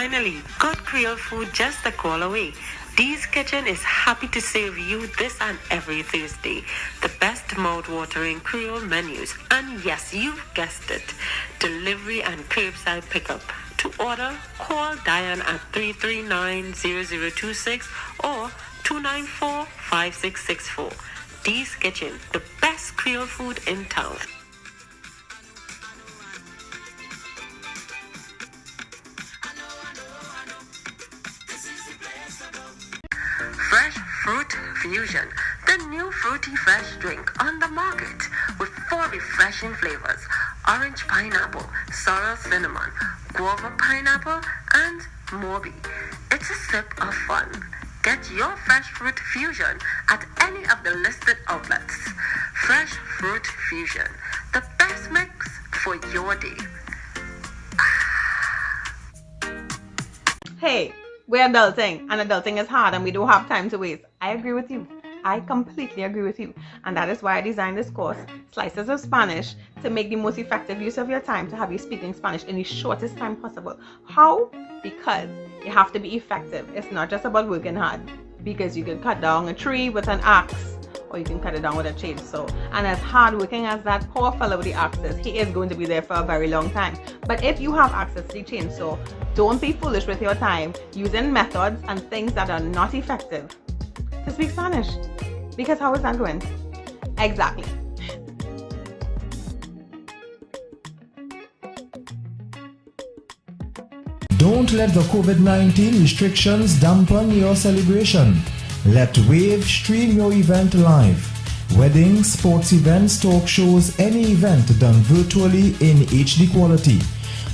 Finally, good Creole food just a call away. Dee's Kitchen is happy to serve you this and every Thursday. The best mouth-watering Creole menus. And yes, you've guessed it. Delivery and curbside pickup. To order, call Diane at 339-0026 or 294-5664. Dee's Kitchen, the best Creole food in town. Fresh Fruit Fusion, the new fruity fresh drink on the market with 4 refreshing flavors: orange pineapple, sorrel cinnamon, guava pineapple, and Morbi. It's a sip of fun. Get your Fresh Fruit Fusion at any of the listed outlets. Fresh Fruit Fusion, the best mix for your day. Hey, we're adulting, and adulting is hard, and we don't have time to waste. I agree with you. I completely agree with you. And that is why I designed this course, Slices of Spanish, to make the most effective use of your time to have you speaking Spanish in the shortest time possible. How? Because you have to be effective. It's not just about working hard. Because you can cut down a tree with an axe, or you can cut it down with a chainsaw. And as hardworking as that poor fellow with the axe is, he is going to be there for a very long time. But if you have access to the chainsaw, don't be foolish with your time using methods and things that are not effective to speak Spanish. Because how is that going? Exactly. Don't let the COVID-19 restrictions dampen your celebration. Let Wave stream your event live. Weddings, sports events, talk shows, any event done virtually in HD quality.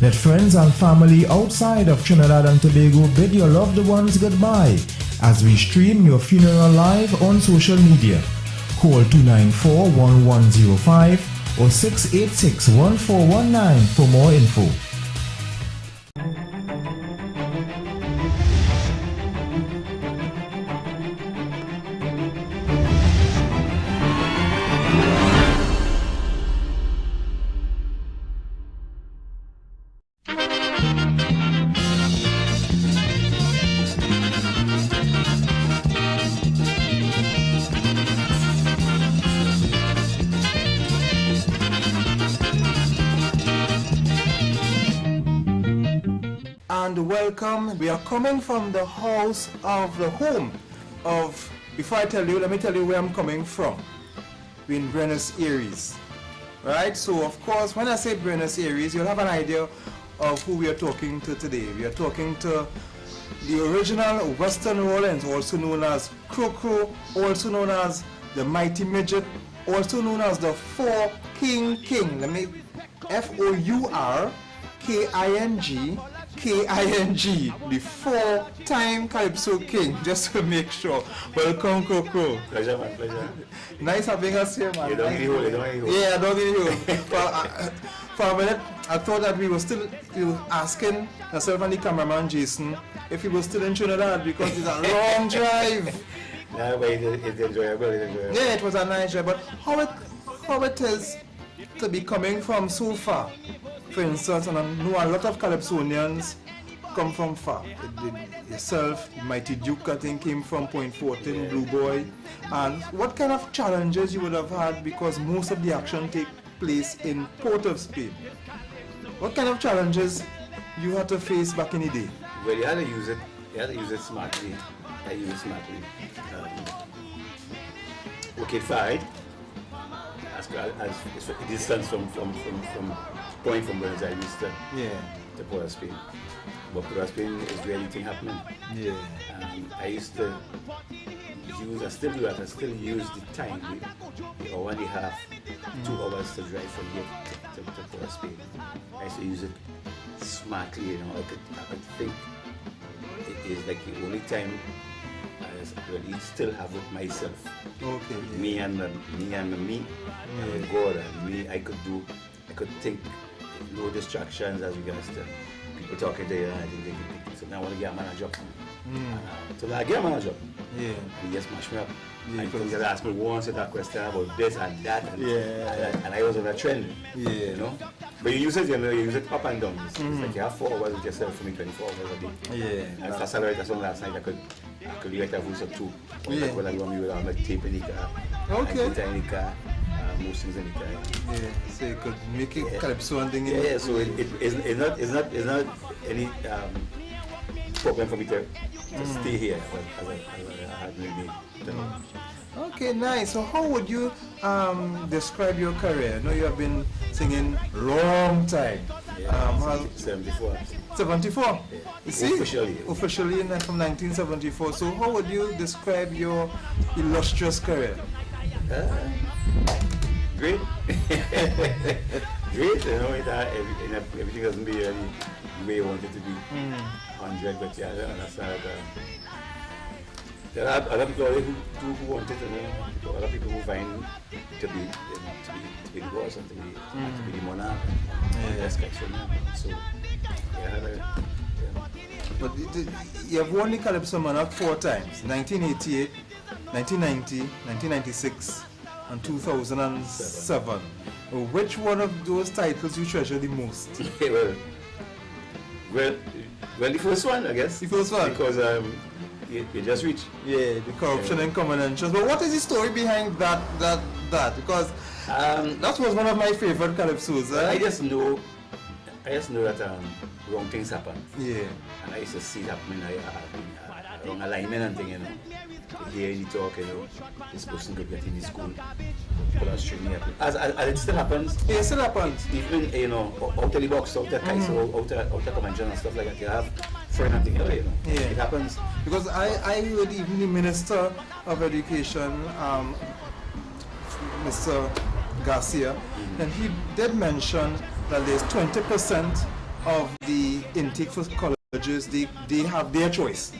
Let friends and family outside of Trinidad and Tobago bid your loved ones goodbye as we stream your funeral live on social media. Call 294-1105 or 686-1419 for more info. Welcome. We are coming from the house of the home of, before I tell you, let me tell you where I'm coming from. We're in Buenos Aires, right? So of course, when I say Buenos Aires, you'll have an idea of who we are talking to today. We are talking to the original Western Rollins, also known as Cro-Cro, also known as the Mighty Midget, also known as the Four King. Let me, Fourking, the 4-time Calypso King, just to make sure. Welcome, Cro-Cro. Pleasure, man, pleasure. Nice having us here, man. You don't need hold. Yeah, I don't need hold. Well, for a minute, I thought that we were still asking myself and the cameraman, Jason, if he was still in Trinidad because it's a long drive. No, but it's enjoyable, Yeah, it was a nice drive, but how it is to be coming from so far? For instance, and I know a lot of Calypsonians come from far. Yourself, Mighty Duke, I think, came from Point Fortin, Blue Boy. And what kind of challenges you would have had, because most of the action take place in Port of Spain? What kind of challenges you had to face back in the day? Well, you had to use it. You had to use it smartly. I use it smartly. Okay, fine. As distance from point from Buenos Aires to Port of Spain. But Port of Spain is where everything happening. Yeah. I used to use, I still do that, I still use the time, the hour and a half, 2 hours to drive from here to Port of Spain. I used to use it smartly, you know. I could think it is like the only time I really still have with myself. Okay. Yeah. Me and God and me. I could think, no distractions as regards to people talking to you. I think so now I want to get a manager. So I get a manager. Yeah. And he just mashed me up. Yeah, and he just asked me once that question about this and that, and I was on a trend. Yeah. You know. But you use it, you use it up and down. It's like you have 4 hours with yourself for me, 24 hours a day. Yeah. And first I write a song last night, I could write a voice or 2. Yeah. Like when I go on, with my tape in the car, Okay. and guitar in the car, most things in the car. Yeah, so you could make it calypso and thing in Yeah, so it's not any problem for me to stay here as I had maybe. Okay, nice. So how would you describe your career? I know you have been singing long time. Yeah, 74. 74? Yeah. You see? Officially From 1974. So how would you describe your illustrious career? Great. Great, you know, everything doesn't be really the way you want it to be. 100, but yeah, I understand that. There are other people who want it, and other people who find to be the boss and to be the monarch. So, yeah. But you have won the Calypso Monarch 4 times, 1988, 1990, 1996, and 2007. Which one of those titles you treasure the most? well, the first one, I guess. The first one? Because you just reach. Yeah, the corruption and common interest. But what is the story behind that? Because that was one of my favorite calypsos. I just know that wrong things happen. Yeah. And I used to see it happening. Wrong alignment and thing, you know. Hear the talk, you know. This person could get in the school. People are streaming up. As it still happens. Yeah, it still happens. Even, you know, out of the box, out of Kaiso, out of convention and stuff like that. You have friend and thing, you know. Yeah. It happens. Because I heard even the Minister of Education, Mr. Garcia, and he did mention that there's 20% of the intake for colleges, they have their choice.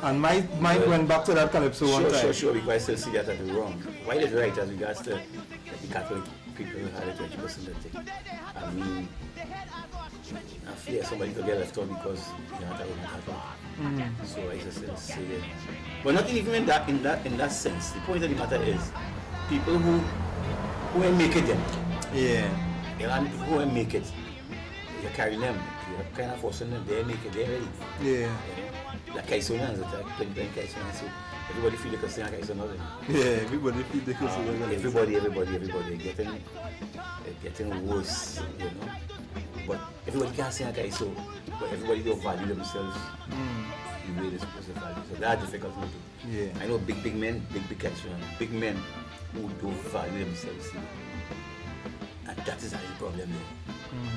And my mind went back to that calypso one time. Sure, because I still see that as wrong. Why is it right as regards to the Catholic people who had a 20% intake? I mean, I fear somebody could get left out because you're not a Roman Catholic. So I just say that. But not even in that sense. The point of the matter is people who ain't make it then. Yeah. And people who ain't make it, you're carrying them. You're kind of forcing them. They make it. They're ready. Yeah. Like Kaisonians, playing Kaisonians. So everybody feel they can sing Kaisonians. Yeah, everybody feel they can sing Everybody getting worse, you know. But everybody can sing Kaiso, but everybody don't value themselves the way they're supposed to value. So that's difficult to do. Yeah. I know big men, big Kaisonians, big men who don't value themselves. And that is the problem there.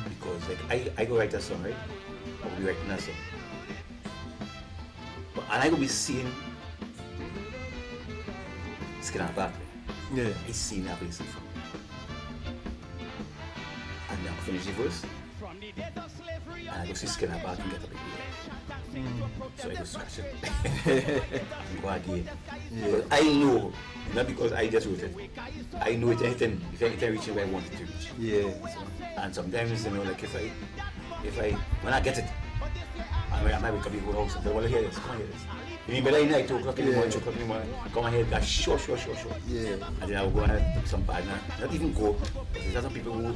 Because like I go write a song, right? I'll be writing a song. And I will be seeing Skinner Park. Yeah. I see that place. And then I finish the verse. And I go see Skinner Park and get up again. So I go scratch it. And go again. Yeah. Because I know, not because I just wrote it. I know it anything reaching where I want it to reach. Yeah. And sometimes, you know, like if I when I get it, I might wake up in the house and say, well, hear this, come on, hear this. You mean better at 2 o'clock in the morning, 2 o'clock in the morning, come on here, that's sure. Yeah. And then I will go and put some partner, not even go, but there's some people who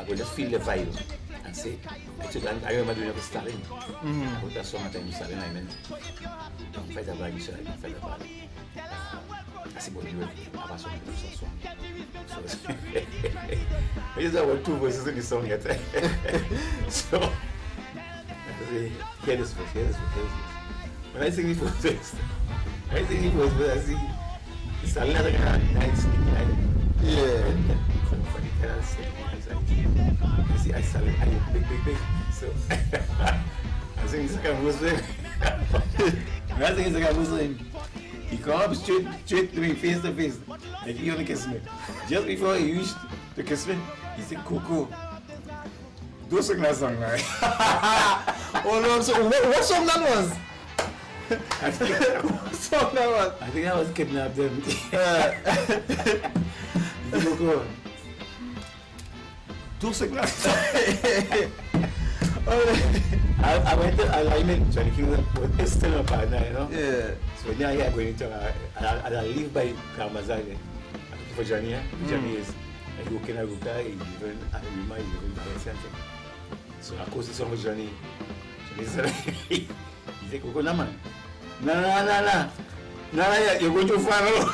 will just feel the vibe and say, I remember doing it with Stalin. I wrote that song at the time with Stalin, I meant, don't fight a bad, you said, don't fight a bad. I said, but you have a song, So I just have 2 voices in the song yet. So, hear this verse. When I sing the first verse, I see Stalin has a nice singing. Yeah. Funny kind of singing. You see, I Stalin, I big. So, I sing the second verse. When I sing the second verse, he come up straight to me, face to face, like he only kiss me. Just before he reached to kiss me, he said, Coco, don't sing that song, right? Oh no, so what song that was? I think I was kidnapped then. Coco, don't sing that song. I went to alignment, Johnny King was still a partner, you know? Yeah. So now I'm going to, I leave by Karamazan for Johnny, Johnny is And you can ruka even you might even buy something. So of course it's on Johnny. He said, "Go na man. Na, you're going to follow."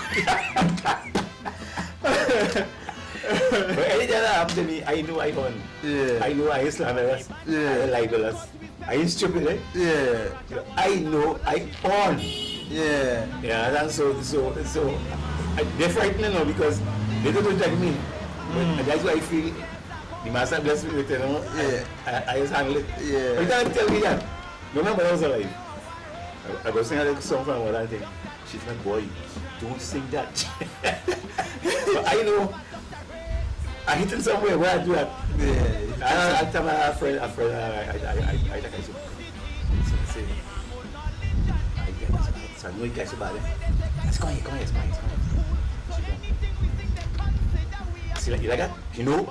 But anything that happened to me, I know I won. Yeah. I know I slanderous. Yeah. I libelous. I ain't stupid, eh? Yeah. I know I won. Yeah. Yeah, and so they're frightening now because they don't protect me. And that's why I feel the master blessed me with it, you know. Yeah. I just handle it. Yeah. But you can't tell me that. Remember I was alive. I was singing a song from what I think. She's my boy. Don't sing that. But I know I hit it somewhere where I do that. Yeah. I tell my friend, I think I should say, I get it. So I know you guys about it. Let's go here, come here. See, you like that? You know?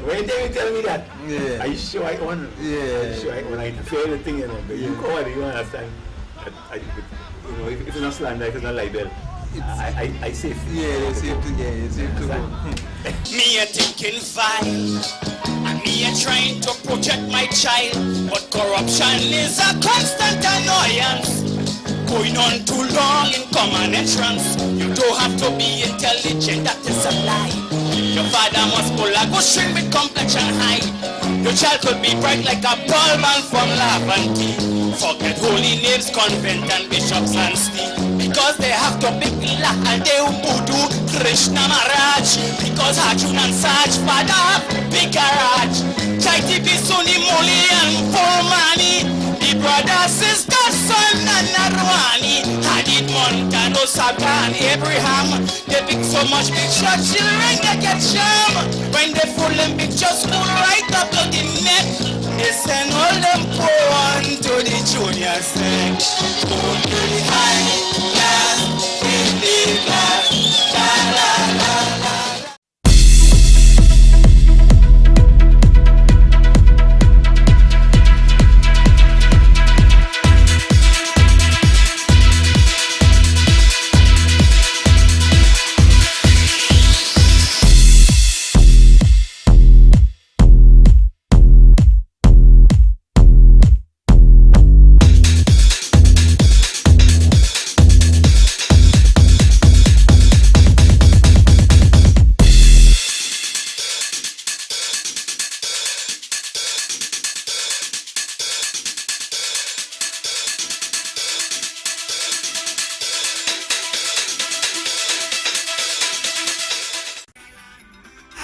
When they tell me that, Yeah. are you sure I won? Yeah. Are you sure I won? I fail the thing, you know. But you go on, you understand. You know, if it's not slander, if it's not libel, I safe. Yeah, it's safe to go. Me a thinking fine, and me a trying to protect my child, but corruption is a constant annoyance. Going on too long in common entrance. You don't have to be intelligent, that is a lie. Your father must pull a good string with complexion high. Your child could be bright like a ball man from Laventille. Forget holy names, convent and bishops and steam. Because they have to pick La and they Budu, Krishna Maharaj. Because Arjun and Saj, father have big garage. Chaiti Bisuni Moli and Pomani. The brother, sister, son and Narwani. Hadid Montano, Sagan, Abraham. They pick so much picture, children they get sham. When they full them pictures, school right up to the neck. They send all them poor to the junior sec. Go to the high class, in the class, la la la la.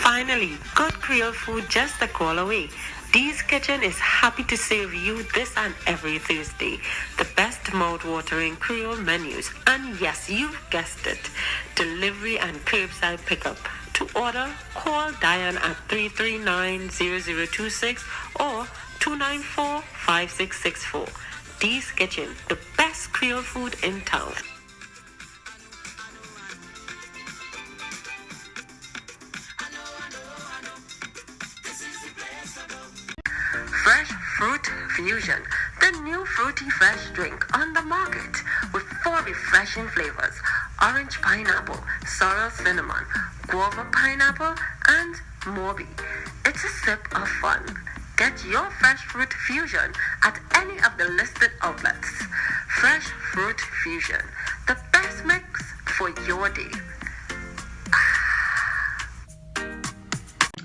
Finally, good Creole food just a call away. Dee's Kitchen is happy to serve you this and every Thursday. The best mouth-watering Creole menus. And yes, you've guessed it. Delivery and curbside pickup. To order, call Diane at 339-0026 or 294-5664. Dee's Kitchen, the best Creole food in town. Fresh Fruit Fusion, the new fruity fresh drink on the market with 4 refreshing flavors: orange pineapple, sorrel cinnamon, guava pineapple, and Morbi. It's a sip of fun. Get your Fresh Fruit Fusion at any of the listed outlets. Fresh Fruit Fusion, the best mix for your day.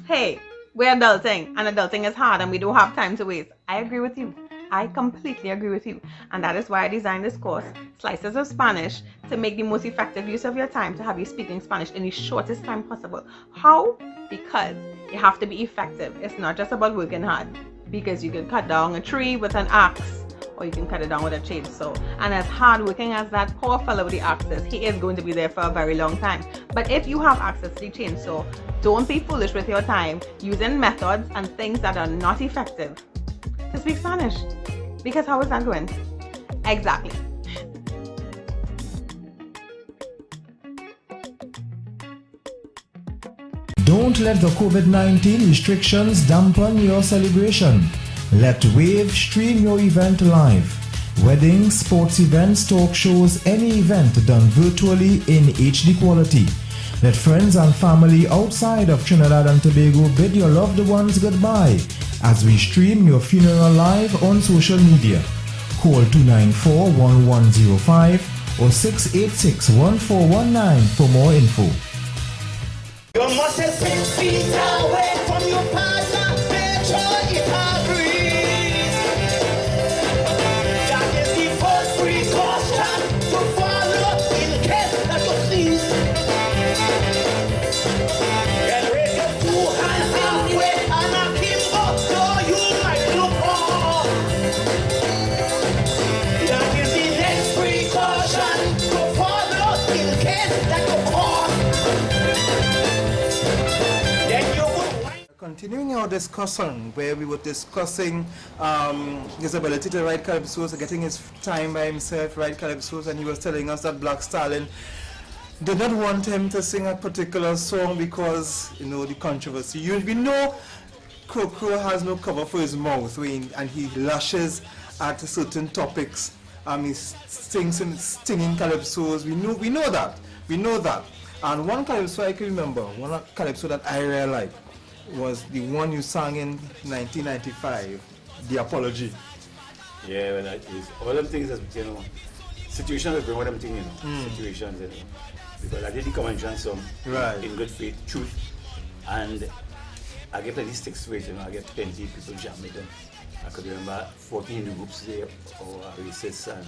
Hey, we're adulting, and adulting is hard, and we don't have time to waste. I agree with you. I completely agree with you. And that is why I designed this course, Slices of Spanish, to make the most effective use of your time to have you speaking Spanish in the shortest time possible. How? Because you have to be effective. It's not just about working hard. Because you can cut down a tree with an axe, or you can cut it down with a chainsaw. And as hardworking as that poor fellow with the axe is, he is going to be there for a very long time. But if you have access to the chainsaw, don't be foolish with your time using methods and things that are not effective to speak Spanish. Because how is that going? Exactly. Don't let the COVID-19 restrictions dampen your celebration. Let Wave stream your event live. Weddings, sports events, talk shows, any event done virtually in HD quality. Let friends and family outside of Trinidad and Tobago bid your loved ones goodbye as we stream your funeral live on social media. Call 294-1105 or 686-1419 for more info. You must have 6 feet away from your partner, make sure it agrees. That is the first precaution to follow in case that you sneeze. Get ready to 2 hands halfway and a kimbo, so you might look off. That is the next precaution to follow in case that you cough. Continuing our discussion where we were discussing his ability to write calypsos, getting his time by himself, write calypsos, and he was telling us that Black Stallion did not want him to sing a particular song because, you know, the controversy. We know Crow has no cover for his mouth and he lashes at certain topics. He sings and singing calypsos. We know that. And one calypso I can remember, one calypso that I really like, was the one you sang in 1995, The Apology. Yeah, well, that is all them things that, you know, situations that bring all them things, you know, situations, you know. Because I did the convention song in good faith, truth, and I get plenty sticks with, you know, I get plenty people jam with them. I could remember 14 groups there, or racists and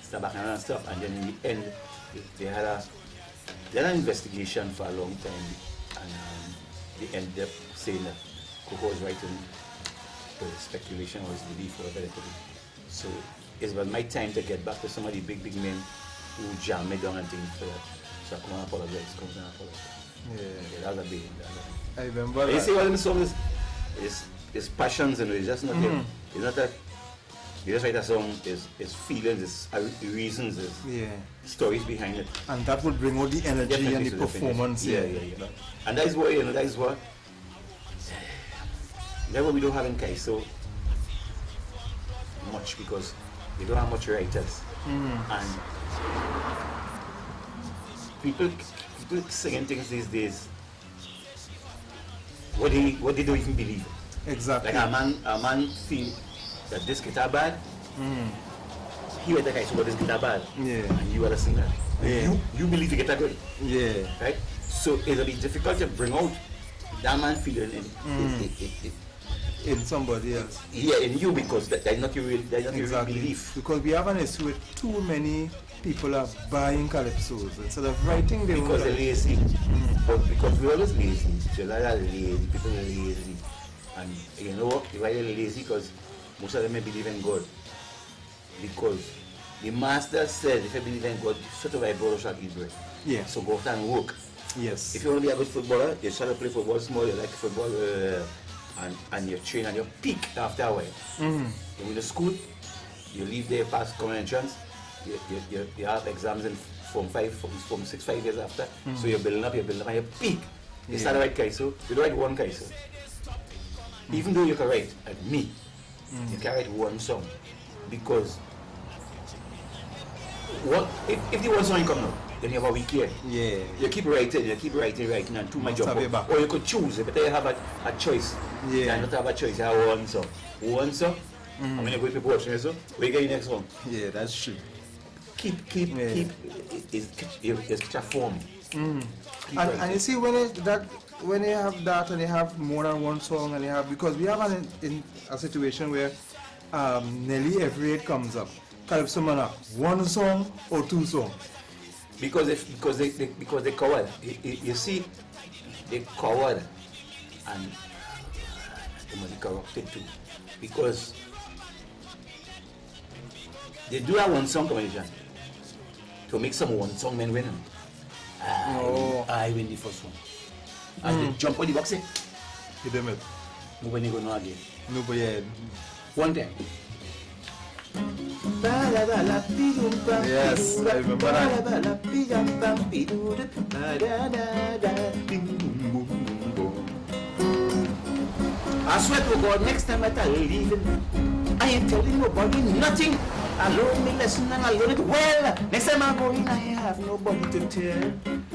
stuff and stuff, and then in the end, they had an investigation for a long time, and they ended up saying that Coco was writing the speculation or his belief or whatever it could be. So it was my time to get back to some of the big men who jammed me down and things for that. So I come and apologize. Yeah, that was a big thing. I remember that. You see what in the song is passions and it's just not there. It's not that you just write a song, it's feelings, it's reasons, it's stories behind it. And that would bring all the energy and the performance. Yeah. And that is what, you know, that's what we don't have in Kaiso much because we don't have much writers. And people singing things these days, what they don't even believe. Exactly. Like a man feel that this guitar bad, he went like I saw this guitar bad, and you are the singer. You believe the guitar good, right? So it'll be difficult to bring out that man feeling in somebody else. Yeah, in you because that's not your real belief. Because we have an issue with too many people are buying calypsos instead of writing their own. Because they're lazy. But because we're always lazy. Children are lazy, people are lazy. And you know what? Why they're lazy? Because most of them may believe in God. Because the master said, if you believe in God, sort of like brother shall eat bread. Yeah. So go out and work. Yes. If you want to be a good footballer, you start to play football small, you like football, and you train and you peak after a while. You go to school, you leave there past common entrance, you have exams in Form 6, 5 years after. So you're building up and you peak. You start to write Kaiso, you don't write one Kaiso. Even though you can write, like me, you can write one song. Because what if the one song you come now, then you have a week here. Yeah. You keep writing and too much job. Or you could choose, but you have a choice. Yeah. You don't have a choice, you have one song. One song, and when you go to people watching so where you get your next one? Yeah, that's true. Keep it's a form. And you see when you have that and you have more than one song and you have, because we have in a situation where nearly every year comes up. Calypso man have one song or two songs. Because they coward. You see, they coward and they must be corrupted too. Because they do have one song competition to make some one song men win. I win the first one. As they jump on the box, You do it. nobody go know again. Nobody. Yeah. One time. Yes, I remember that. I swear to God, next time I tell leaving, I ain't telling nobody nothing. I learn me lesson and I learn it well. Next time I go in, I have nobody to tell.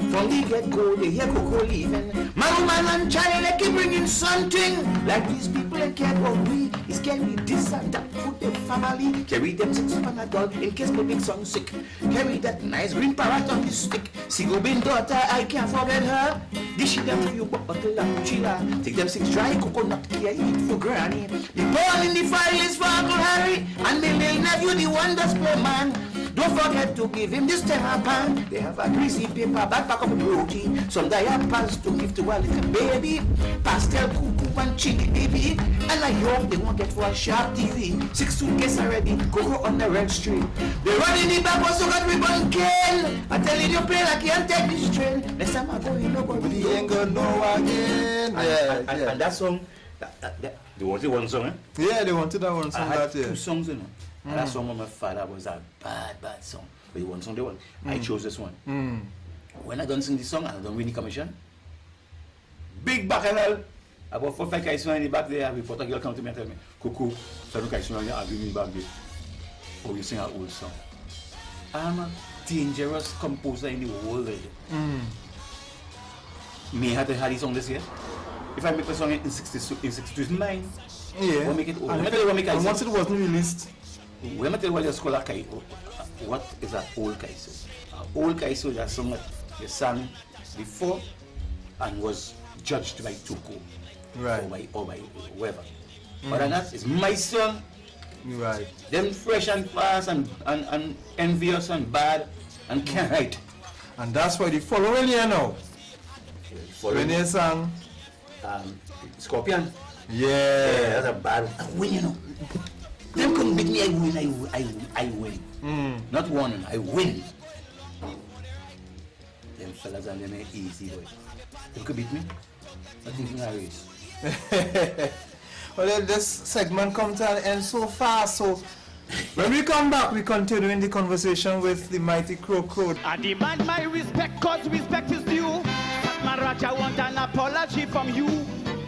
From the get-go, they hear Coco leaving. Man, woman, and child, they keep bringing something. Like these people, they care about we. It's carry this and that food, their family. Carry them 6 Panadol in case my big son sick. Carry that nice green parrot on his stick. See, go bin daughter, I can't forget her. Dish them for you, bottle and chiller. Take them 6 dry coconut key, I eat for granny. The ball in the file is for Uncle Harry. And the little nephew, the one that's play man. Don't forget to give him this pan. They have a greasy paper back up with roti. Some diapers to give to a little baby. Pastel cuckoo and chili baby. And I hope they won't get for a sharp TV. 6 suitcases already, Coco on the red street. They run in the back, also got ribbon cane. I tell you, you play like you can't take this train. Next time I go, you know, but He ain't gonna know again. and that song, they wanted one song, eh? Yeah, they wanted that one song I had that 2 year. songs, you know. And that song with my father was a bad song. But the one song they want. I chose this one. When I done sing this song and I done win the commission, big bacchanal. About 4 or 5 guys in the back there, a reporter girl come to me and tell me, Cuckoo, so look guys and argue me back there. Oh, you sing an old song. I'm a dangerous composer in the world. Me had to have this song this year. If I make a song in 62 mine, Yeah. we'll make it old. And, Let me tell you what make and I once it wasn't released, Let me tell you what is called a kaiso. What is an old kaiso? An old kaiso is a song that you sang before and was judged by Tuko. right, Or by whoever. But than that, it's my song. right. Them fresh and fast and envious and bad and can't write. And that's why the following year now, when Following they sang, Scorpion. yeah, That's a bad one. I win, you know. Them come beat me, I win. Not one, I win. Them fellas and them ain't easy, boy. You could beat me? I think in a race. well, then this segment comes to an end so fast. So when we come back, we continue in the conversation with the mighty Crow. I demand my respect, cause respect is due. Maharaj, I want an apology from you.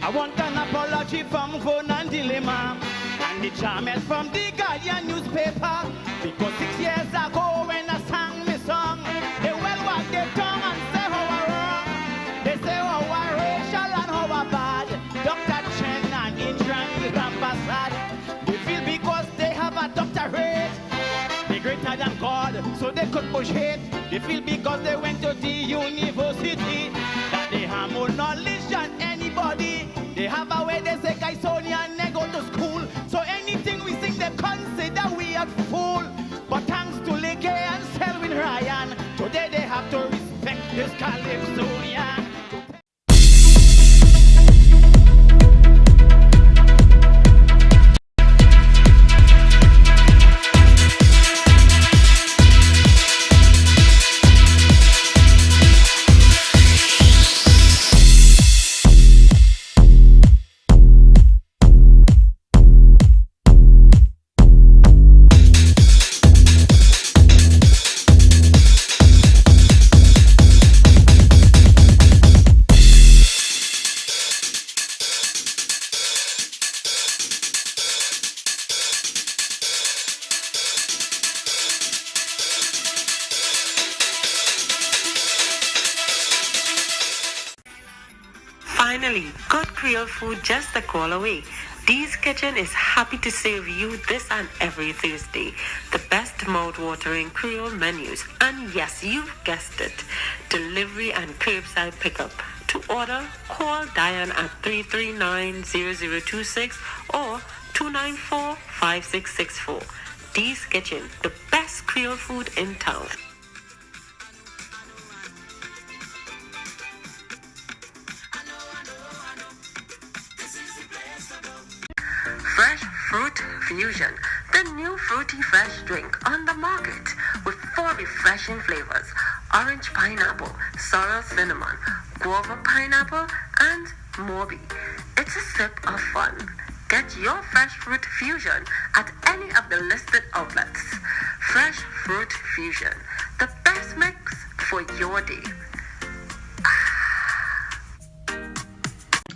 I want an apology from Phone and Dilemma. And the Charmel from the Guardian newspaper. Because 6 years ago when I sang my song, they well wag their tongue and say how I wrong. They say how I racial and how I bad. Dr. Chen and Indran the Rambassad. They feel because they have a doctorate, they greater than God, so they could push hate. They feel because they went to the university that they have more knowledge than anybody. They have a way they say guys only and they go to school. So anything we sing they consider we are fool. But thanks to Legay and Selwyn Ryan, today they have to respect this Calypsonian. Finally, good Creole food just a call away. Dee's Kitchen is happy to serve you this and every Thursday. The best mouth-watering Creole menus. And yes, you've guessed it. Delivery and curbside pickup. To order, call Diane at 339-0026 or 294-5664. Dee's Kitchen, the best Creole food in town. Fresh Fruit Fusion, the new fruity fresh drink on the market with 4 refreshing flavors: orange pineapple, sorrel cinnamon, guava pineapple, and Morbi. It's a sip of fun. Get your Fresh Fruit Fusion at any of the listed outlets. Fresh Fruit Fusion, the best mix for your day.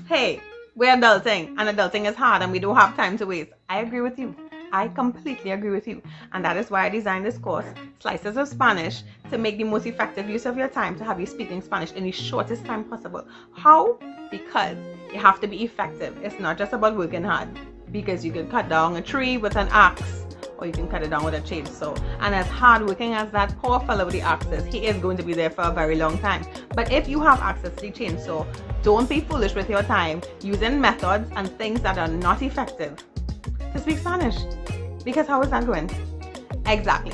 Hey, we're adulting, and adulting is hard, and we don't have time to waste. I agree with you. I completely agree with you. And that is why I designed this course, Slices of Spanish, to make the most effective use of your time to have you speaking Spanish in the shortest time possible. How? Because you have to be effective. It's not just about working hard. Because you can cut down a tree with an axe, or you can cut it down with a chainsaw. And as hardworking as that poor fellow with the axe is, he is going to be there for a very long time. But if you have access to the chainsaw, don't be foolish with your time using methods and things that are not effective to speak Spanish. Because how is that going? Exactly.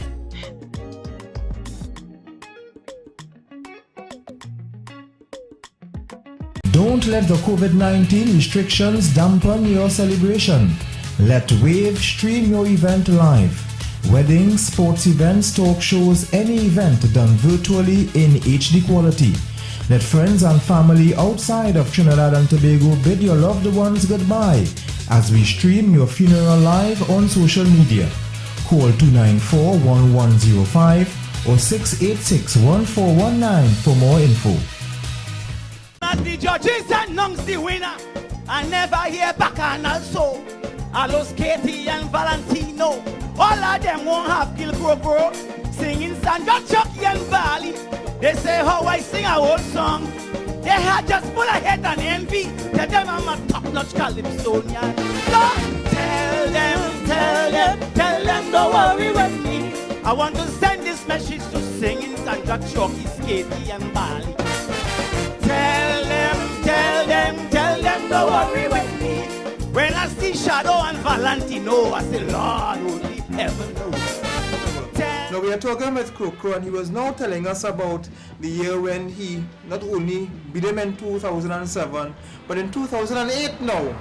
Don't let the COVID-19 restrictions dampen your celebration. Let Wave stream your event live. Weddings, sports events, talk shows, any event done virtually in HD quality. Let friends and family outside of Trinidad and Tobago bid your loved ones goodbye as we stream your funeral live on social media. Call 294-1105 or 686-1419 for more info. The judges announce the winner. I never hear back, and also Alos, Katie and Valentino. All of them won't have Gilcrow singing Sandra, Chucky and Bali. They say how I sing a whole song. They had just full of hate and envy. Tell them I'm a top-notch calypsonian. So tell them, don't worry with me. I want to send this message to singing Sandra, Chucky, Katie and Bali. Tell them, don't worry with me. When I see Shadow and Valentino, I say, Lord, only heaven knows. Now we are talking with Krokro, and he was now telling us about the year when he not only beat him in 2007, but in 2008 now,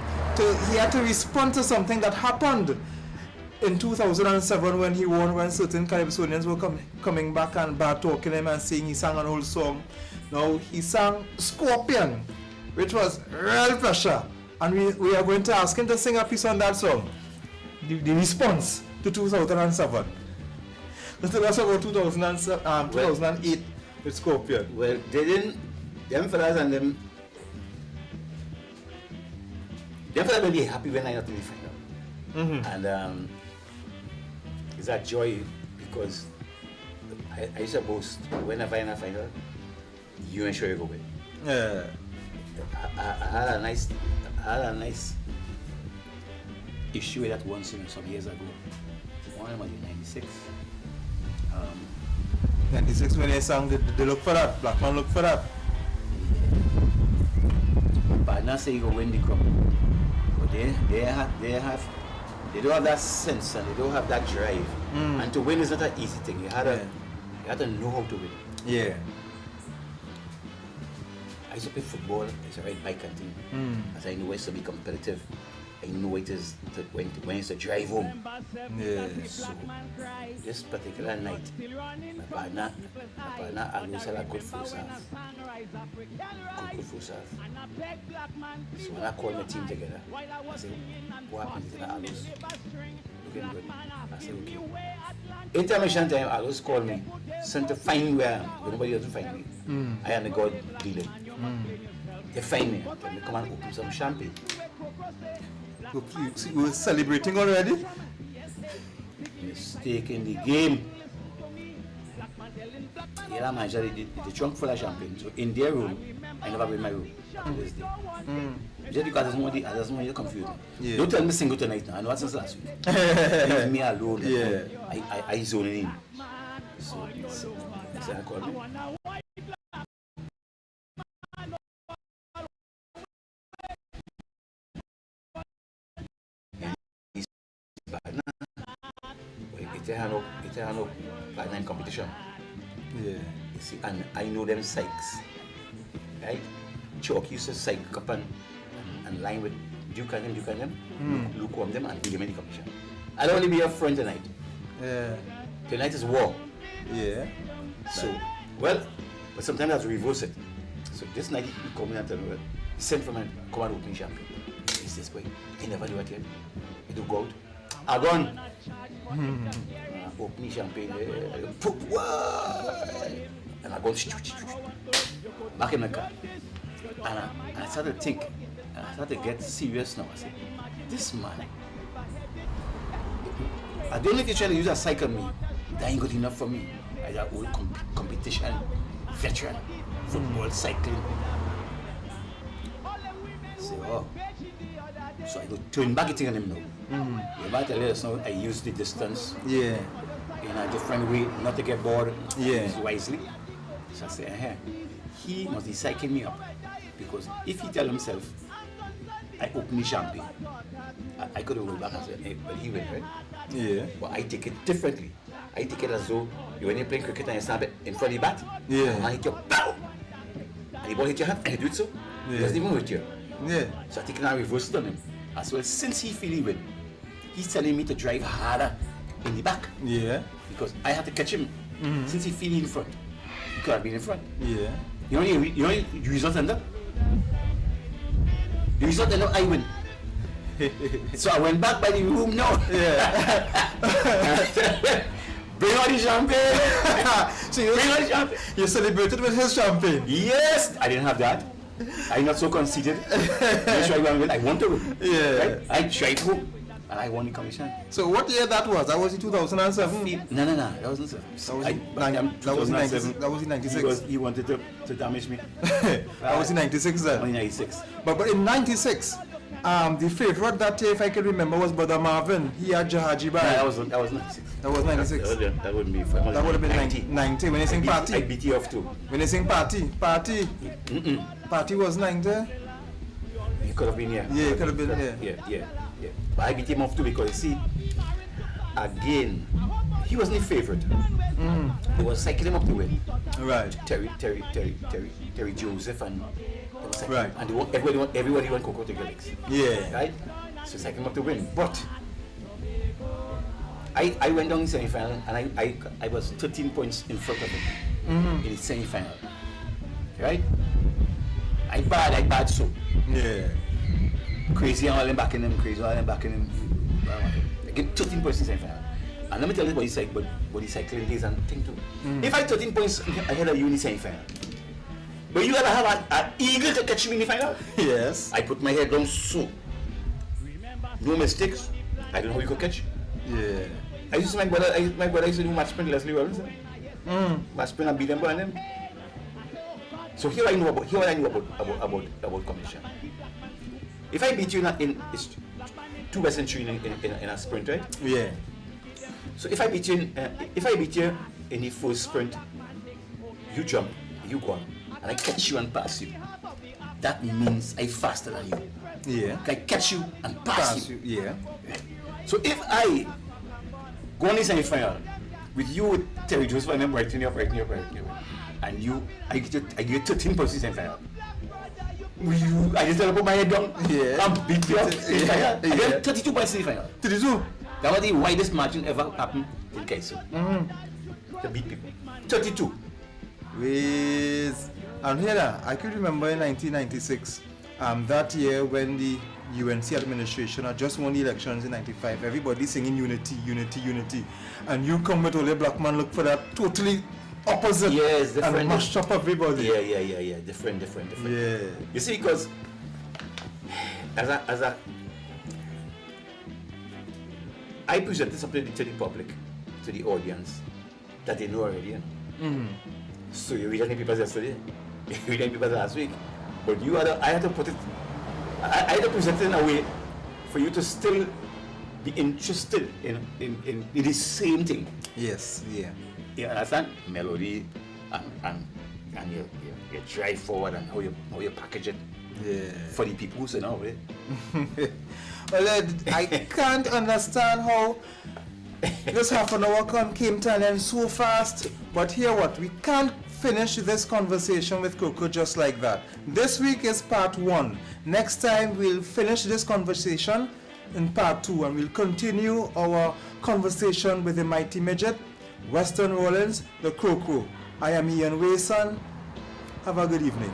he had to respond to something that happened in 2007 when he won, when certain Calypsonians were coming back and bad talking him and saying he sang an old song. Now he sang Scorpion, which was real pressure, and we are going to ask him to sing a piece on that song. The response to 2007. Let's tell us about 2008 with Scorpion. Well, they didn't, them fellas and them fellas will be happy when I not in the final. And it's a joy because I used to boast whenever in a final, you and sure you go win. Yeah. I had a nice issue with that once some years ago. One was in 96. 96 when they sang they look for that, Black Man look for that. But not say you go win the cup. But they don't have that sense and they don't have that drive. And to win is not an easy thing. You have to know how to win. Yeah. I used to play football, I used to ride bike and thing. As I know it's to be competitive. I know it is to, when it's to drive home. Yeah. So this particular night, my partner always had a good first half. Good first half. So when I called my team together, I said, what happened to Alus? Looking good. I said, okay. Intermission time, Alus called me, sent to find me where I am. Nobody else to find me. I am the God dealing. They find me. They come and open some champagne. You were celebrating already? Mistake in the game. Yeah, man, the trunk full of champagne. So in their room, I never been in my room to this day. Just because I just want you to confuse me. Yeah. Don't tell me single tonight now. I know what's since last week. Leave me alone. Yeah. I zone in. So I called me. It's a partner in competition. Yeah. You see, and I know them Sykes. Right? Chalk used to psych up and line with Duke and them, look on them and beat them in the competition. I'll only be your friend tonight. Yeah. Tonight is war. Yeah. So, well, but sometimes I have to reverse it. So this night he called me and told me, well, he sent for me, come and open champagne. He says, boy, he never do it yet. He do go out. I gone. Open champagne, I go, and I go back in the car. And I started to think, and I started to get serious now. I said, this man, I don't know if you're trying to use a cycle me. That ain't good enough for me. I got old competition, veteran, football, cycling. So, so I go turn back it on him now. You might tell us now I use the distance Yeah. in a different way, not to get bored wisely. So I say, he must be psyching me up. Because if he tell himself, I open the champagne, I could have rolled back and said, hey, but he went, right? Yeah. But I take it differently. I take it as though when you're playing cricket and you stand in front of the bat, Yeah. and hit your pow! And the ball hit your hand, and you do it so. Yeah. It doesn't even hit you. Yeah. So I take it and reverse it on him. As well, since he feeling win, he's telling me to drive harder in the back. Yeah. Because I had to catch him. Since he feeling in front, he could have been in front. Yeah. You know the result end up? The result end up, I win. So I went back by the room now. Yeah. Bring out the champagne. So you, Bring out the champagne. you celebrated with his champagne. Yes, I didn't have that. I'm not so conceited. I want to win. Yeah. Right? I tried to, and I won the commission. So what year that was? That was in 2007. No, that wasn't. That was in 96. Because he wanted to damage me. That was in 96 then. Only 96. But in 96, the favorite that year, if I can remember, was Brother Marvin. He had Jahaji Bai. That was 96. That was 96. That wouldn't be. That would have been 90. When you sing I Party. beat you off too. When you sing Party. Party was 90. He could have been here. Yeah, he could have been here. Yeah. But I beat him off too because you see, again, he wasn't the favorite. He was cycling him up the way. Right. Terry Joseph and they were cycling. Right. And everybody went Coco to get legs. Yeah. Right? So cycling him up to win. But I went down in semi-final and I was 13 points in front of him in the semi-final. Right? I bad so. Yeah. Crazy and all them backing him, I get 13 points in semi-final. And let me tell you what he's cycling days and thing too. If I 13 points ahead of you in the semi-final, but you gotta have an eagle to catch me in the final. Yes. I put my head down so. No mistakes. I don't know who you could catch. Yeah. I used to my brother used to do match sprint Leslie Robinson. Match sprint and beat them and them. So here I know about competition. If I beat you in it's 2 best and 3 in a sprint, right? Yeah. So if I beat you in the first sprint, you jump, you go on, and I catch you and pass you. That means I'm faster than you. Yeah. I catch you and pass you. Yeah. So if I go on the semi-final with you with Terry Joseph and I'm writing you up, and I get 13 points in semi-final. I just put my head down and beat you up in the final. I get 32 points in the final. 32? That was the widest margin ever happened in Kaiso. To beat people. 32. And here, I can remember in 1996, that year when the UNC administration had just won the elections in 95, everybody singing unity. And you come with Ole Blackman, look for that totally opposite. Yes, different. And mash up everybody. Yeah. Different. Yeah. You see, because as a I presented something to the public, to the audience, that they know already. So you read any papers yesterday, you read any papers last week, but I had to put it, I had to present it in a way for you to still be interested in the same thing. Yes, yeah. You understand? Melody and you drive forward and how you package it for the people who say no, right? Well, I can't understand how this half an hour came to an end so fast. But hear what, we can't finish this conversation with Coco just like that. This week is part 1. Next time we'll finish this conversation in part 2 and we'll continue our conversation with the mighty midget, Weston Rollins, the Coco. I am Ian Wayson. Have a good evening.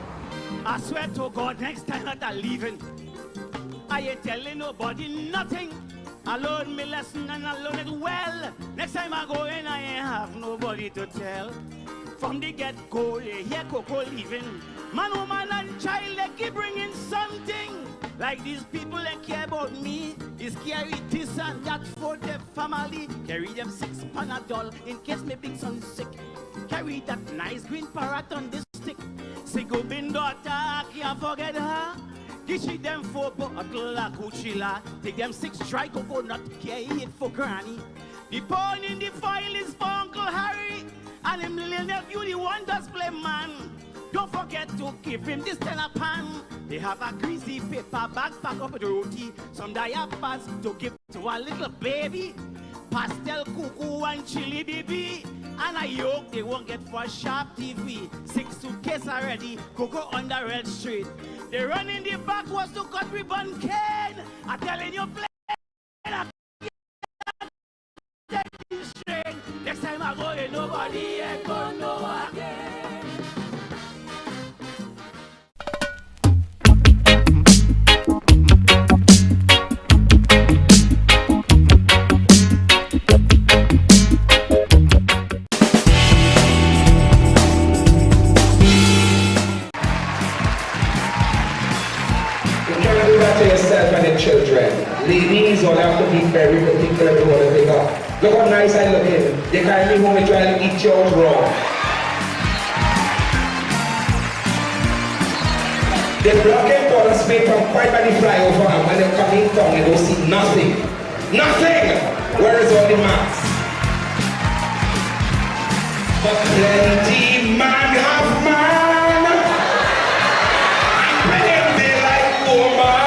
I swear to God, next time that I'm leaving, I ain't telling nobody nothing. I learn my lesson and I learn it well. Next time I go in, I ain't have nobody to tell. From the get-go, you hear Coco leaving. Man, woman, and child, they keep bringing something. Like these people that care about me is carry this and that for their family. Carry them 6 Panadol in case my big son sick. Carry that nice green parrot on this stick. Say go bin daughter, can't forget her. Give them 4 bottle of Cuchilla. Take them 6 dry coconut, carry it for granny. The pawn in the file is for Uncle Harry. And him little nephew, the one does play man. Don't forget to give him this pan. They have a greasy paper bag pack up with roti. Some diapers to give to a little baby. Pastel cuckoo and chili baby. And a yoke they won't get for sharp TV. 6 suitcase already, cocoa on the red street. They run in the back was to cut ribbon cane. I'm telling you, play. Next time I go, ain't nobody ain't gonna know again. You can't do that to yourself and the children. Ladies all have to be very particular to what they pick up. Look how nice I look in. They carry me home and try to eat yours raw. They block it for the space from quite by the flyover, and when they come in town, they don't see nothing. Nothing! Where is all the mass? But plenty man have man. And plenty they like woman.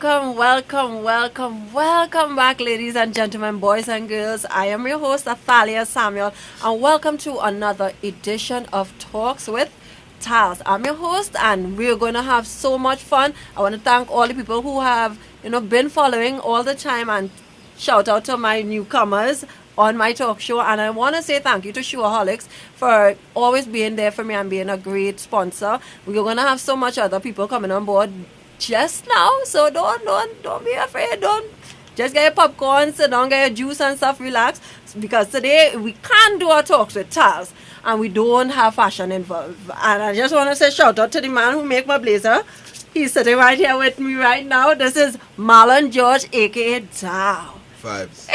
welcome back, ladies and gentlemen, boys and girls. I am your host, Athalia Samuel, and welcome to another edition of Talks with Tals. I'm your host, and we're going to have so much fun. I want to thank all the people who have, been following all the time, and shout out to my newcomers on my talk show. And I want to say thank you to Showaholics for always being there for me and being a great sponsor. We're going to have so much other people coming on board just now, so don't be afraid. Don't just get your popcorn, sit down, get your juice and stuff, relax, because today we can't do our talks with Tals and we don't have fashion involved. And I just want to say shout out to the man who make my blazer. He's sitting right here with me right now. This is Marlon George, aka Dow. Vibes.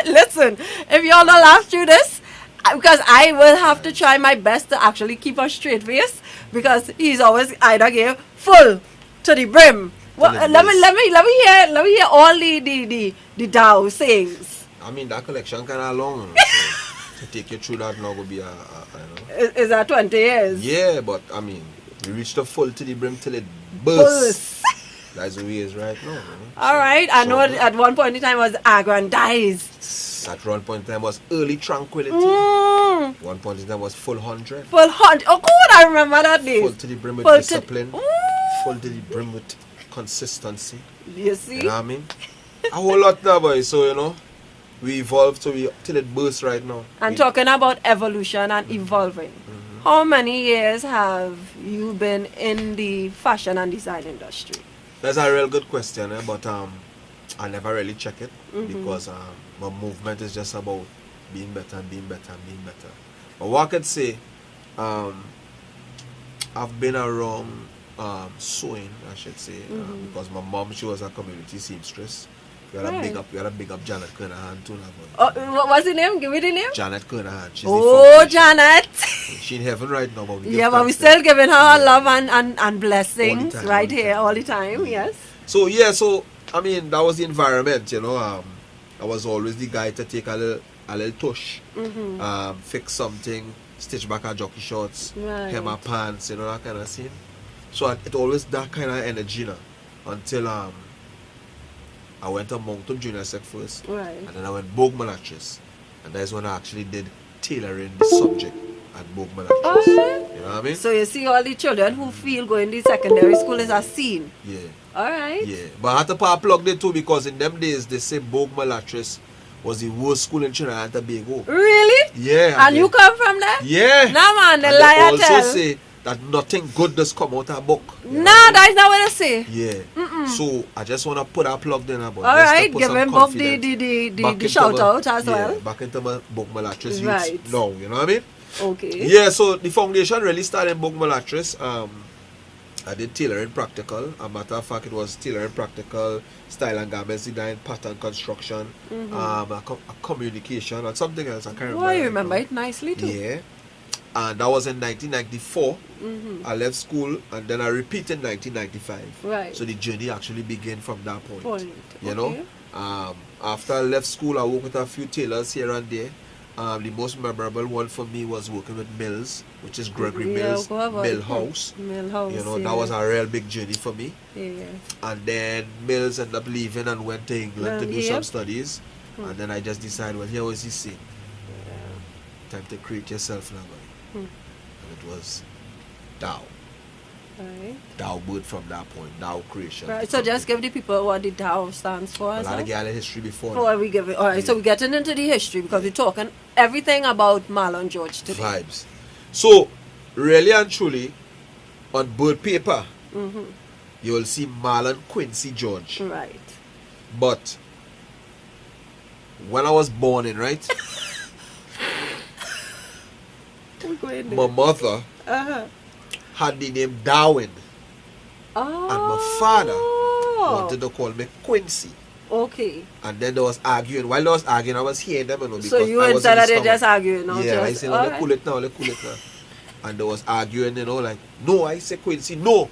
Listen, if y'all don't laugh through this, because I will have to try my best to actually keep a straight face, because he's always either give full to the brim. Well, let me hear all the Dow sayings. I mean, that collection kind of long, so to take you through that now will be Is that 20 years? Yeah, but I mean, we reached the full to the brim till it bursts. That's the way it is right now. All right, I know at one point in time was aggrandized. At one point in time was early tranquility. One point in time was full 100. Full 100. Oh, good, I remember that day. Full to the brim with discipline. Full to the brim with consistency. You see? You know what I mean? A whole lot now, boy. So, we evolved till it bursts right now. And talking about evolution and evolving, how many years have you been in the fashion and design industry? That's a real good question, but I never really check it because my movement is just about being better and being better and being better. But what I could say, I've been around sewing, I should say, because my mom, she was a community seamstress. We had a big up Janet Kernahan too. What's the name? Give me the name. Janet Kernahan. She's the Janet. She's in heaven right now, but we still giving her love and blessings right here all the time. Yes. So I mean, that was the environment, I was always the guy to take a little tush, fix something, stitch back our jockey shorts, hem our pants, that kind of thing. So it always that kind of energy, until I went to Moncton Junior Sec first, and then I went Bogue Malatrice, and that's when I actually did tailoring the subject at Bogue Malatrice. You know what I mean? So you see all the children who feel going to secondary school is a scene. Yeah. Alright. Yeah. But I had to plug there too, because in them days they say Bogue Malatrice was the worst school in Trinidad and Tobago. Really? Yeah. And you come from there? Yeah. Nah man, the and liar they tell. also say that nothing good does come out of a book. Nah, that is not what I say. Yeah. So I just want to put a plug there about alright, give him both the shout out as well. Back into my Bogue Malatrice right. youths now, you know what I mean? Okay. Yeah, so the foundation really started in Bogue Malatrice. I did tailoring practical. As a matter of fact, it was tailoring practical, style and garments design, pattern construction, a communication, and something else. I can't remember. Oh, you remember it nicely too. Yeah. And that was in 1994. I left school, and then I repeated in 1995. Right. So the journey actually began from that point. You okay. know? After I left school, I worked with a few tailors here and there. The most memorable one for me was working with Mills, which is Gregory Mills, Mill House. That was a real big journey for me. Yeah. And then Mills ended up leaving and went to England to do some studies. And then I just decided, well, here was he saying, time to create yourself now, buddy. And it was Dow. Right. Dow word from that point, Dow creation. Right. So just give the people what the Dow stands for. Well, I'll get a history before. Oh, we give it. All right. So we're getting into the history because we're talking everything about Marlon George today. Vibes. So, really and truly, on board paper, you will see Marlon Quincy George. Right. But when I was born in, right? My mother had the name Darwin. Oh. And my father wanted to call me Quincy. Okay. And then there was arguing. While there was arguing, I was hearing them, because so you and Sarah, they just arguing, no? Yeah, I said, no, let's cool it now, let's cool it now. And there was arguing, like, no, I say Quincy, no.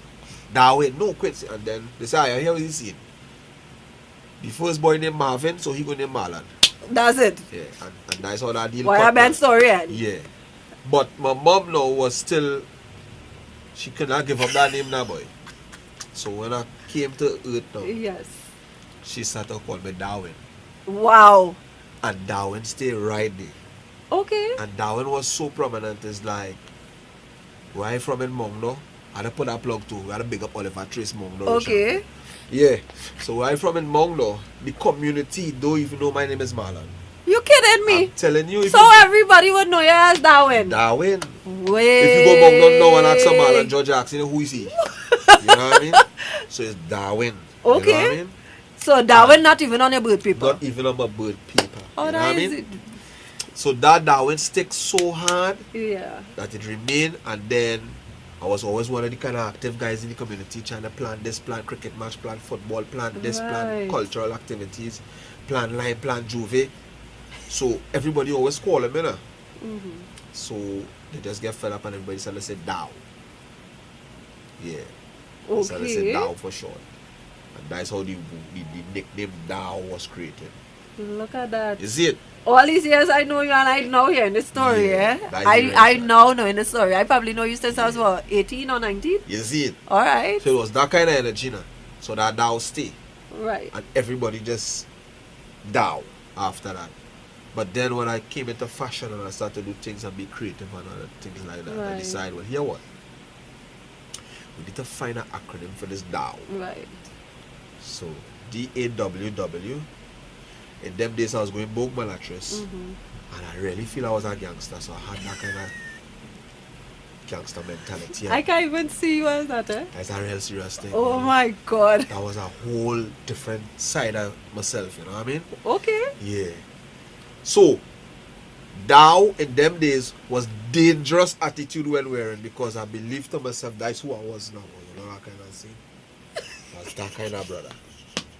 Darwin, no, Quincy. And then they say, I hear what he's saying. The first boy named Marvin, so he go name Marlon. That's it. Yeah, and that's how that deal. Why a bad story? Yeah. But my mom now was still, she could not give up that name now, boy. So when I came to Earth now, Yes. she started to call me Darwin. Wow. And Darwin stayed right there. Okay. And Darwin was so prominent, it's like, where I from in Mongdo, I had to put that plug too. We had to big up Oliver Trace Mongdo. Okay. Yeah. So where I from in Mongdo, the community don't even know my name is Marlon. You kidding me? I'm telling you. So everybody would know you as Darwin. Darwin. Wait. If you go Mongdo now and ask some Marlon George Jackson, who is he? You know what I mean? So it's Darwin. Okay. You know what I mean? So Darwin not even on your bird paper. Not even on my bird paper. Oh, you know that what I is mean? So that Darwin sticks so hard Yeah. that it remained, and then I was always one of the kind of active guys in the community trying to plan this, plan cricket match, plan football, plan this, plan Right. cultural activities, plan line, plan juve. So everybody always call him, you know. So they just get fed up and everybody started to say Dow. Yeah. They started to say Okay. Dow for short. And that's how the nickname Dow was created. Look at that. You see it? All these years I know you and I now hearing the story, Yeah, eh? that's I right. now know in the story. I probably know you since I was what, 18 or 19? You see it? Alright. So it was that kind of energy, now. So that Dow stay. Right. And everybody just Dow after that. But then when I came into fashion and I started to do things and be creative and other things like that, I Right. decided, well, here what? We need to find an acronym for this Dow. Right. So DAWW. In them days I was going Bogue Malatrice, Mm-hmm. and I really feel I was a gangster, so I had that kind of gangster mentality. I can't even see you as that, eh? That's a real serious thing. Oh you know. my god. That was a whole different side of myself, you know what I mean? Okay. Yeah. So, Dow in them days was dangerous attitude when wearing, because I believed to myself that's who I was now. You know that kind of thing? That's that kind of brother.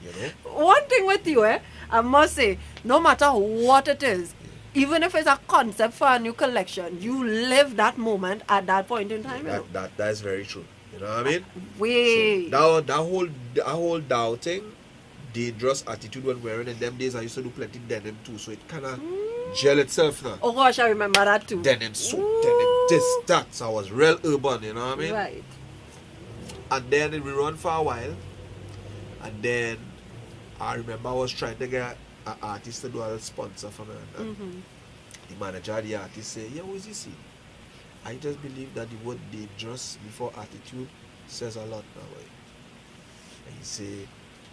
You know? One thing with you, I must say, no matter what it is, even if it's a concept for a new collection, you live that moment at that point in time. You know? That is very true. You know what I mean? Wait. So that whole Dow thing, dangerous attitude when wearing. In them days I used to do plenty denim too, so it kinda gel itself now. Oh gosh, I remember that too. Denim suit, denim this, that. So I was real urban, you know what I mean? Right. And then we run for a while, and then I remember I was trying to get an artist to do a sponsor for me, and the manager of the artist said, yeah, who is this? I just believe that the word dangerous before attitude says a lot now. Right? And he said,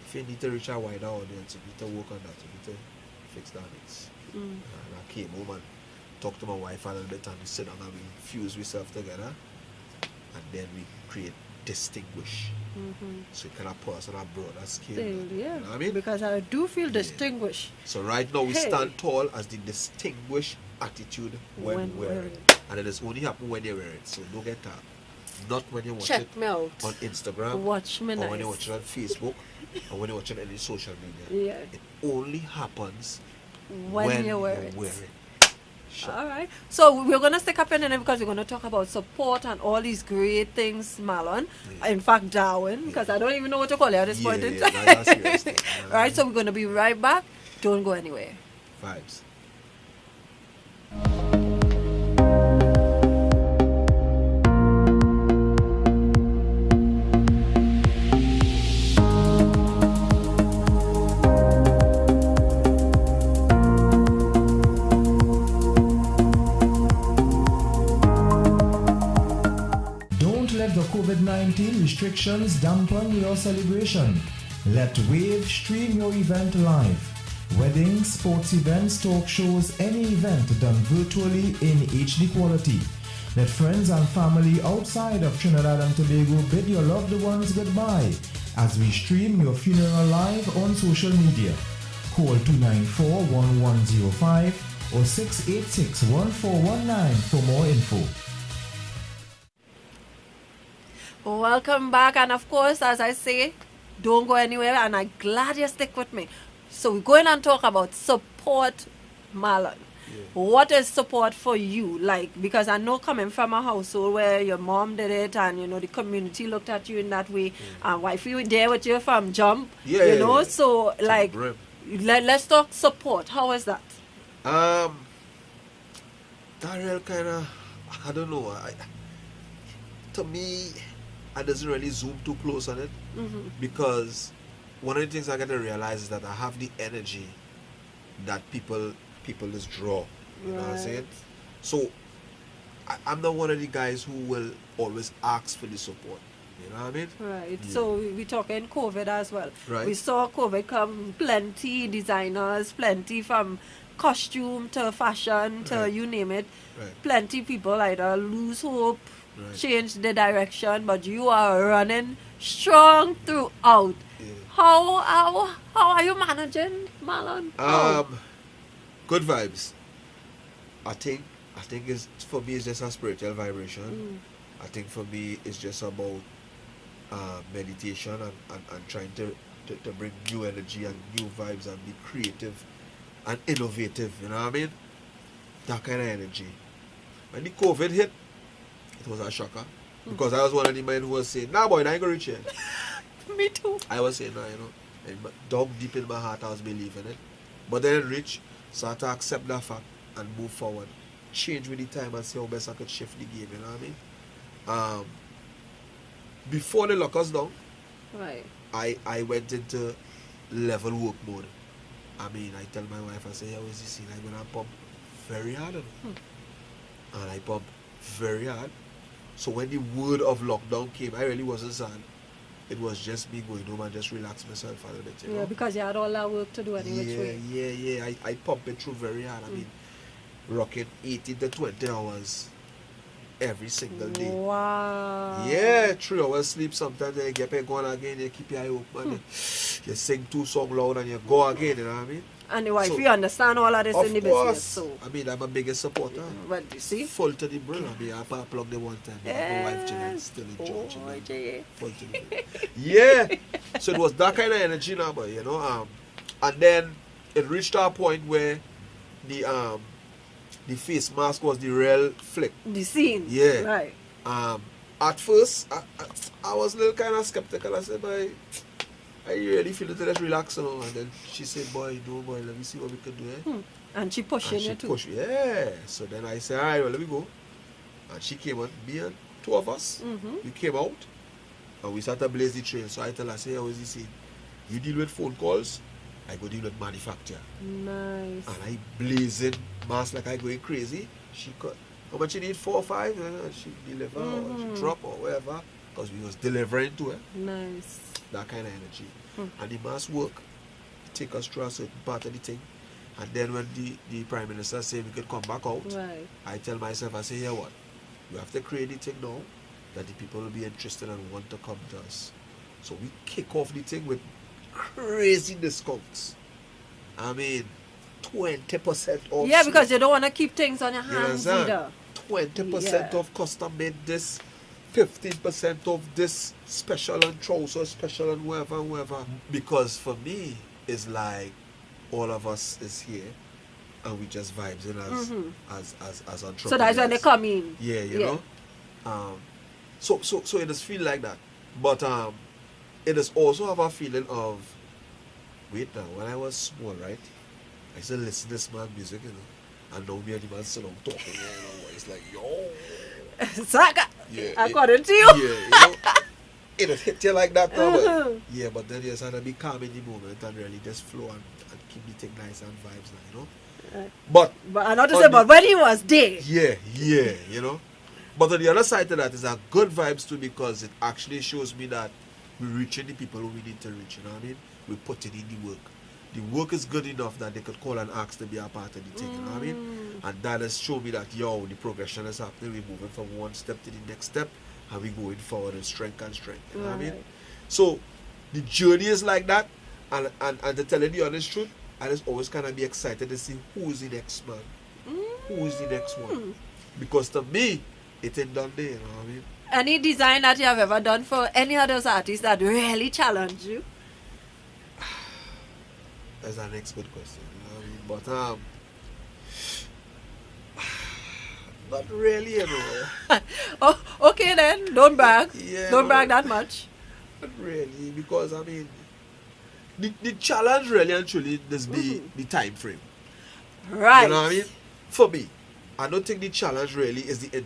if you need to reach a wider audience, you need to work on that, you need to fix that needs. And I came home and talked to my wife a little bit, and we sit down and we fuse ourselves together, and then we create Distinguish. So it kind of put us on a broader scale. Still, You yeah. know what I mean? Because I do feel distinguished. So right now we Hey. stand tall as the distinguished attitude when When wearing wearing. it. And it is only happen when you wear it. So don't get that. Not when you watch Check it me out. on Instagram, Watch me or when you nice. watch it on Facebook, or when you watch it on any social media. Yeah. It only happens When you wear it. Sure. Alright. So we're gonna stick up in there because we're gonna talk about support and all these great things, Marlon. In fact, Darwin, because I don't even know what to call you at this point in time. that's serious thing. Right, so we're gonna be right back. Don't go anywhere. Vibes. Don't let the COVID-19 restrictions dampen your celebration. Let Wave stream your event live. Weddings, sports events, talk shows, any event done virtually in HD quality. Let friends and family outside of Trinidad and Tobago bid your loved ones goodbye as we stream your funeral live on social media. Call 294-1105 or 686-1419 for more info. Welcome back, and of course, as I say, don't go anywhere, and I'm glad you stick with me. So we're going and talk about support, Marlon. What is support for you? Like, because I know coming from a household where your mom did it and, you know, the community looked at you in that way, and wife, you were there with you from jump, Yeah, you yeah, know, yeah. so, like, brim. let's talk support. How is that? That real kind of, I don't know. To me, I doesn't really zoom too close on it. because one of the things I got to realize is that I have the energy that people just draw. You know what I'm saying? So I'm not one of the guys who will always ask for the support. You know what I mean? Right. Yeah. So we talking COVID as well. Right. We saw COVID come, plenty designers, plenty from costume to fashion to Right. you name it. Right. Plenty people either lose hope, Right. change the direction, but you are running strong throughout. Yeah. How are you managing, Marlon? Good vibes. I think it's, for me, it's just a spiritual vibration. I think for me it's just about meditation and trying to bring new energy and new vibes and be creative and innovative, you know what I mean? That kind of energy. When the COVID hit, it was a shocker. Because I was one of the men who was saying, nah boy, I ain't gonna reach it. Me too. I was saying, nah, you know. And dog deep in my heart, I was believing it. But then it reached, so I had to accept that fact and move forward. Change with the time and see how best I could shift the game, you know what I mean? Before they lock us down, Right. I went into level work mode. I mean, I tell my wife, I say, how is this scene? I'm gonna pump very hard on it. And I pump very hard. So when the word of lockdown came, I really wasn't sad. It was just me going home and just relax myself a little bit, you know? Yeah, because you had all that work to do anyway. Yeah. I pump it through very hard. I mean, rocking 18 to 20 hours every single day. Wow. Yeah, 3 hours sleep sometimes, then you get back going again, you keep your eye open, you sing 2 songs loud and you go again, you know what I mean? And the wife, So, you understand all of this in the Of course. business. So, I mean, I'm a biggest supporter. but you see? Full to the brim. I mean, I plug the one time. My wife Jeanette Yes. still in Georgia. Oh, Jay. Full to the brim. Yeah. So it was that kind of energy now, but you know, and then it reached a point where the face mask was the real flick. The scene. Yeah. Right. At first, I was a little kind of skeptical. I said, boy, I really feel it, let's relax, you know. And then she said, boy, no, boy, let me see what we can do, eh? And she pushing And she you too. pushed me, yeah. So then I said, all right, well, let me go. And she came on, me and 2 of us. We came out and we started to blaze the trail. So I tell her, I say, how is he saying? You deal with phone calls, I go deal with manufacture. Nice. And I blazing mask like I going crazy. She cut. How much you need? 4 or 5? She deliver or she drop or whatever. Because we was delivering to her. Nice. That kind of energy. And the mass work take us through a certain part of the thing. And then when the Prime Minister said we could come back out, Right. I tell myself, I say, yeah, what? We have to create the thing now that the people will be interested and want to come to us. So we kick off the thing with crazy discounts. I mean, 20% off. Yeah, because you don't want to keep things on your You hands understand? either. 20% Yeah. of custom made this, 15% of this special and trouser special and whatever. Because for me, it's like all of us is here and we just vibes in as entrepreneurs. So that's when they come in. Yeah, you know. So it does feel like that. But it does also have a feeling of, wait now, when I was small, right? I used to listen to this man's music, you know. And now me and the man sit down talking, you know. It's like, yo. Saga. Yeah, According to you. Yeah, you know. It'll hit you like that now, but yeah, but then you just have to be calm in the moment and really just flow and keep the thing nice and vibes now, you know. But I not to say, but when he was there. yeah, you know. But on the other side of that is a good vibes too, because it actually shows me that we're reaching the people who we need to reach, you know what I mean? We're putting in the work. The work is good enough that they could call and ask to be a part of the thing, you know what I mean? And that has shown me that, yo, the progression is happening. We're moving from one step to the next step, and we're going forward in strength and strength, you know what I mean? So the journey is like that, and to tell you the honest truth, I just always kind of be excited to see who's the next man, who's the next one. Because to me, it ain't done there, you know what I mean? Any design that you have ever done for any other artist that really challenged you? That's an next good question, you know what I mean? But not really, you know. Oh, okay then. Don't brag. Yeah, Don't no. brag that much. Not really, because I mean, the challenge really and truly is the time frame. Right. You know what I mean? For me, I don't think the challenge really is the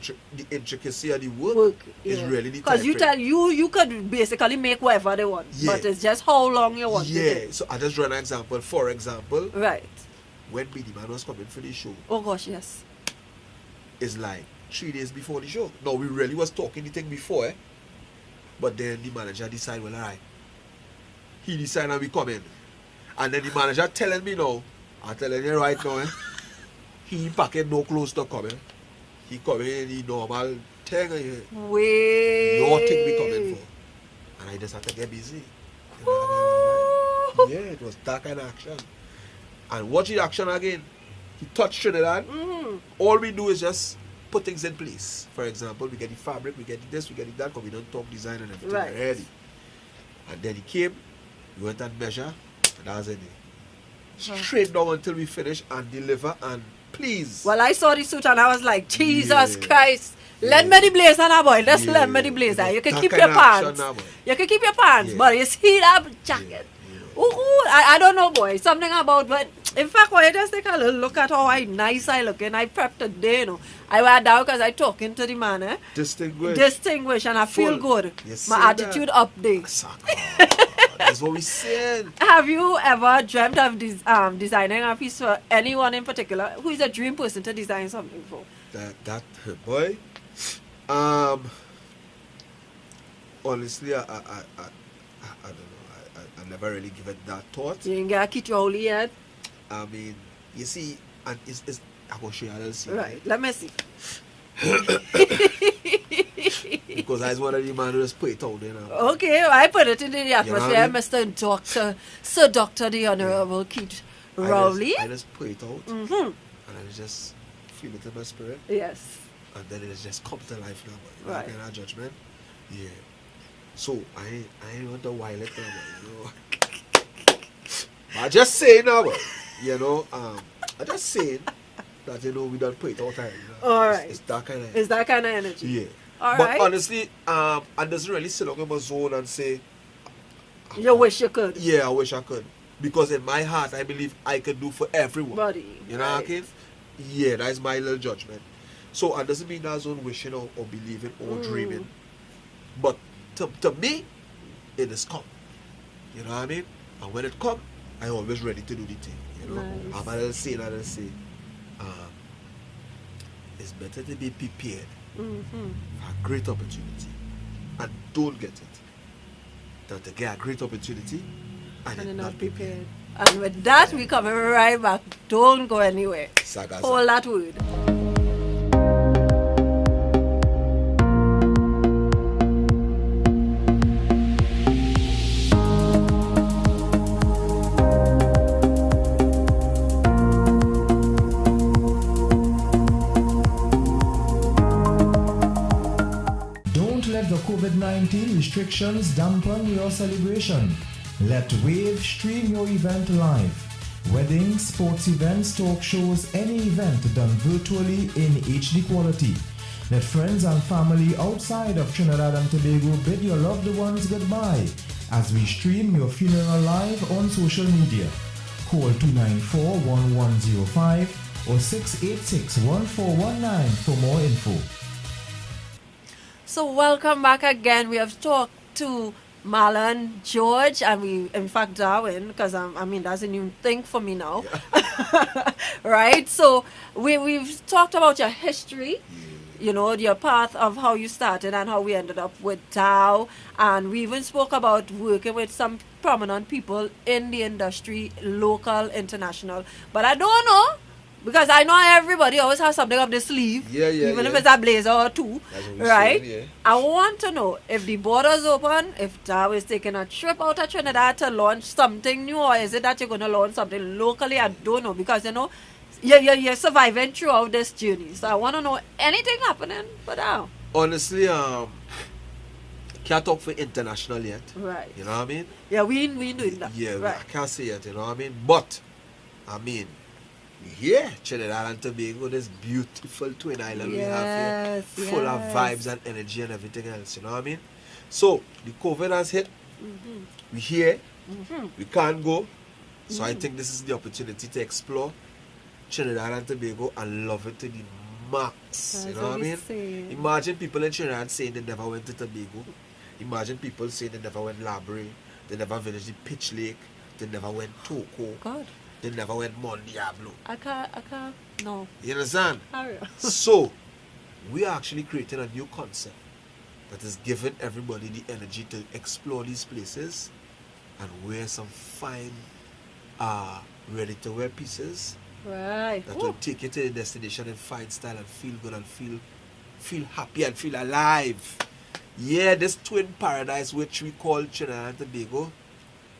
intricacy of the work. It's really the because time frame. you could basically make whatever they want, Yeah. but it's just how long you want Yeah, it. so I just draw an example. For example, Right. when BD Man was coming for the show, Oh gosh, yes. it's like 3 days before the show. No, we really was talking the thing before, but then the manager decided, well, alright, he decided and we come in. And then the manager telling me now, I'm telling you right now, he packing no clothes to come in. He come in the normal thing, Wait. your thing we coming for. And I just had to get busy. Yeah, it was that kind of action. And watch the action again. He touched Trinidad. All we do is just put things in place. For example, we get the fabric, we get this, we get that, because we don't talk design and everything Right. already. And then he came, we went and measure, and that was it. Straight down until we finish and deliver, and please. Well, I saw the suit and I was like, Jesus Yeah. Christ. Lend me the blazer now, boy. Let's lend me the Yeah. blazer. You can That keep kind your of action pants. now, boy. You can keep your pants, Yeah. but you see that jacket. Ooh, I don't know, boy. Something about, but in fact, when I just take a little look at how nice I look, and I prepped today, you know. I went down because I talking to the man, distinguished, and I feel Full. good. You see My that? attitude up there. That's what we said. Have you ever dreamt of designing a piece for anyone in particular? Who is a dream person to design something for? That boy. Honestly, I don't know. I never really give it that thought. You ain't got a kit only yet? I mean, you see, and it's I will show you a little scene. Right, let me see. Because I was one of the man who just put it out there now. Okay, I put it in the atmosphere, what I mean? Mr. Doctor, Sir Doctor, the Honorable Keith Rowley. I just put it out, and I just feel it in my spirit, Yes. and then it just come to life now. Right. In our judgment, yeah. So I ain't want to wild it now, you know. I just say now, you know, I just saying that, you know, we don't put it out there. You know? All right. It's that kind of. It's that kind of energy. Yeah. All But right. honestly, I doesn't really sit down in my zone and say, You wish you could. yeah, I wish I could. Because in my heart, I believe I can do for everyone. Buddy. You know what I mean? Yeah, that's my little judgment. So it doesn't mean that's on wishing or believing or dreaming. But to me, it is come. You know what I mean? And when it come, I'm always ready to do the thing. You know? Nice. I'm gonna say, it's better to be prepared for a great opportunity and don't get it than to get a great opportunity and And it you're not not be prepared. And with that, we coming right back. Don't go anywhere. Saga. Hold that word. Don't let the COVID-19 restrictions dampen your celebration. Let Wave stream your event live. Weddings, sports events, talk shows, any event done virtually in HD quality. Let friends and family outside of Trinidad and Tobago bid your loved ones goodbye as we stream your funeral live on social media. Call 294-1105 or 686-1419 for more info. So welcome back again. We have talked to Marlon, George, and we, in fact, Darwin, because I mean that's a new thing for me now, right? So we've talked about your history, you know, your path of how you started and how we ended up with Dow, and we even spoke about working with some prominent people in the industry, local, international. But I don't know. Because I know everybody always has something up their sleeve, even if it's a blazer or two, right? I want to know if the border's open, if Dow is taking a trip out of Trinidad to launch something new, or is it that you're going to launch something locally? I don't know, because, you know, you're surviving throughout this journey. So I want to know anything happening for Dow. Honestly, can't talk for international yet. Right. You know what I mean? Yeah, we doing that. Yeah, right. I can't say yet, you know what I mean? But, I mean, yeah, Trinidad and Tobago, this beautiful twin island we have here, full of vibes and energy and everything else, you know what I mean? So, the COVID has hit, we here, we can't go, so I think this is the opportunity to explore Trinidad and Tobago and love it to the max. You That's know what I what we mean? say. Imagine people in Trinidad saying they never went to Tobago. Imagine people saying they never went Labre. They never visited Pitch Lake. They never went Toco. God, They never went Mont Diablo. I can't, no. You understand? Hurry up. So, we are actually creating a new concept that is giving everybody the energy to explore these places and wear some fine, ready-to-wear pieces Right. that Ooh. will take you to the destination in fine style and feel good and feel happy and feel alive. Yeah, this twin paradise which we call Trinidad and Tobago.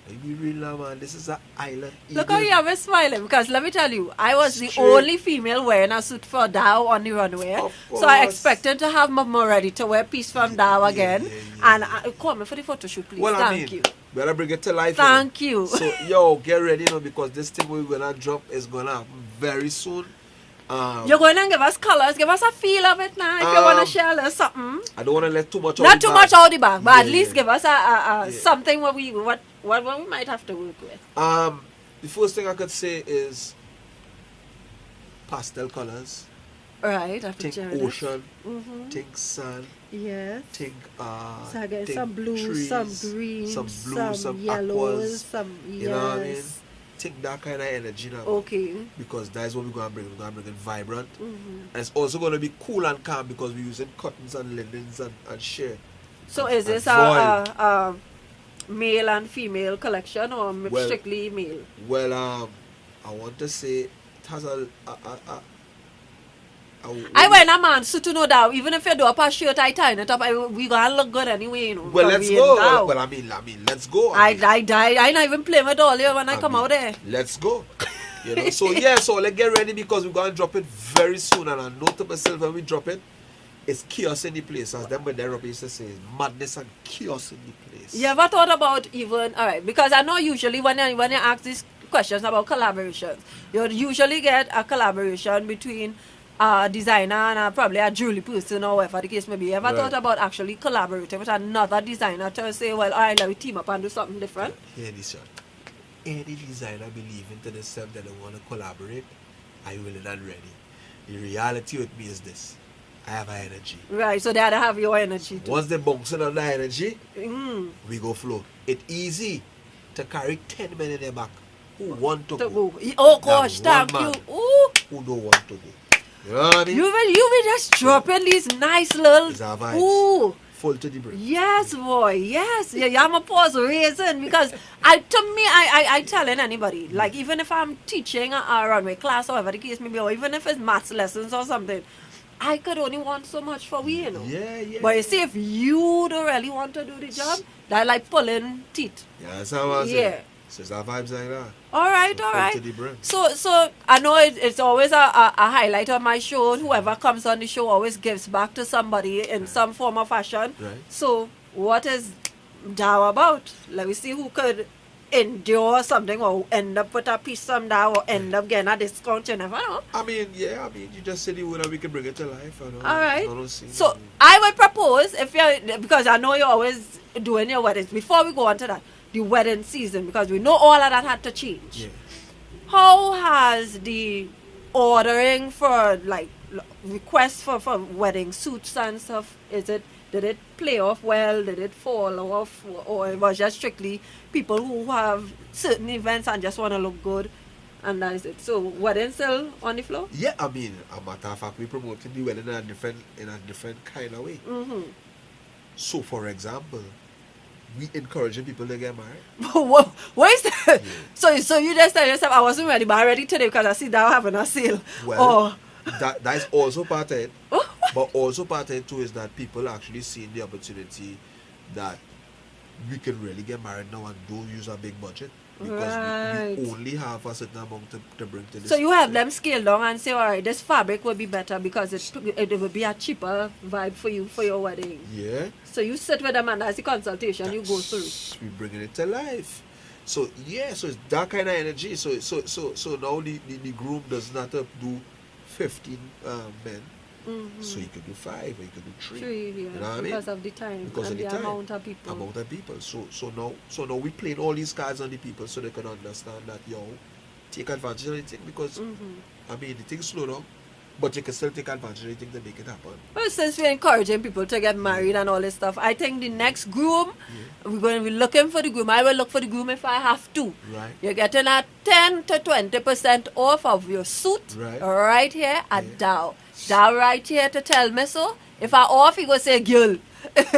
Like, be real now, man. This is an island. Look how Eden. you are smiling, because let me tell you, I was the Straight. only female wearing a suit for Dow on the runway. Of So I course. expected to have my more ready to wear piece from Dow again. And call me for the photo shoot, please. Well, Thank you. better bring it to life. Thank you. So, yo, get ready now because this thing we're gonna drop is gonna happen very soon. You're going to give us colors, give us a feel of it now. If you want to share a little something. I don't want to let too much. Not too much out the bag, but at Yeah, least yeah. give us a something what we might have to work with. The first thing I could say is pastel colors. Right, I Think picture it. ocean. Think sun. Yes. Think So I get think some blue, trees, some green, some blue, some yellows, aquas. some You know what I mean? yes. Think that kind of energy now. Okay. Because that's what we're gonna bring. We're gonna bring it vibrant. Mm-hmm. And it's also gonna be cool and calm because we're using cottons and linens and shea. So is And this voile. a male and female collection or Well- strictly male? Well, I want to say it has a I wear a man suit to know that even if you do up a shirt, I tie it up. We gonna look good anyway, you know. Well, because let's we go. in Dow. Well, I mean, let's go. I not even play with all here when I come mean, out there. Let's go. You know, so yeah, so let's get ready because we're gonna drop it very soon. And I know to myself when we drop it, it's chaos in the place. As them when they used to say, madness and chaos in the place. You ever thought about even alright? Because I know usually when you ask these questions about collaborations, you usually get a collaboration between a designer and probably a jewelry person or whatever the case may be. You ever Right. thought about actually collaborating with another designer to say, well, alright, let me team up and do something different? Hear this, son. Any designer believing to themselves that they want to collaborate, are you willing and ready? The reality with me is this. I have an energy. Right, so they had to have your energy too. Once they bouncing on the energy, Mm. we go flow. It's easy to carry 10 men in their back who want to To go. go. Oh than gosh, one thank man you. Ooh. who don't want to go. You know what I mean? You will just dropping these nice little It's our vibes. ooh. Full to the brim. Yes, boy. Yes, yeah, I'm a pause raising because I telling anybody like even if I'm teaching a runway class or whatever the case may be, or even if it's maths lessons or something, I could only want so much for we, you know. Yeah, yeah. But you see, if you don't really want to do the job, that like pulling teeth. Yeah, that's how I say. Yeah. So it's our vibes like that. All right, So all full right. to the brim. So I know it's always a highlight of my show. And whoever comes on the show always gives back to somebody in some form or fashion. Right. So what is Dow about? Let me see who could endure something or end up with a piece from Dow or end up getting a discount. You never know. I mean, yeah, you just said the word and we can bring it to life. I know. All right. I don't see. So I would propose if you because I know you're always doing your weddings. Before we go on to that, the wedding season, because we know all of that had to change. Yeah. How has the ordering for like requests for wedding suits and stuff, did it play off well? Did it fall off? Or it was just strictly people who have certain events and just want to look good and that is it? So wedding still on the floor? Yeah, I mean, a matter of fact, we promoting the wedding in a different kind of way. Mm-hmm. So, for example, we encouraging people to get married. What is that? So you just tell yourself, I wasn't ready, but I'm ready today because I see that having a sale. Well, that is also part of it. But also part of it too is that people actually seeing the opportunity that we can really get married now and don't use a big budget because Right. we only have a certain amount to bring to this. So you have them scale down and say, all right, this fabric will be better because it will be a cheaper vibe for you for your wedding. Yeah. So you sit with them and as the consultation you go through. We bringing it to life. So yeah, so it's that kind of energy. So now the groom does not have to do 15 men. Mm-hmm. So you could do 5 or you could do 3. True, yeah, You know what I mean? because of the time Because and of the the time. amount of people. Amount of people. So now we playing all these cards on the people so they can understand that take advantage of the thing because Mm-hmm. I mean the thing slow down. but you can still take advantage of anything to make it happen. Well, since we're encouraging people to get married and all this stuff, I think the next groom, we're going to be looking for the groom. I will look for the groom if I have to. Right. You're getting a 10 to 20% off of your suit Right. here at Dow. Dow right here to tell me so. If I off, he go say, girl,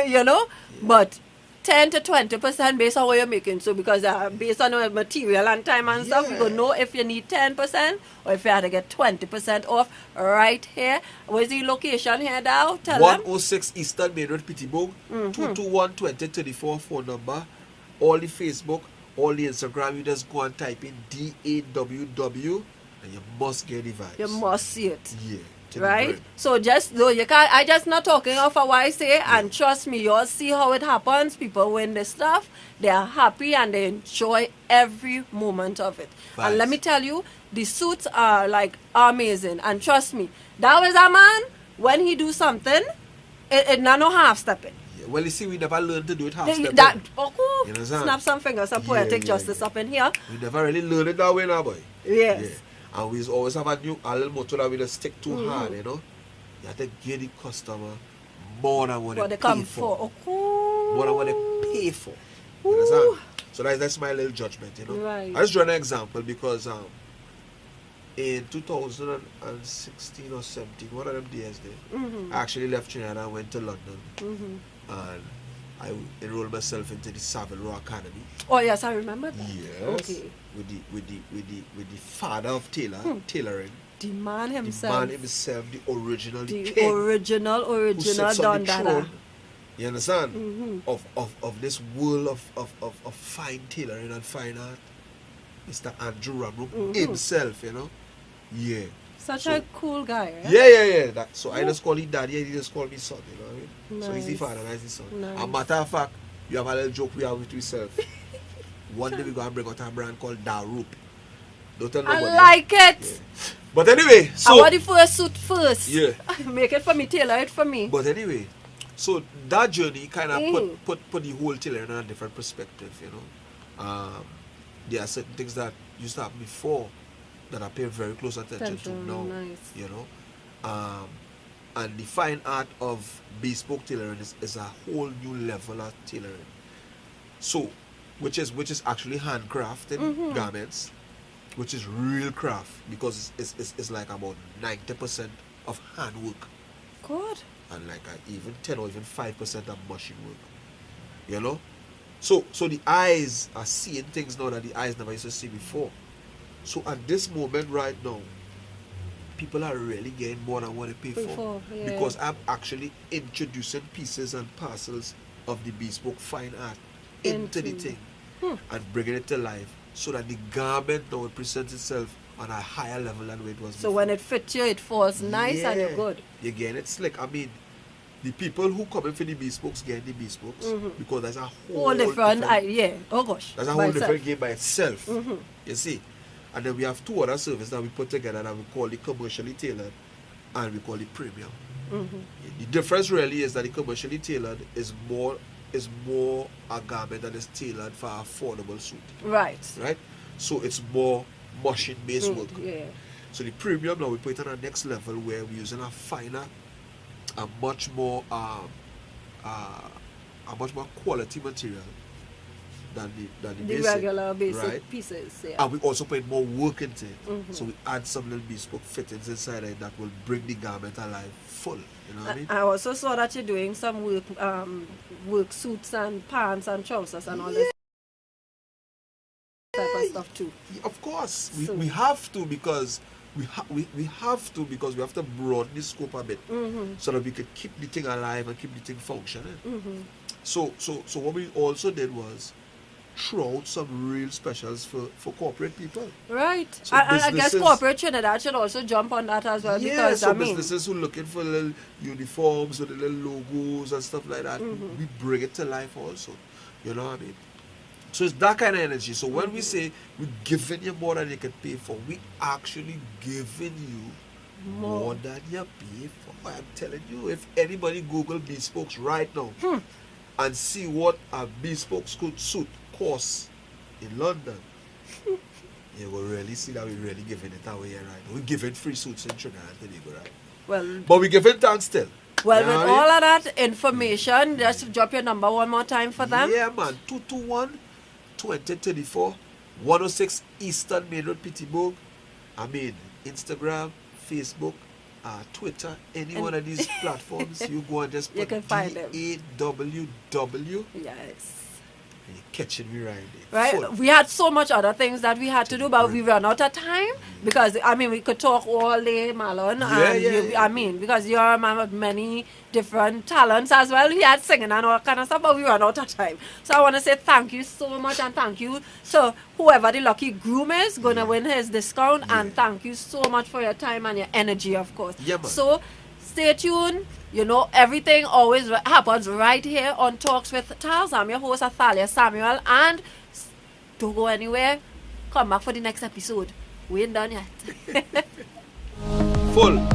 you know, but 10 to 20% based on what you're making. So because based on the material and time and stuff, we gonna know if you need 10% or if you had to get 20% off right here. Where's the location here now? Tell them. 106 Eastern Main Road, Pittsburgh. 221-2034 phone number. All the Facebook, all the Instagram, you just go and type in DAWW and you must get the vibes. You must see it. Yeah. Right? So just though you can't, I just not talking of what I say, and trust me, you'll see how it happens. People win this stuff, they are happy and they enjoy every moment of it. Vibes. And let me tell you, the suits are like amazing. And trust me, that was a man, when he do something, it not no half stepping. Yeah. Well, you see, we never learned to do it half step. You understand? snap some fingers, some poetic justice up in here. We never really learned it that way now, boy. Yes. Yeah. And we always have a little motto that we just stick too hard, you know. You have to give the customer more than what they come pay for. Oh, More than what they pay for. You understand? So that's my little judgment, you know. Right. I just draw an example because in 2016 or 17, one of them days there, I actually left Trinidad and went to London. And I enrolled myself into the Savile Row Academy. Oh yes, I remember that. Yes. Okay. With the father of tailoring. The man himself. The man himself, the original, The king, original who sits on Don the Dada. throne. You understand? Of this world of fine tailoring and fine art. Mr. Andrew Ramroop himself, you know. Yeah. Such a cool guy, right? Yeah. So I just call him daddy and he just call me son, you know what I mean? So he's the Nice. father and I'm the son. Nice. A matter of fact, you have a little joke we have with ourselves. One day we're going to bring out a brand called Daroop. Don't tell I nobody. like it. Yeah. But anyway, I so... want the first suit first. Yeah. Make it for me, tailor it for me. But anyway, so that journey kind of put the whole tailoring in a different perspective, you know. There are certain things that used to happen before that I pay very close attention to now. Nice. You know. And the fine art of bespoke tailoring is a whole new level of tailoring. So, which is actually handcrafted garments, which is real craft because it's like about 90% of handwork. Good. And like even 10 or even 5% of machine work. You know? So the eyes are seeing things now that the eyes never used to see before. So at this moment right now, people are really getting more than what they pay for. Yeah. Because I'm actually introducing pieces and parcels of the bespoke fine art into the thing and bringing it to life so that the garment now presents itself on a higher level than it was So before. when it fits you, it falls nice and you're good. You're getting it slick. I mean, the people who come in for the bespokes get the bespokes because there's a whole different. Oh gosh. That's a by whole itself. different game by itself. You see. And then we have two other services that we put together that we call the commercially tailored and we call it premium. The difference really is that the commercially tailored is more a garment that is tailored for affordable suit. Right. Right? So it's more machine based work. Yeah. So the premium now we put it on the next level where we're using a finer, a much more quality material than the basic, regular basic right? pieces. Yeah. And we also put more work into it. So we add some little bespoke fittings inside it that will bring the garment alive full. You know what I mean? I also saw that you're doing some work suits and pants and trousers and all this type of stuff too. Yeah, of course. So- We have to because we have to broaden the scope a bit so that we could keep the thing alive and keep the thing functioning. So what we also did was throw out some real specials for corporate people. Right. So And I guess businesses- corporate Trinidad should also jump on that as well Yeah, because so I mean businesses who looking for little uniforms with the little logos and stuff like that, we bring it to life also. You know what I mean? So it's that kind of energy. So when we say we're giving you more than you can pay for, we actually giving you more than you pay for. I'm telling you, if anybody Google bespokes right now and see what a bespoke suit costs in London, You will really see that we're really giving it away here, right? We give it free suits in Trinidad and Tobago, right? Well, But we give it thanks still. well, You know with what I mean? all of that information, just drop your number one more time for them. Yeah, man. 221-2034, 106 Eastern Main Road, Peterborough. I mean, Instagram, Facebook, Twitter, any one of these platforms. You go and just You put can find them. DAWW Yes. and you're catching me right there. Right? Full. We had so much other things that we had to do, but we ran out of time because, I mean, we could talk all day, Marlon. I mean, because you're a man with many different talents as well. We had singing and all kind of stuff, but we ran out of time. So I want to say thank you so much, and thank you to whoever the lucky groom is going to win his discount. And thank you so much for your time and your energy, of course. Yeah, man. So stay tuned. You know, everything always happens right here on Talks with Tals. I'm your host, Athalia Samuel, and don't go anywhere. Come back for the next episode. We ain't done yet. Full.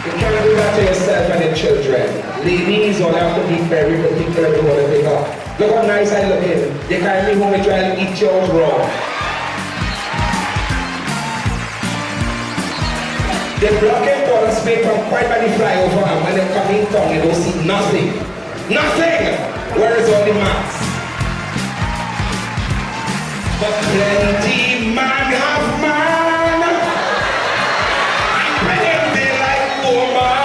You can't do that to yourself and your children. Ladies all have to be very particular to what they got. Look how nice I look in. They carry me home and try to eat yours raw. They block it for us make from quite by the flyover, and when they come in town, you don't see nothing. Nothing! Where is all the mass? But plenty man have man. Plenty like woman.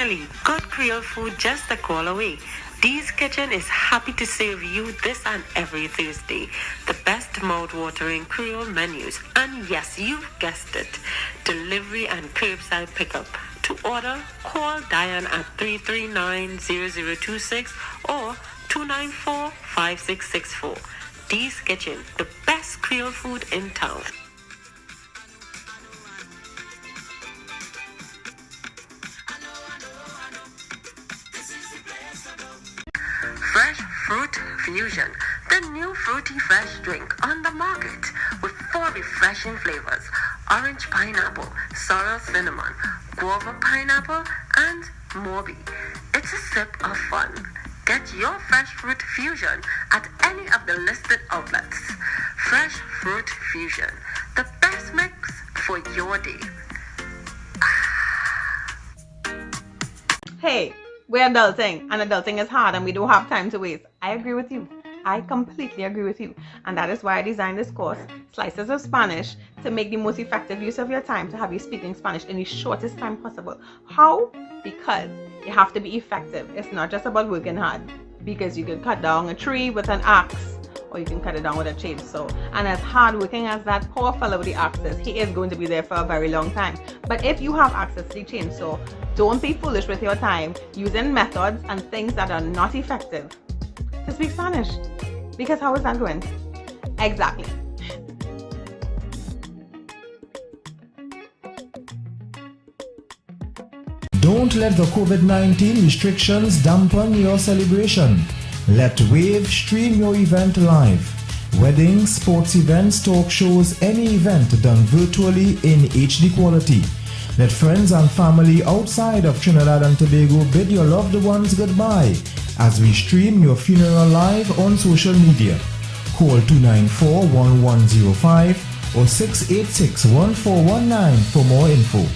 Finally, good Creole food just a call away. Dee's Kitchen is happy to serve you this and every Thursday. The best mouth-watering Creole menus. And yes, you've guessed it. Delivery and curbside pickup. To order, call Diane at 339-0026 or 294-5664. Dee's Kitchen, the best Creole food in town. Fresh Fruit Fusion, the new fruity fresh drink on the market with 4 refreshing flavors: orange pineapple, sorrel cinnamon, guava pineapple, and Morby. It's a sip of fun. Get your Fresh Fruit Fusion at any of the listed outlets. Fresh Fruit Fusion, the best mix for your day. Hey, we're adulting, and adulting is hard, and we don't have time to waste. I agree with you. I completely agree with you. And that is why I designed this course, Slices of Spanish, to make the most effective use of your time to have you speaking Spanish in the shortest time possible. How? Because you have to be effective. It's not just about working hard. Because you can cut down a tree with an axe, or you can cut it down with a chainsaw. And as hardworking as that poor fellow with the axe is, he is going to be there for a very long time. But if you have access to the chainsaw, don't be foolish with your time using methods and things that are not effective to speak Spanish. Because how is that going? Exactly. Don't let the COVID-19 restrictions dampen your celebration. Let Wave stream your event live. Weddings, sports events, talk shows, any event done virtually in HD quality. Let friends and family outside of Trinidad and Tobago bid your loved ones goodbye as we stream your funeral live on social media. Call 294-1105 or 686-1419 for more info.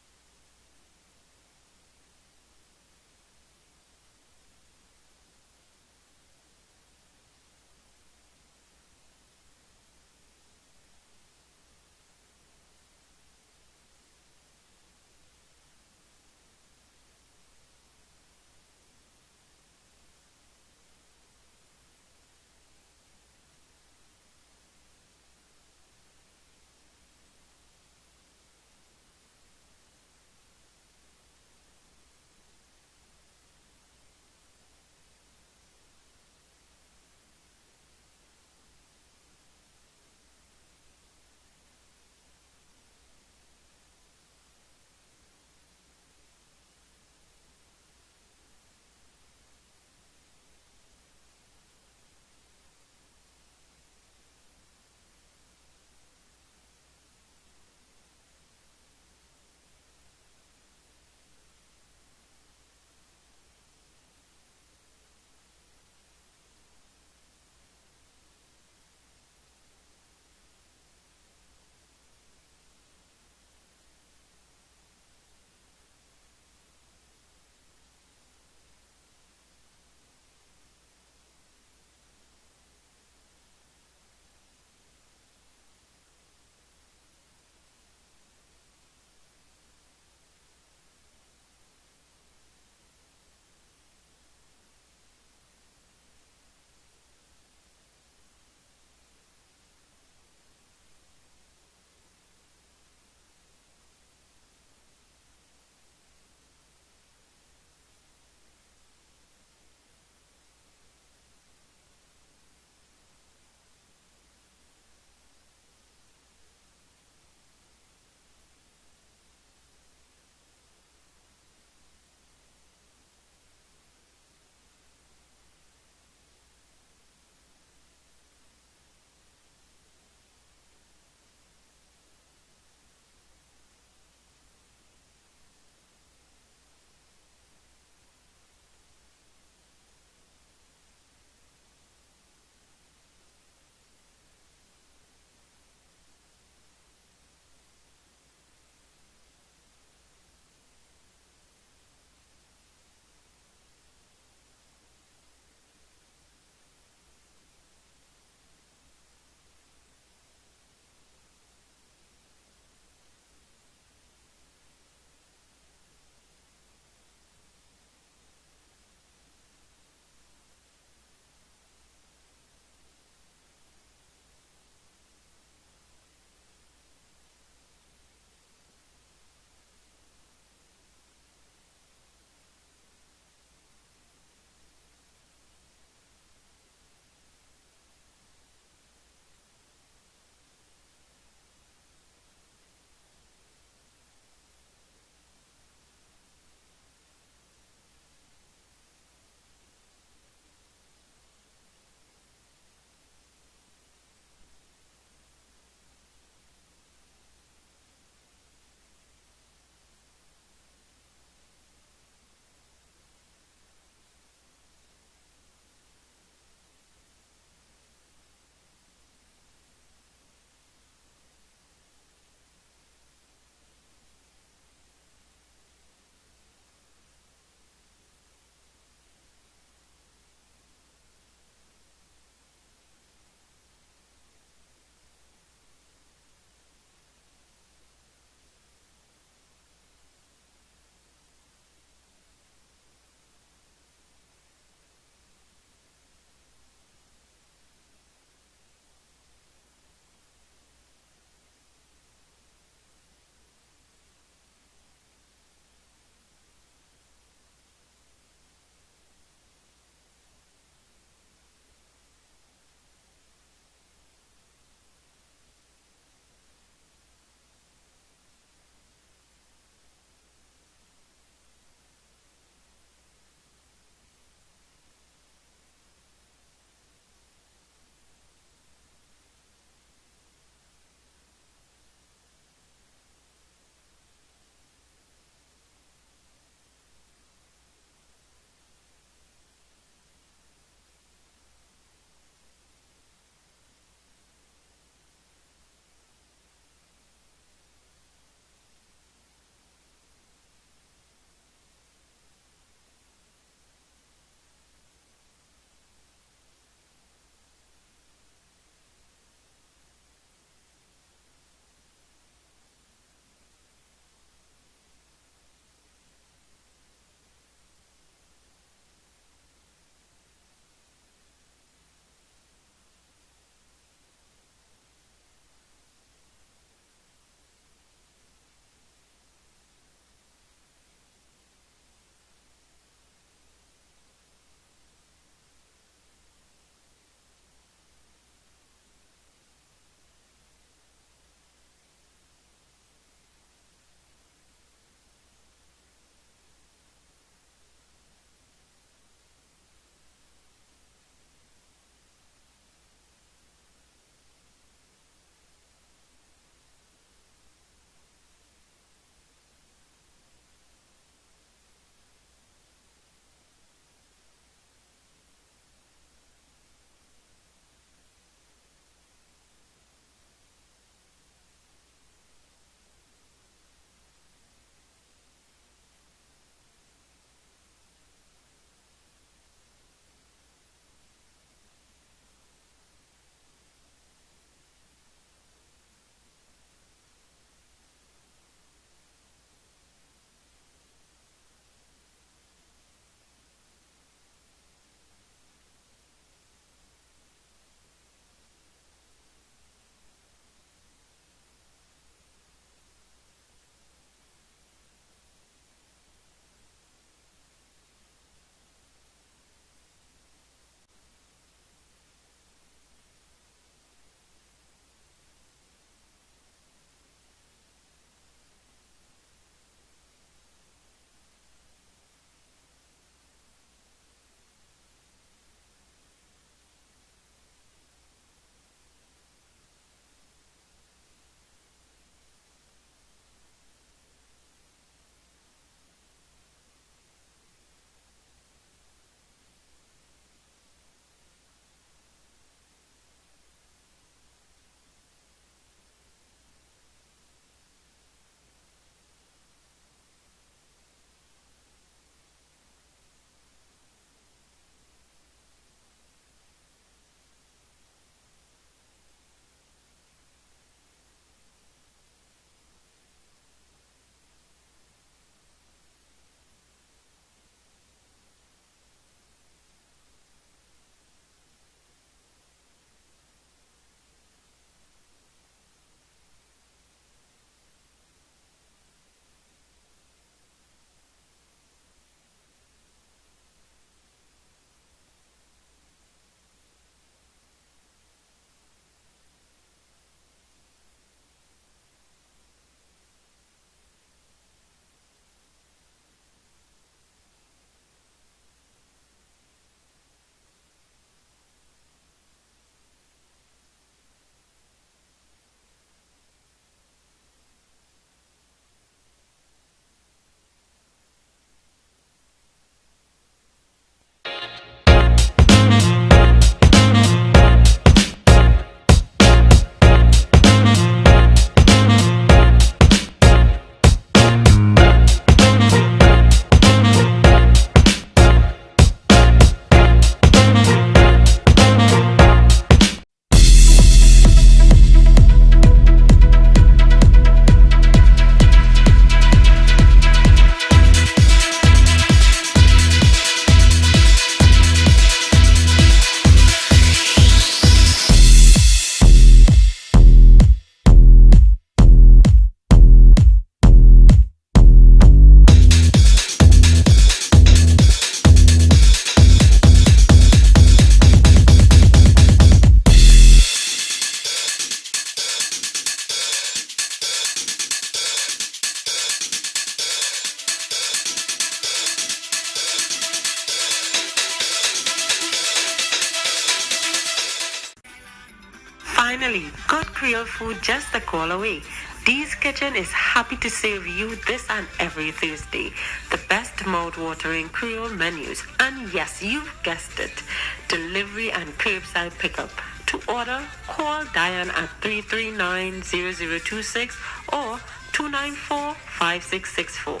Finally, good Creole food just a call away. Dee's Kitchen is happy to serve you this and every Thursday. The best mouth-watering Creole menus. And yes, you've guessed it. Delivery and curbside pickup. To order, call Diane at 339-0026 or 294-5664.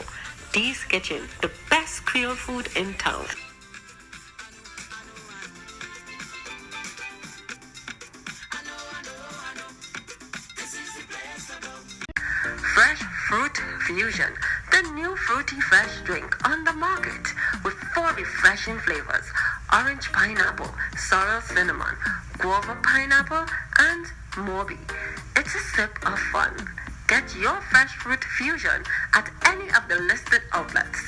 Dee's Kitchen, the best Creole food in town. Fresh Fruit Fusion, the new fruity fresh drink on the market with 4 refreshing flavors: orange pineapple, sorrel cinnamon, guava pineapple, and Morbi. It's a sip of fun. Get your Fresh Fruit Fusion at any of the listed outlets.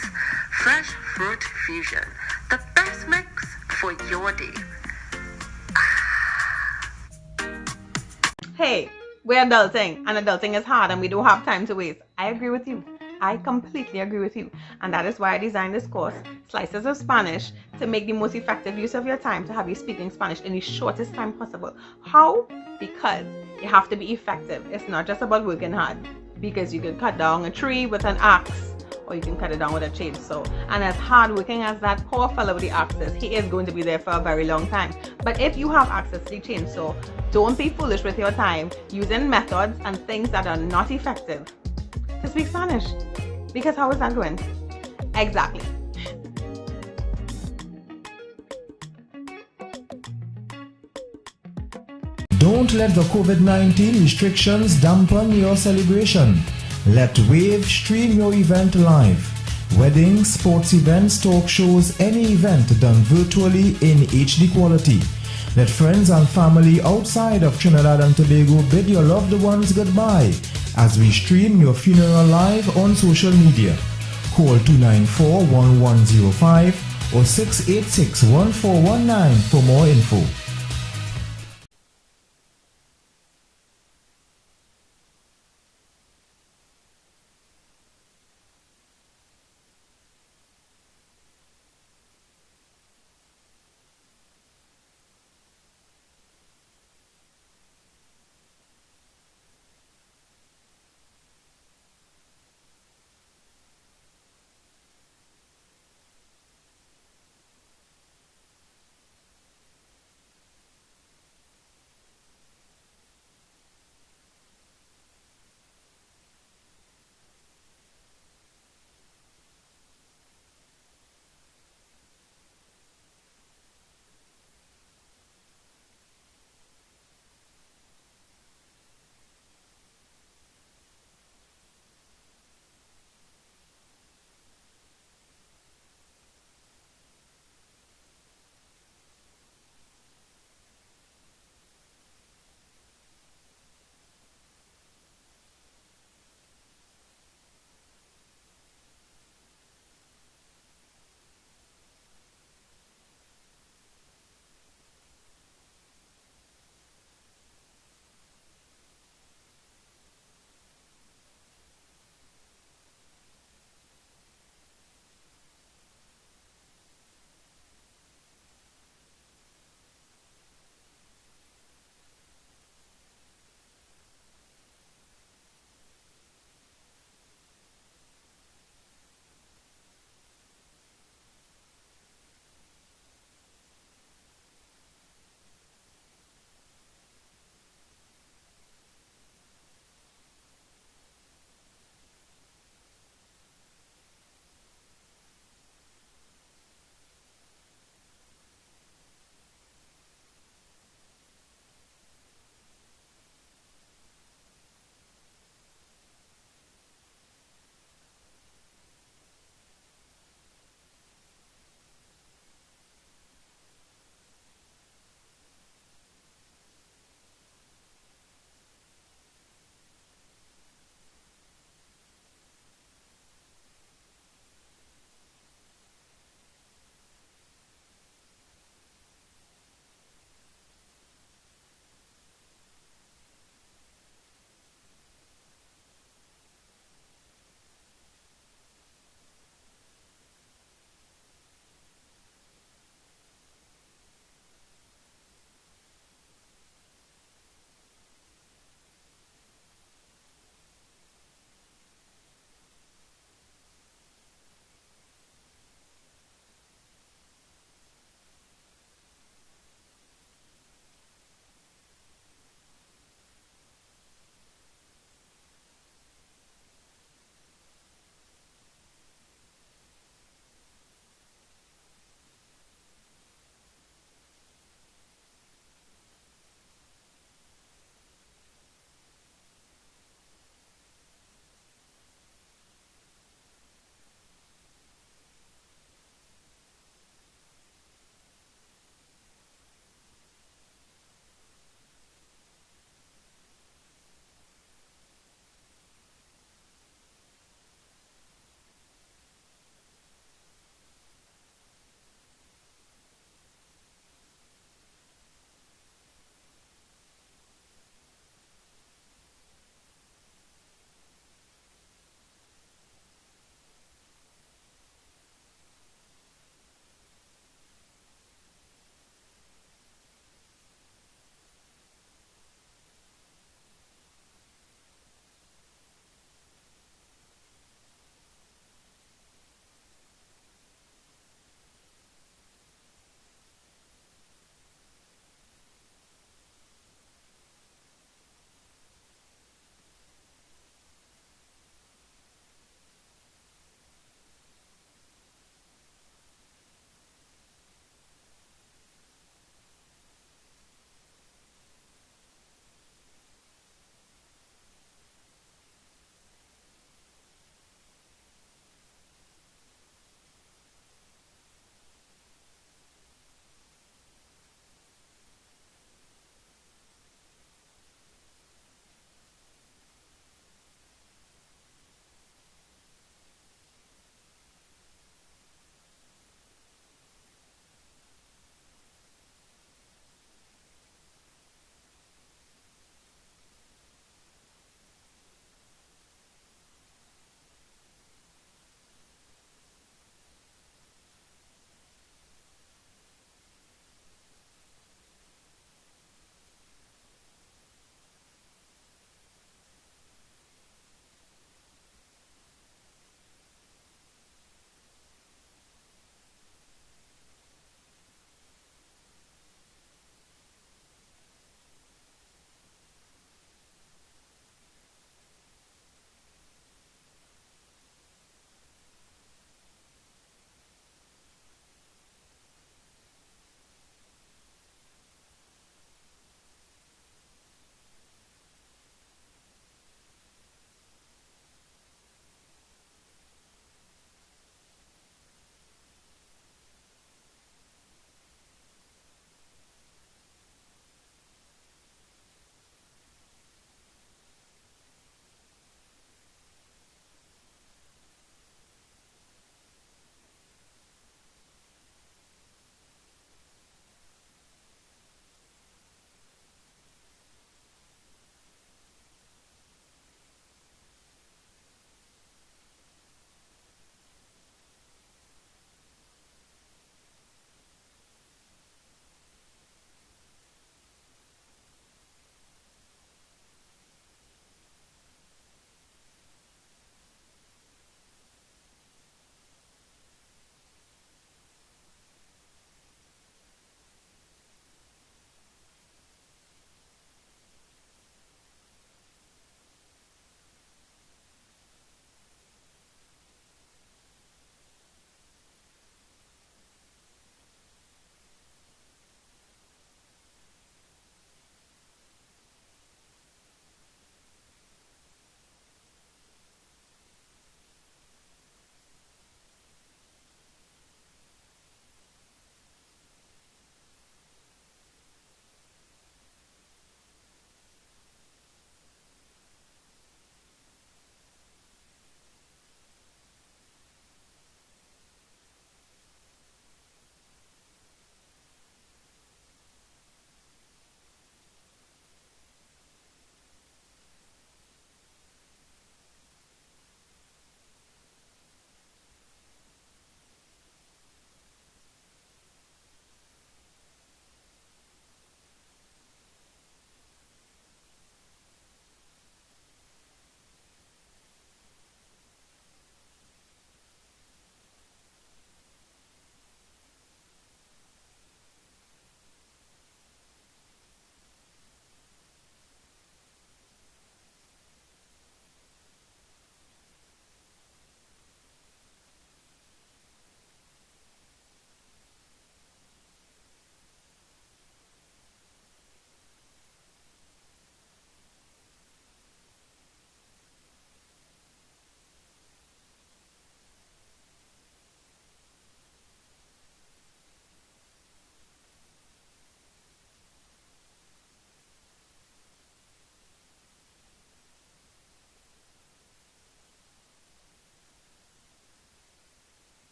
Fresh Fruit Fusion, the best mix for your day. Hey, we're adulting, and adulting is hard, and we don't have time to waste. I agree with you. I completely agree with you. And that is why I designed this course, Slices of Spanish, to make the most effective use of your time to have you speaking Spanish in the shortest time possible. How? Because you have to be effective. It's not just about working hard. Because you can cut down a tree with an axe, or you can cut it down with a chainsaw. And as hardworking as that poor fellow with the axe is, he is going to be there for a very long time. But if you have access to the chainsaw, don't be foolish with your time using methods and things that are not effective to speak Spanish. Because how is that going? Exactly. Don't let the COVID-19 restrictions dampen your celebration. Let Wave stream your event live. Weddings, sports events, talk shows, any event done virtually in HD quality. Let friends and family outside of Trinidad and Tobago bid your loved ones goodbye as we stream your funeral live on social media. Call 294-1105 or 686-1419 for more info.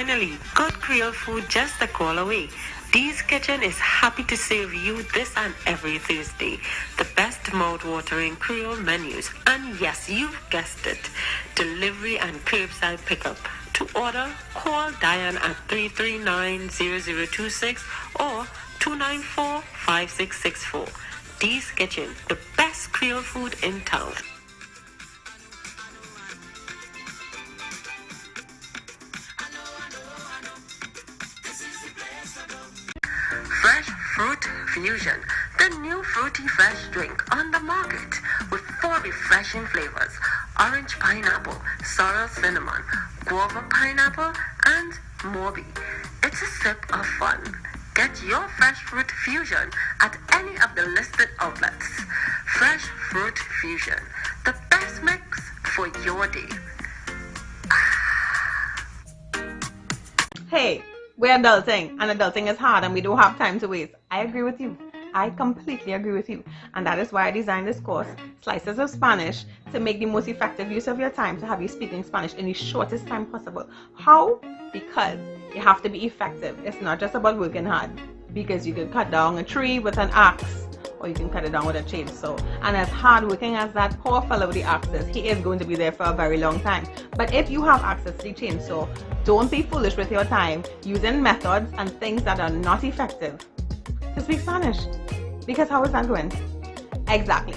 Finally, good Creole food just a call away. Dee's Kitchen is happy to serve you this and every Thursday. The best mouth-watering Creole menus. And yes, you've guessed it. Delivery and curbside pickup. To order, call Diane at 339-0026 or 294-5664. Dee's Kitchen, the best Creole food in town. Fresh Fruit Fusion, the new fruity fresh drink on the market with 4 refreshing flavors: orange pineapple, sorrel cinnamon, guava pineapple, and Morby. It's a sip of fun. Get your Fresh Fruit Fusion at any of the listed outlets. Fresh Fruit Fusion, the best mix for your day. Hey, we're adulting, and adulting is hard, and we don't have time to waste. I agree with you. I completely agree with you. And that is why I designed this course, Slices of Spanish, to make the most effective use of your time to have you speaking Spanish in the shortest time possible. How? Because you have to be effective. It's not just about working hard. Because you can cut down a tree with an axe, or you can cut it down with a chainsaw. And as hardworking as that poor fellow with the axe is, he is going to be there for a very long time. But if you have access to the chainsaw, don't be foolish with your time using methods and things that are not effective to speak Spanish. Because how is that going? Exactly.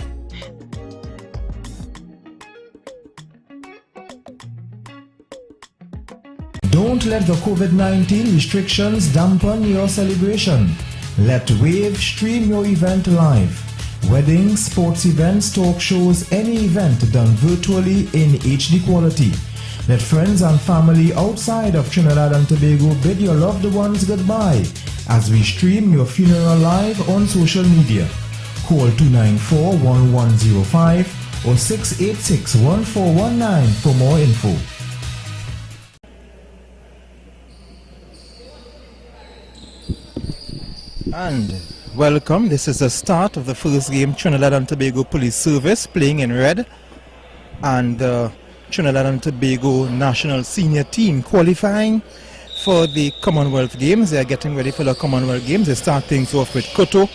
Don't let the COVID-19 restrictions dampen your celebration. Let Wave stream your event live. Weddings, sports events, talk shows, any event done virtually in HD quality. Let friends and family outside of Trinidad and Tobago bid your loved ones goodbye as we stream your funeral live on social media. Call 294-1105 or 686-1419 for more info. And welcome. This is the start of the first game. Trinidad and Tobago Police Service playing in red, and the Trinidad and Tobago national senior team qualifying for the Commonwealth Games. They are getting ready for the Commonwealth Games. They start things off with Koto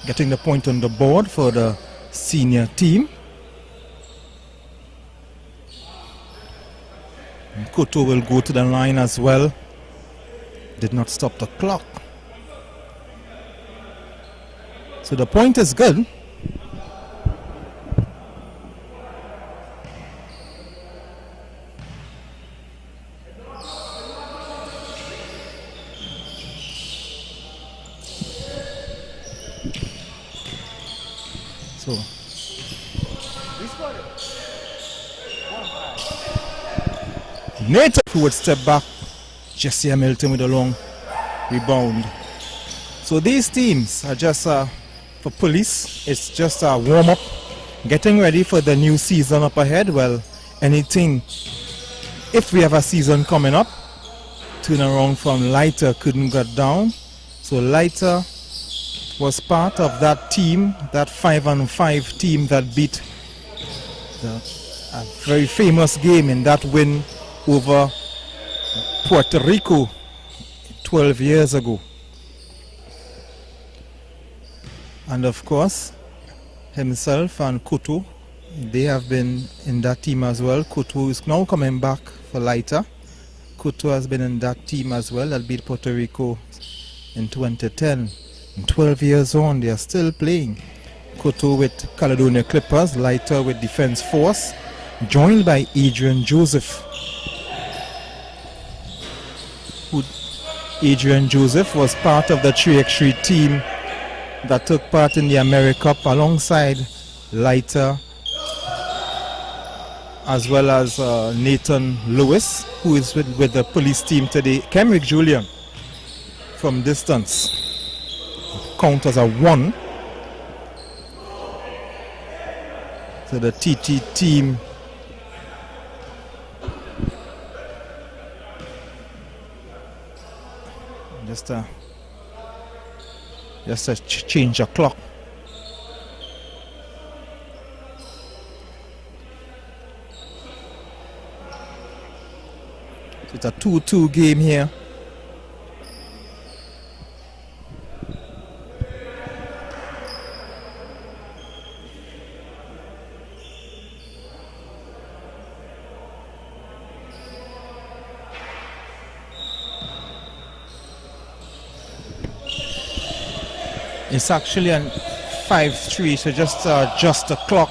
getting the point on the board for the senior team. And Koto will go to the line as well. Did not stop the clock. So the point is good. So Nathan forward step back. Jesse Hamilton with a long rebound. So these teams are just for police, it's just a warm-up, getting ready for the new season up ahead. Well, anything, if we have a season coming up, turn around from Leiter couldn't get down. So Leiter was part of that team, that 5-5 team that beat a very famous game in that win over Puerto Rico 12 years ago. And of course, himself and Koto, they have been in that team as well. Koto is now coming back for Leiter. Koto has been in that team as well that beat Puerto Rico in 2010. And 12 years on, they are still playing. Koto with Caledonia Clippers, Leiter with Defense Force, joined by Adrian Joseph. Adrian Joseph was part of the 3x3 team that took part in the America Cup alongside Leiter, as well as Nathan Lewis, who is with the police team today. Kenrick Julian from distance. Count as a 1. So the TT team just a change the clock. So it's a 2-2 game here. It's actually a 5-3, so just the clock.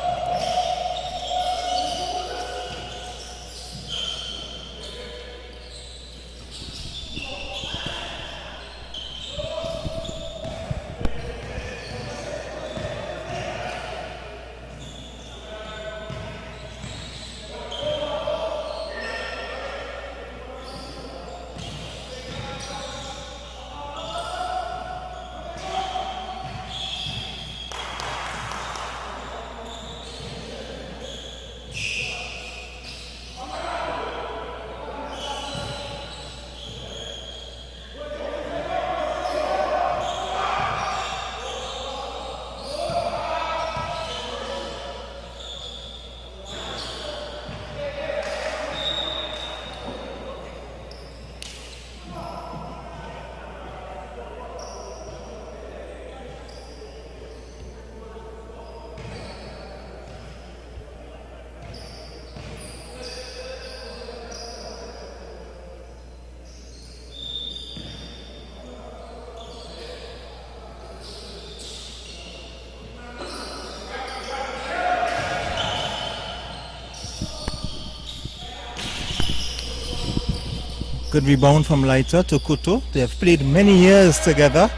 Good rebound from Leiter to Kuto. They have played many years together.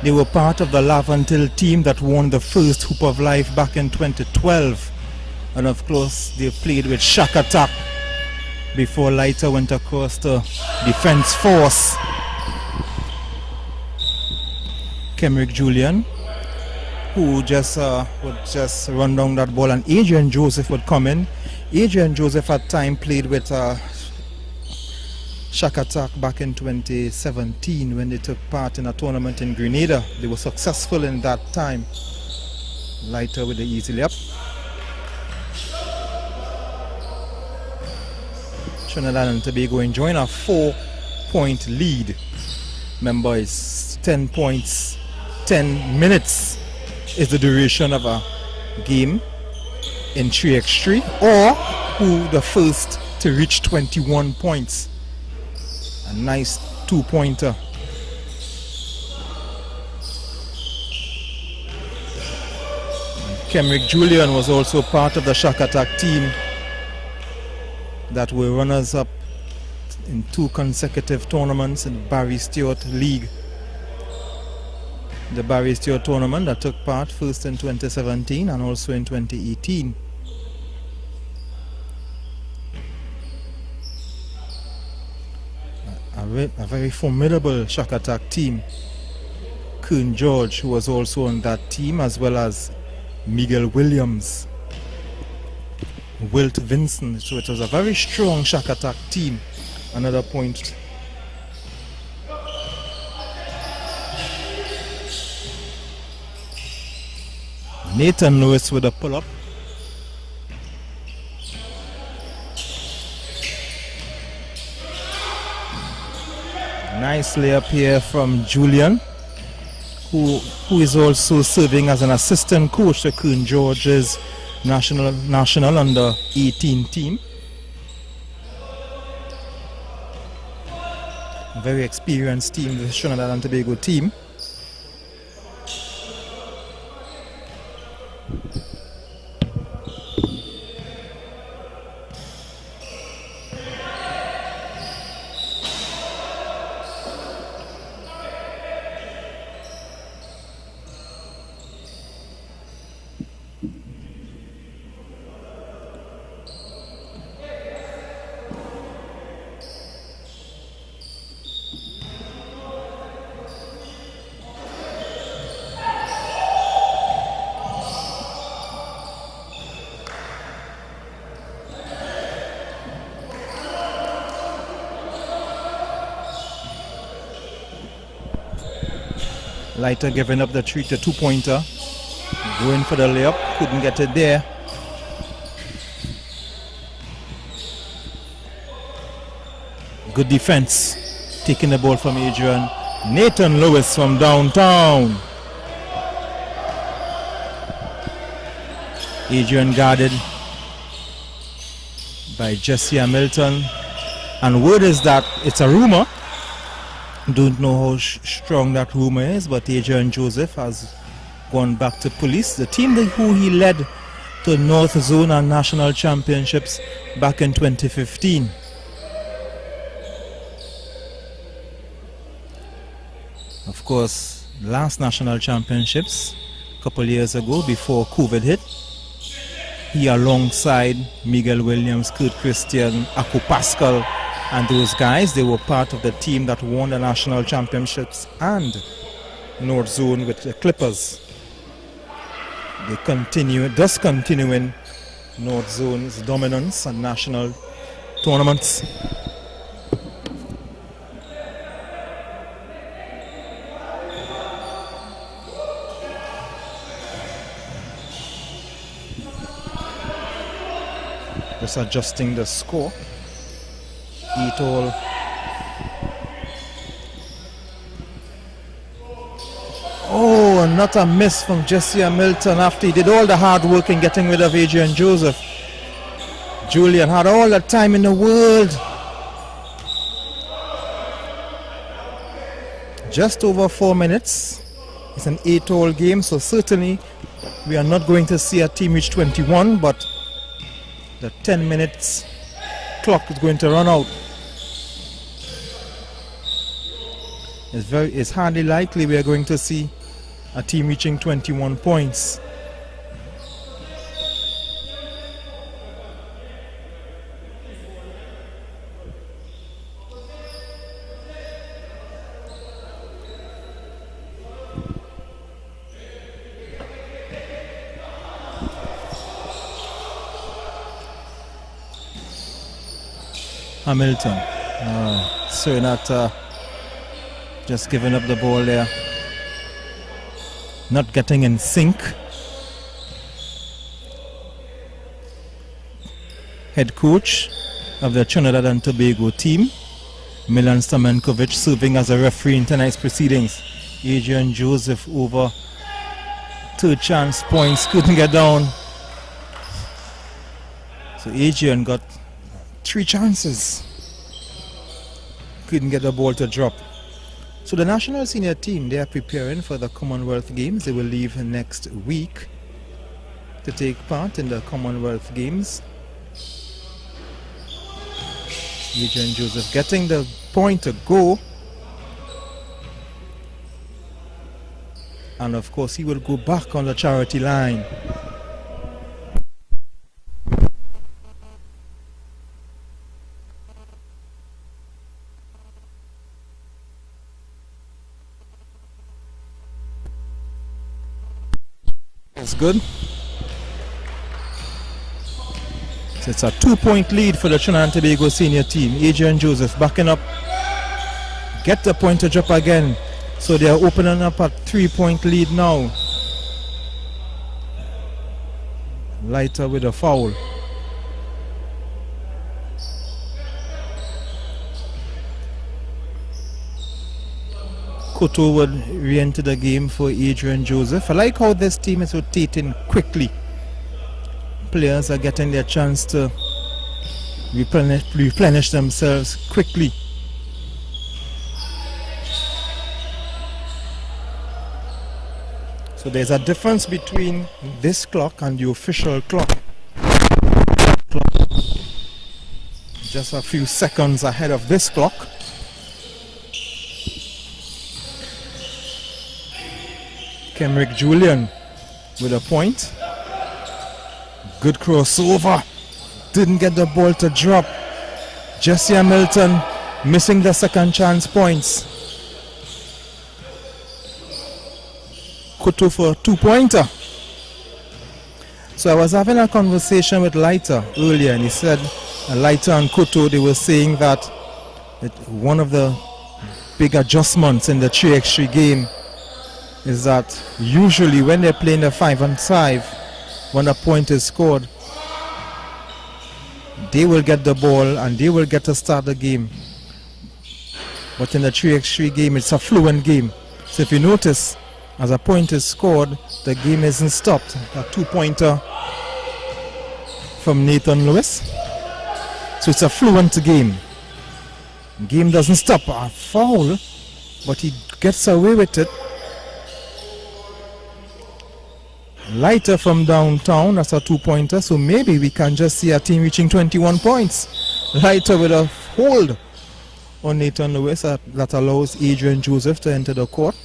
They were part of the Laventille team that won the first Hoop of Life back in 2012. And of course, they played with Shack Attack before Leiter went across to Defense Force. Kemrick Julian, who would just run down that ball, and Adrian Joseph would come in. Adrian Joseph at time played with Shack Attack back in 2017 when they took part in a tournament in Grenada. They were successful in that time. Leiter with the easy layup. Trinidad and Tobago enjoying a 4-point lead. Remember, it's 10 points, 10 minutes is the duration of a game in 3x3, or who the first to reach 21 points. A nice 2-pointer. Kemrick Julian was also part of the Shack Attack team that were runners-up in 2 consecutive tournaments in Barry Stewart League. The Barry Stewart tournament that took part first in 2017 and also in 2018. A very formidable Shack Attack team. Kern George, who was also on that team, as well as Miguel Williams, Wilt Vincent. So it was a very strong Shack Attack team. Another point. Nathan Lewis with a pull-up. Nice layup here from Julian, who is also serving as an assistant coach to Kern George's national under 18 team. Very experienced team, the Trinidad and Tobago team. Leiter giving up the 2-pointer, going for the layup, couldn't get it there. Good defense. Taking the ball from Adrian. Nathan Lewis from downtown. Adrian guarded by Jesse Hamilton. And word is that it's a rumor. Don't know how strong that rumor is, but Adrian Joseph has gone back to police. The team who he led to North Zone and National Championships back in 2015. Of course, last National Championships a couple years ago before COVID hit, he alongside Miguel Williams, Kurt Christian, Aku Pascal and those guys, they were part of the team that won the National Championships and North Zone with the Clippers. They continue, thus continuing North Zone's dominance and national tournaments. Just adjusting the score. 8-all. Oh, not a miss from Jesse Hamilton after he did all the hard work in getting rid of Adrian Joseph. Julian had all the time in the world. Just over 4 minutes. It's an 8-all game, so certainly we are not going to see a team reach 21, but the 10 minutes clock is going to run out. It's hardly likely we are going to see a team reaching 21 points. Hamilton, Cernat just giving up the ball there, not getting in sync. Head coach of the Trinidad and Tobago team, Milan Stamenkovic, serving as a referee in tonight's proceedings. Adrian Joseph over third chance points, couldn't get down. So Adrian got 3 chances, couldn't get the ball to drop. So the national senior team, they are preparing for the Commonwealth Games. They will leave next week to take part in the Commonwealth Games. Adrian Joseph getting the point to go. And of course he will go back on the charity line. That's good. So it's a 2-point lead for the Trinidad and Tobago senior team. Adrian Joseph backing up. Get the point to drop again. So they are opening up a 3-point lead now. Lighter with a foul. Koto would re-enter the game for Adrian Joseph. I like how this team is rotating quickly. Players are getting their chance to replenish themselves quickly. So there's a difference between this clock and the official clock. Just a few seconds ahead of this clock. Kemrick Julian with a point. Good crossover. Didn't get the ball to drop. Jesse Hamilton missing the second chance points. Koto for a 2-pointer. So I was having a conversation with Lighter earlier, and he said Lighter and Koto, they were saying that one of the big adjustments in the 3x3 game is that usually when they're playing the 5-on-5, when a point is scored, they will get the ball and they will get to start the game. But in the 3x3 game, it's a fluent game. So if you notice, as a point is scored, the game isn't stopped. A 2-pointer from Nathan Lewis. So it's a fluent game. Game doesn't stop. A foul, but he gets away with it. Lighter from downtown, that's a 2-pointer. So maybe we can just see a team reaching 21 points. Lighter with a hold on Nathan Lewis that allows Adrian Joseph to enter the court.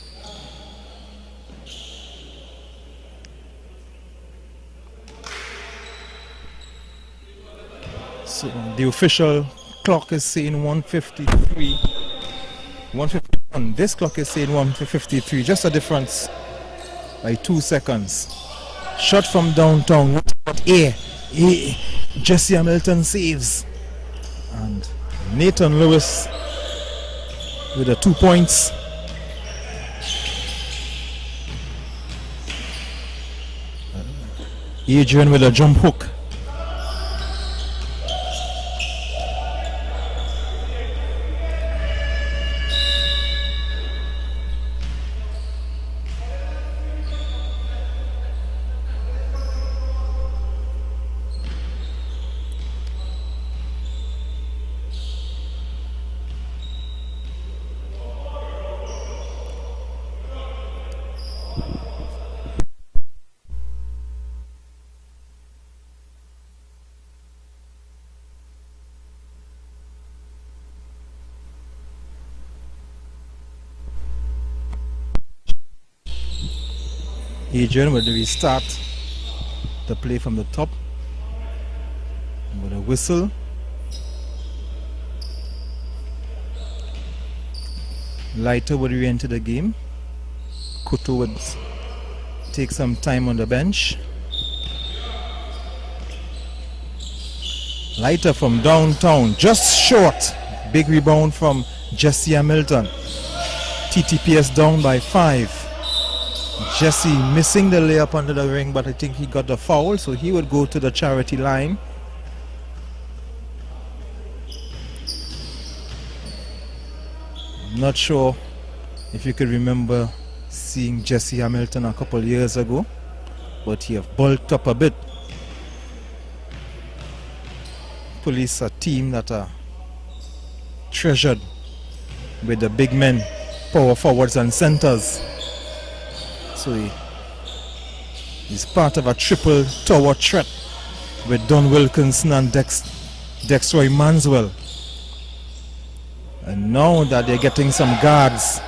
So the official clock is saying 153. 151. This clock is saying 153. Just a difference by 2 seconds. Shot from downtown. What air? Jesse Hamilton saves. And Nathan Lewis with the 2 points. Adrian with a jump hook. Adrian will restart the play from the top with a whistle. Lighter would re-enter the game. Kuto would take some time on the bench. Lighter from downtown, just short. Big rebound from Jesse Hamilton. TTPS down by 5. Jesse missing the layup under the ring, but I think he got the foul, so he would go to the charity line. I'm not sure if you could remember seeing Jesse Hamilton a couple years ago, but he have bulked up a bit. Police, a team that are treasured with the big men, power forwards and centers. So he's part of a triple tower threat with Don Wilkinson and Dexroy Manswell. And now that they're getting some guards,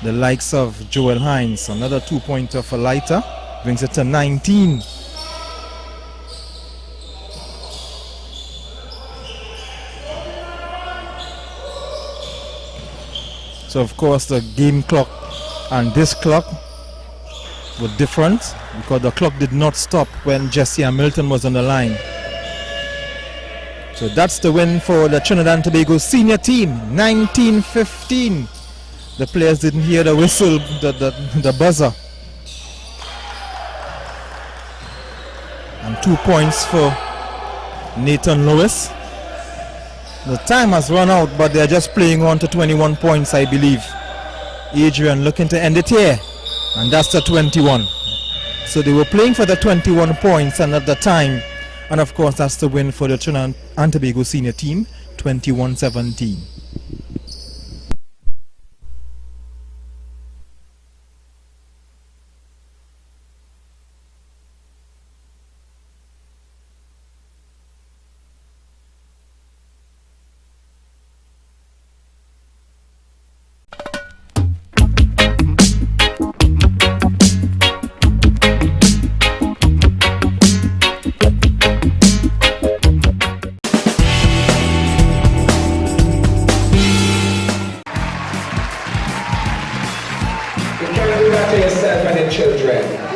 the likes of Joel Hines, another 2-pointer for Lighter, brings it to 19. So of course the game clock and this clock were different because the clock did not stop when Jesse Hamilton was on the line. So that's the win for the Trinidad and Tobago senior team, 19-15. The players didn't hear the whistle, the buzzer. And 2 points for Nathan Lewis. The time has run out, but they're just playing on to 21 points, I believe. Adrian looking to end it here. And that's the 21. So they were playing for the 21 points and at the time. And of course that's the win for the Trinidad and Tobago senior team, 21-17.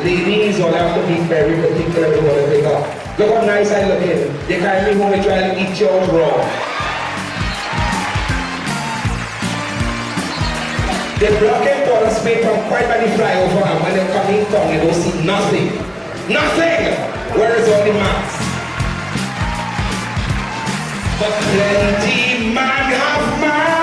Ladies all have to be very particular to what they pick up. Look how nice I look in. They carry me home and try to eat you out raw. They block it for the space from quite by the flyover, and when they come in town, they don't see nothing. Nothing! Where is all the maps? But plenty man have man.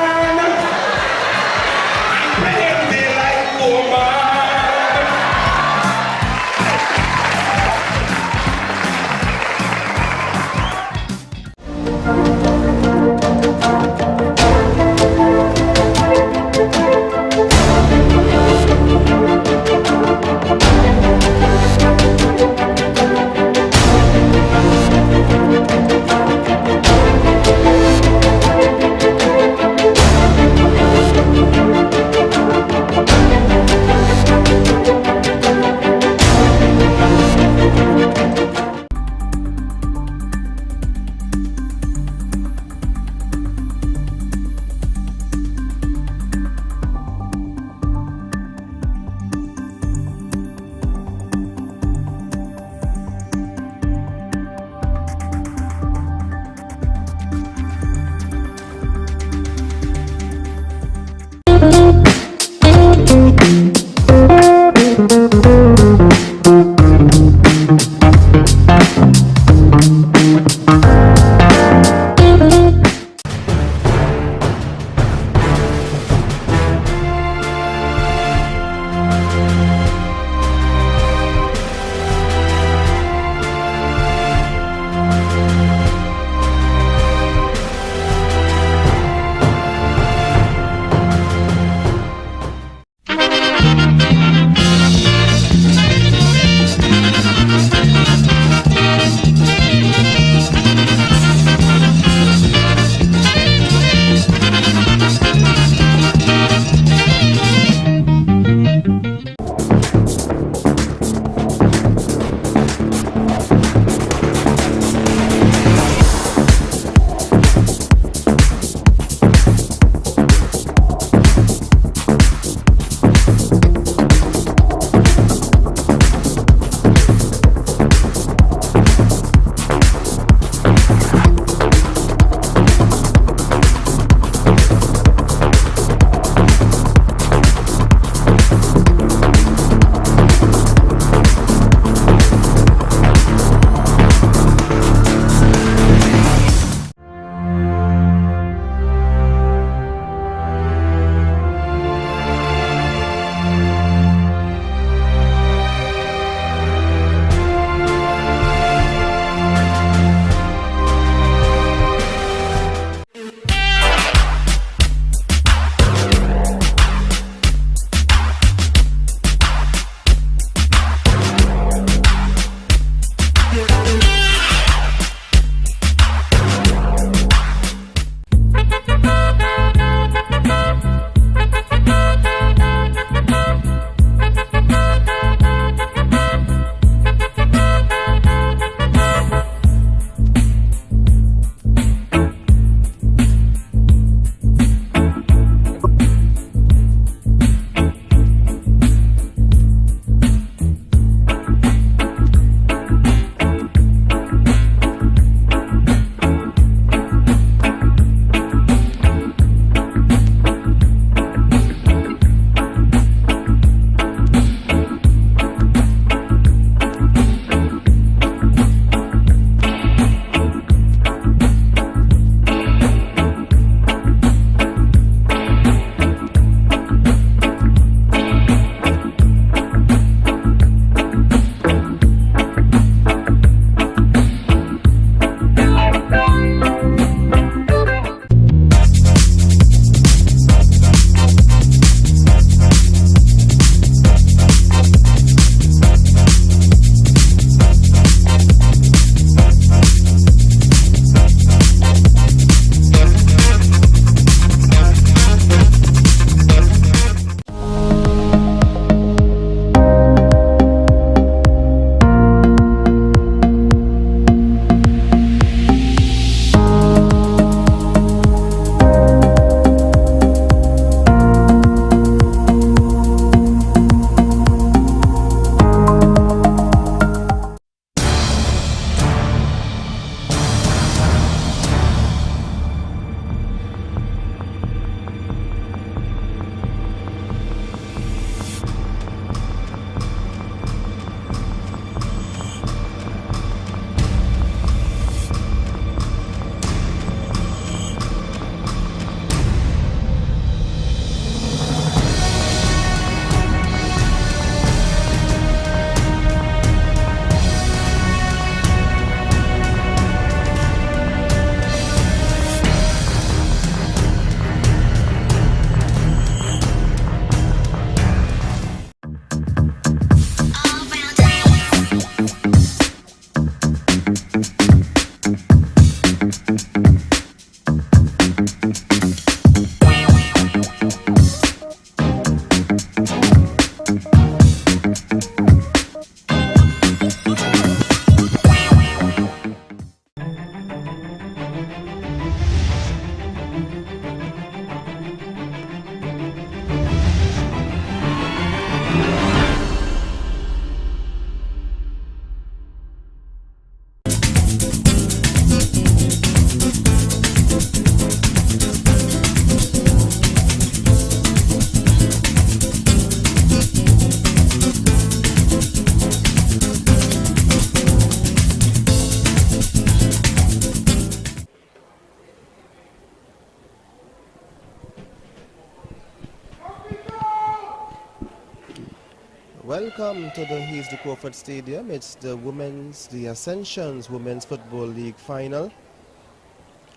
Welcome to the Hasely Crawford Stadium. It's the Ascensions Women's Football League final.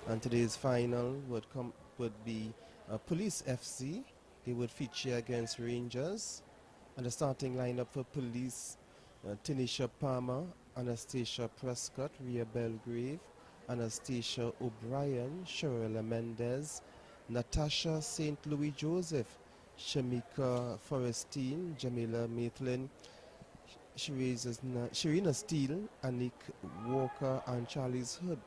And today's final would be Police FC. They would feature against Rangers. And the starting lineup for Police, Tanisha Palmer, Anastasia Prescott, Ria Belgrave, Anastasia O'Brien, Sherella Mendez, Natasha St. Louis Joseph, Shamika Forestine, Jamila Maitland, Sharina Steele, Anik Walker, and Charlie's Hood.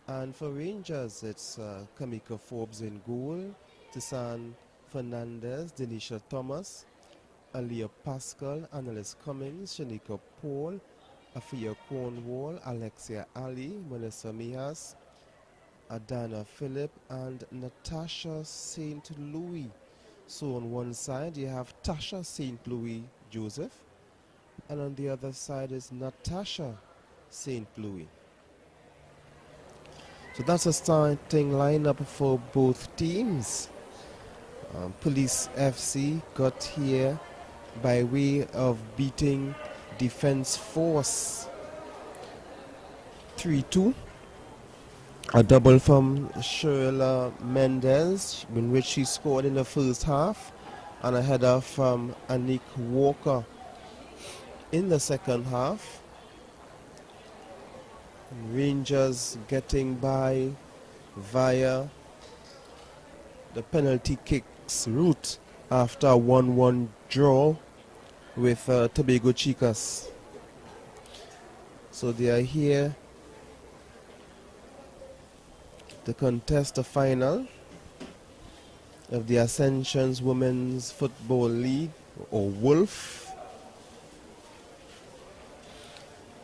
And for Rangers, it's Kamika Forbes in goal, Tisan Fernandez, Denisha Thomas, Aliyah Pascal, Annalise Cummings, Shanika Paul, Afia Cornwall, Alexia Ali, Melissa Mijas, Adana Phillip, and Natasha St. Louis. So on one side you have Tasha St. Louis Joseph, and on the other side is Natasha St. Louis. So that's a starting lineup for both teams. Police FC got here by way of beating Defense Force 3-2. A double from Sherella Mendez, in which she scored in the first half, and a header from Anik Walker in the second half. Rangers getting by via the penalty kicks route after a 1-1 draw with Tobago Chicas. So they are here to contest the final of the Ascensions Women's Football League, or WOLF.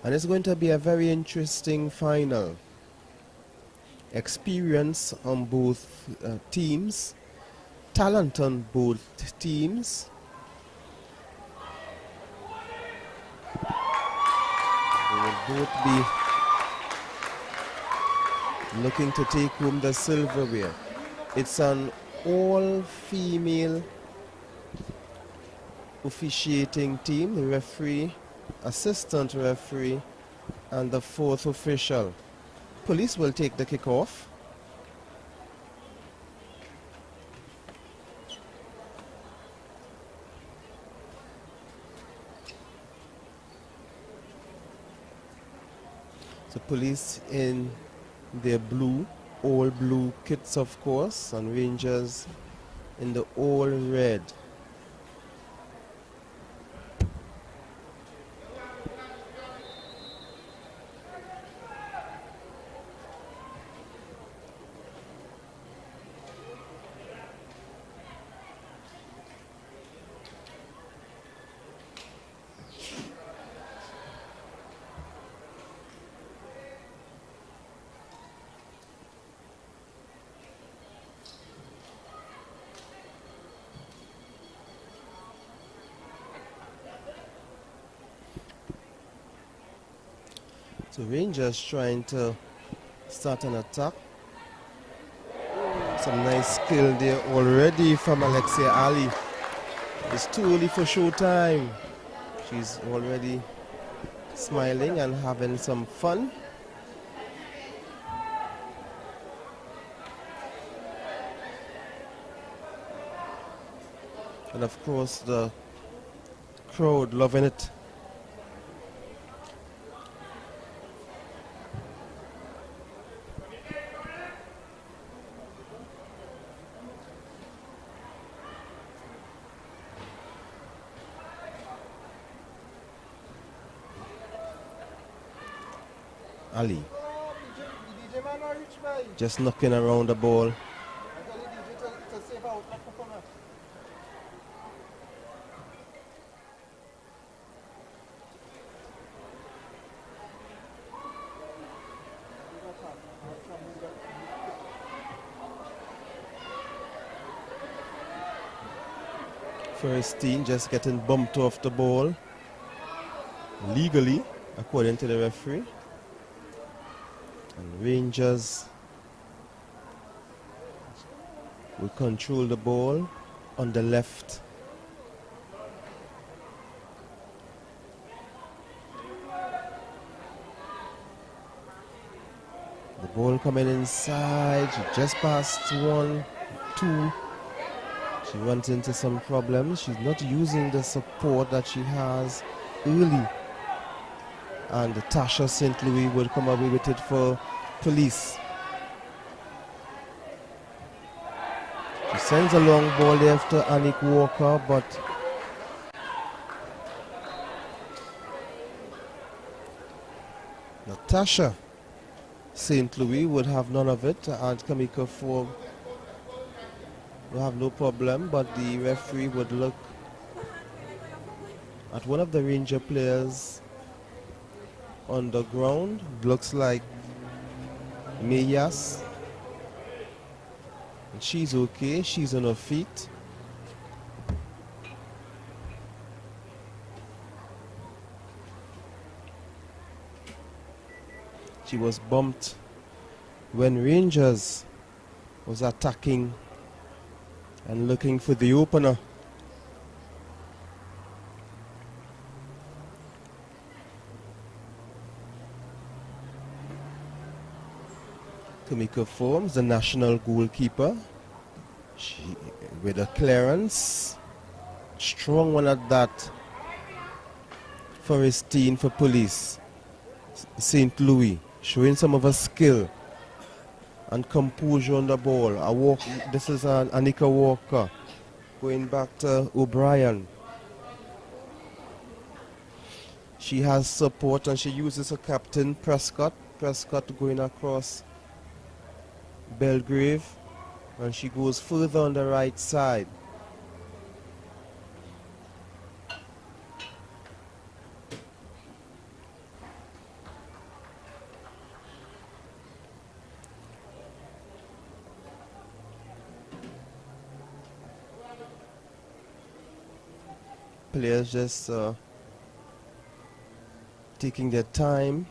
And it's going to be a very interesting final. Experience on both teams, talent on both teams. They will both be looking to take home the silverware. It's an all-female officiating team, the referee, assistant referee, and the fourth official. Police will take the kickoff. So Police in their blue, all blue kits of course, and Rangers in the all red. So Rangers trying to start an attack. Some nice skill there already from Alexia Ali. It's too early for showtime. She's already smiling and having some fun. And of course the crowd loving it. Ali just knocking around the ball. First team just getting bumped off the ball legally, according to the referee. And Rangers will control the ball on the left. Ball coming inside. She just passed 1, 2. She runs into some problems. She's not using the support that she has early. And Tasha St. Louis would come away with it for police. She sends a long ball there after Anik Walker, but Natasha St. Louis would have none of it, and Kamika Forbes will have no problem, but the referee would look at one of the Ranger players on the ground. Looks like Mayas. And she's okay, she's on her feet. She was bumped when Rangers was attacking and looking for the opener. Kamika Forbes, the national goalkeeper. She, with a clearance, strong one at that. Forestine for police. St. Louis showing some of her skill and composure on the ball. This is Anika Walker going back to O'Brien. She has support and she uses her captain Prescott. Prescott going across Belgrave, and she goes further on the right side. Players just taking their time.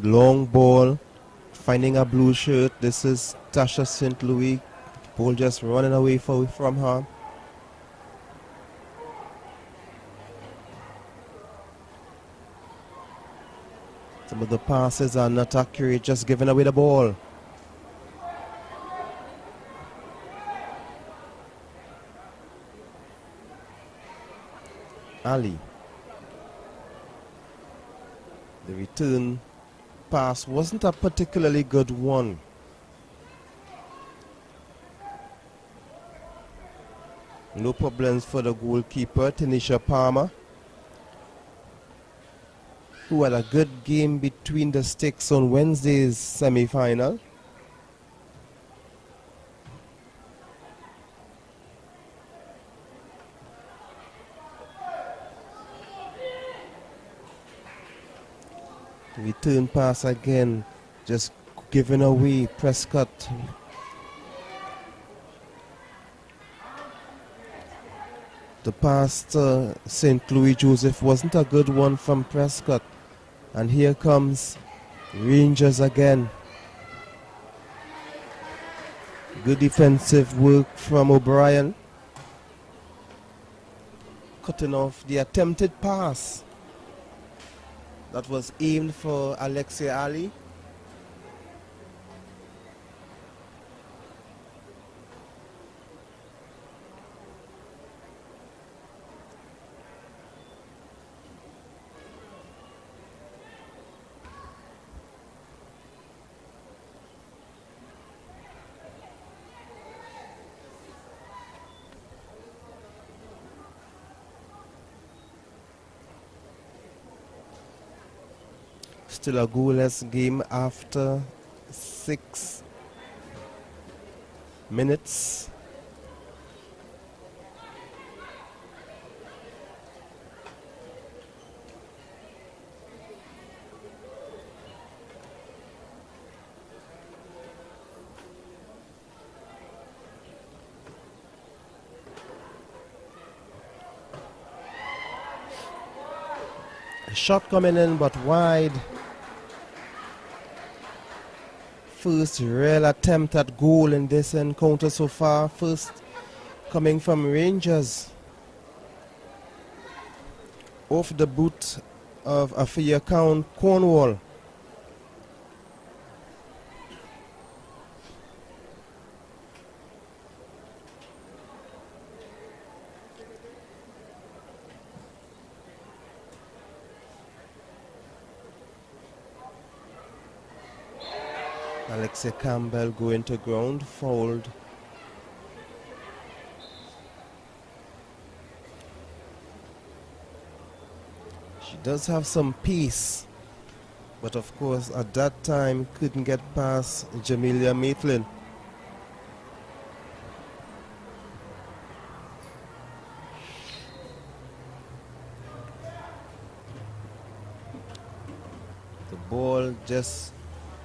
Long ball, finding a blue shirt. This is Tasha St. Louis. Ball just running away from her. Some of the passes are not accurate, just giving away the ball. Ali. The return pass wasn't a particularly good one. No problems for the goalkeeper, Tanisha Palmer, who had a good game between the sticks on Wednesday's semi-final. Return pass again, just giving away. Prescott. The pass to St. Louis Joseph wasn't a good one from Prescott. And here comes Rangers again. Good defensive work from O'Brien. Cutting off the attempted pass that was aimed for Alexia Ali. Still a goalless game after 6 minutes. A shot coming in but wide. First real attempt at goal in this encounter so far. First coming from Rangers. Off the boot of Afia Count Cornwall. Alexia Campbell going to ground, fouled. She does have some pace, but of course at that time couldn't get past Jamelia Maitland. The ball just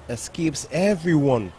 escapes everyone.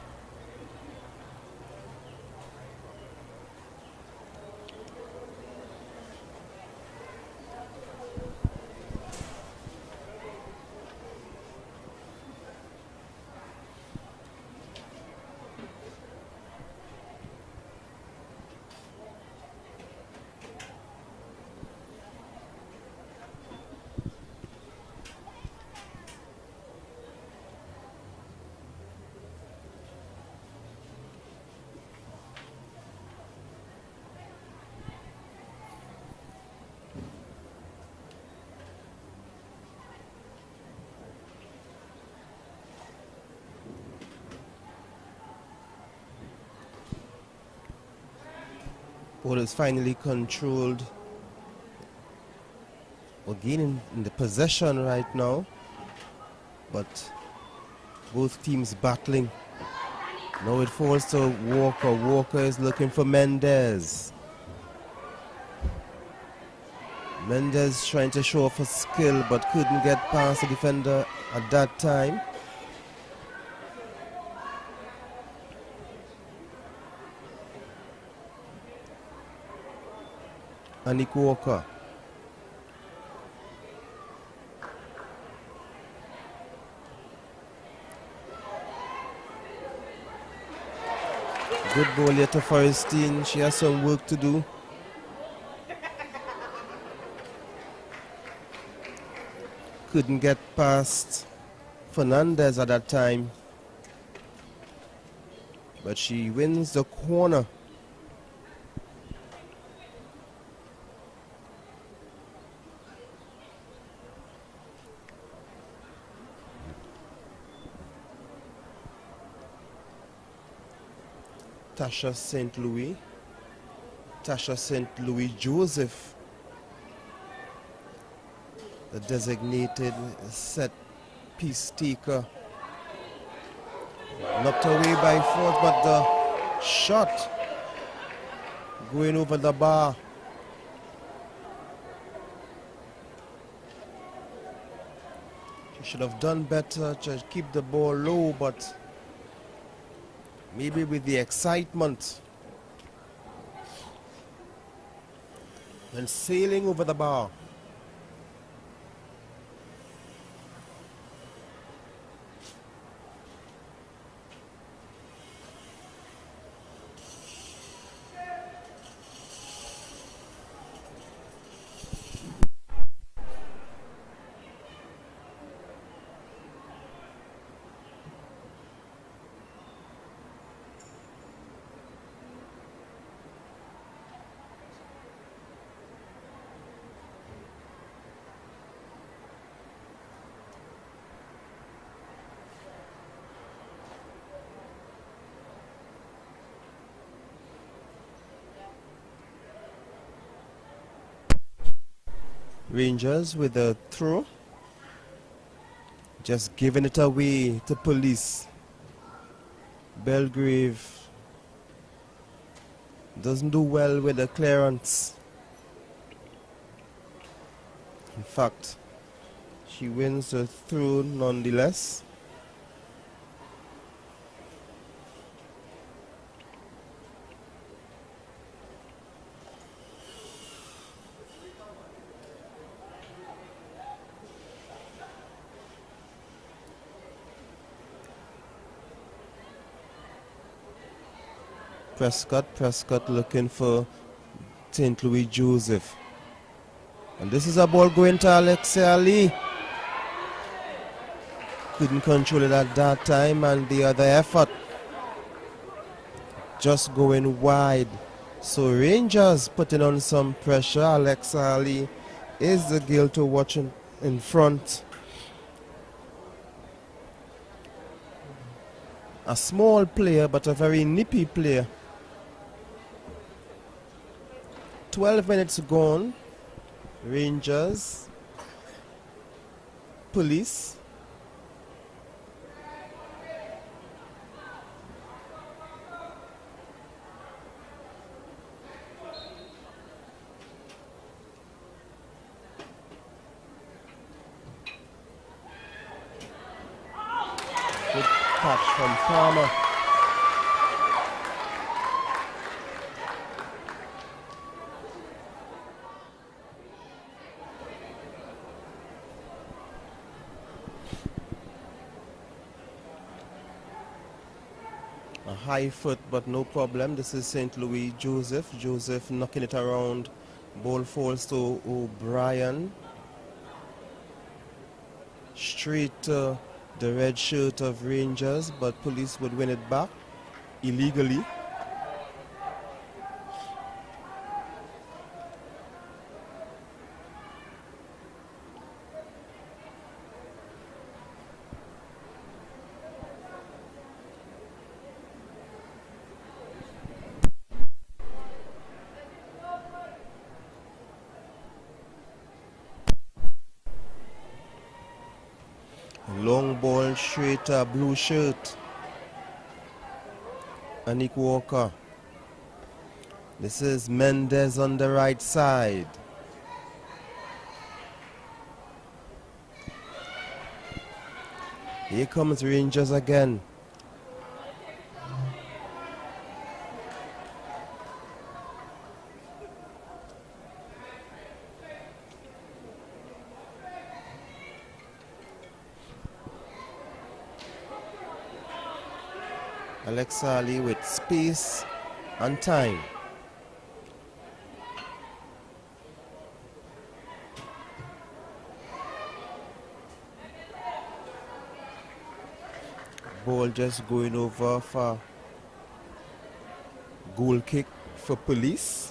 Ball is finally controlled. Again in the possession right now, but both teams battling. Now it falls to Walker. Walker is looking for Mendez. Mendez trying to show off a skill but couldn't get past the defender at that time. Anik Walker. Good ball here to Forrestine. She has some work to do. Couldn't get past Fernandez at that time. But she wins the corner. Tasha St. Louis. Tasha St. Louis Joseph, the designated set piece taker. Knocked away by Ford, but the shot going over the bar. She should have done better to keep the ball low, but maybe with the excitement and sailing over the bar. Rangers with a throw, just giving it away to police. Belgrave doesn't do well with the clearance. In fact, she wins the throw nonetheless. Prescott looking for St. Louis Joseph. And this is a ball going to Alexei Ali. Couldn't control it at that time, and the other effort just going wide. So Rangers putting on some pressure. Alexei Ali is the girl to watch in front. A small player, but a very nippy player. 12 minutes gone. Rangers, Police. Good catch from Palmer. A high foot, but no problem. This is St. Louis Joseph. Joseph knocking it around. Ball falls to O'Brien. Straight to the red shirt of Rangers, but Police would win it back illegally. Long ball straight to blue shirt. Anik Walker. This is Mendez on the right side. Here comes Rangers again. Alexei Ali with space and time. Ball just going over for goal kick for Police.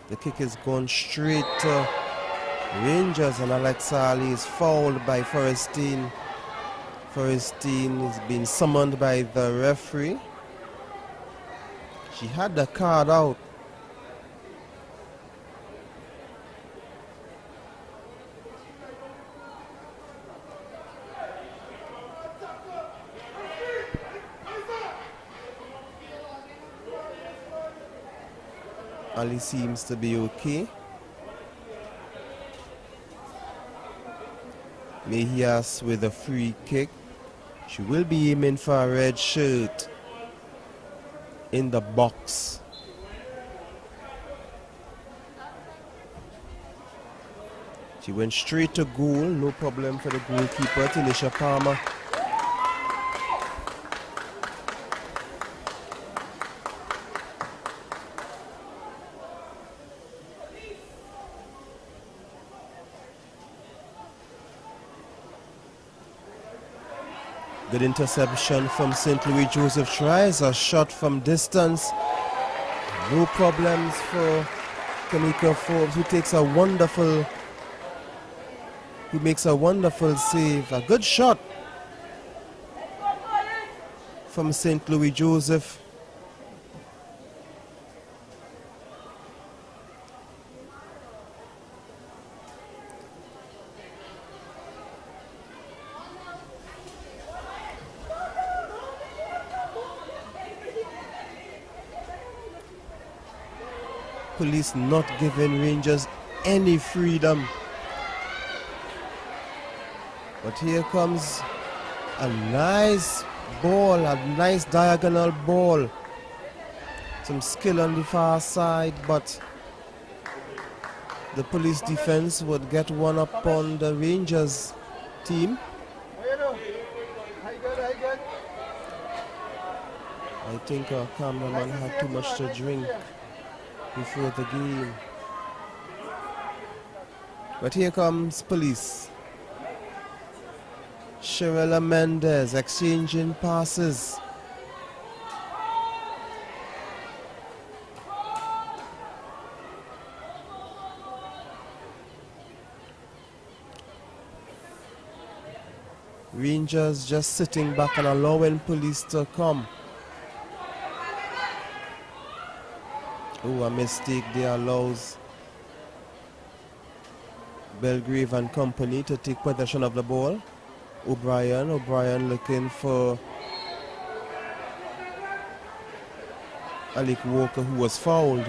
The kick is gone straight to Rangers, and Alexei Ali is fouled by Forrestine. Forrestine is being summoned by the referee. She had the card out. Ali seems to be okay. Mejias with a free kick. She will be aiming for a red shirt in the box. She went straight to goal, no problem for the goalkeeper, Tanisha Palmer. Good interception from St. Louis Joseph. Tries a shot from distance. No problems for Kamika Forbes, who makes a wonderful save. A good shot from St. Louis Joseph. Police not giving Rangers any freedom. But here comes a nice ball, a nice diagonal ball. Some skill on the far side, but the police defense would get one up on the Rangers team. I think our cameraman had too much to drink before the game. But here comes police. Sherella Mendez exchanging passes. Rangers just sitting back and allowing police to come. Oh, a mistake there allows Belgrave and company to take possession of the ball. O'Brien looking for Alec Walker, who was fouled.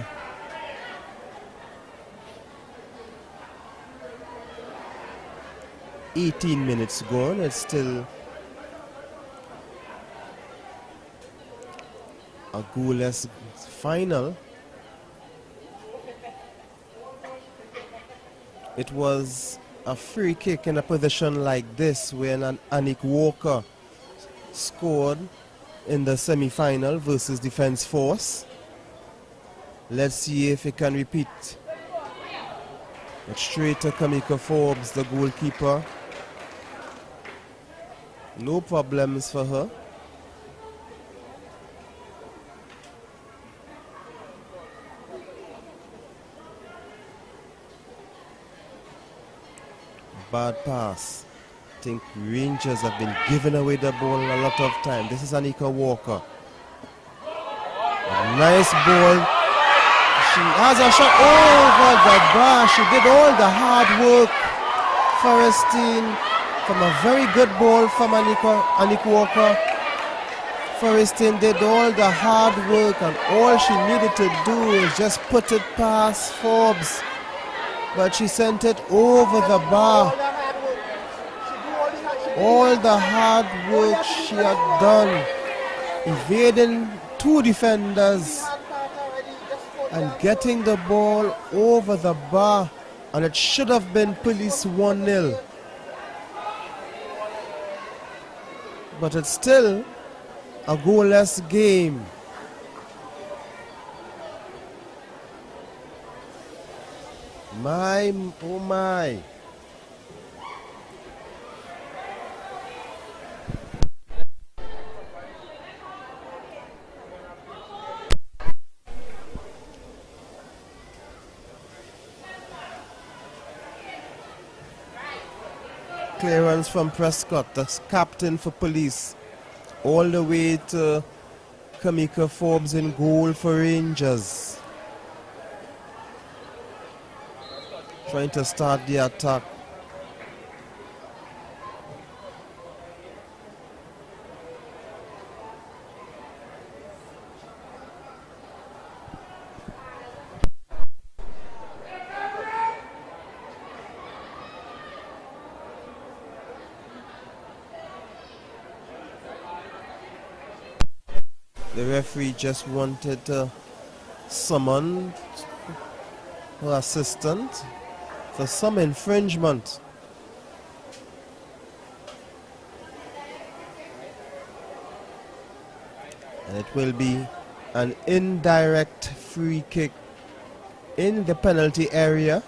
"18 minutes gone, it's still a goalless final. It was a free kick in a position like this when Anik Walker scored in the semi-final versus Defence Force. Let's see if it can repeat. But straight to Kamika Forbes, the goalkeeper. No problems for her. Bad pass. I think Rangers have been giving away the ball a lot of time. This is Anika Walker. A nice ball. She has a shot over the bar. She did all the hard work. Forrestine from a very good ball from Anika Walker. Forrestine did all the hard work, and all she needed to do is just put it past Forbes. But she sent it over the bar. All the hard work she had done, evading two defenders and getting the ball over the bar, and it should have been police 1-0. But it's still a goalless game. My, oh my. Clearance from Prescott, the captain for police, all the way to Kamika Forbes in goal for Rangers. Trying to start the attack. The referee just wanted to summon her assistant for some infringement. And it will be an indirect free kick in the penalty area.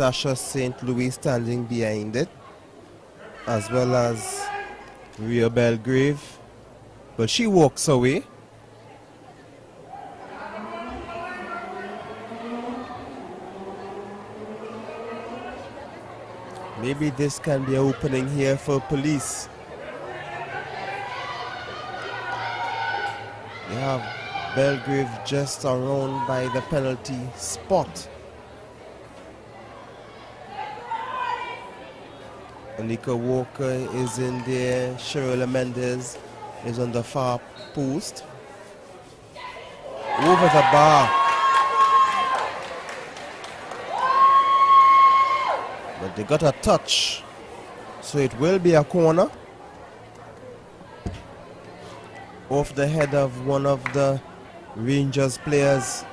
Tasha St. Louis standing behind it, as well as Rhea Belgrave, but she walks away. Maybe this can be an opening here for police. You have Belgrave just around by the penalty spot. Anika Walker is in there. Cheryl Mendez is on the far post. Over the bar. But they got a touch. So it will be a corner. Off the head of one of the Rangers players.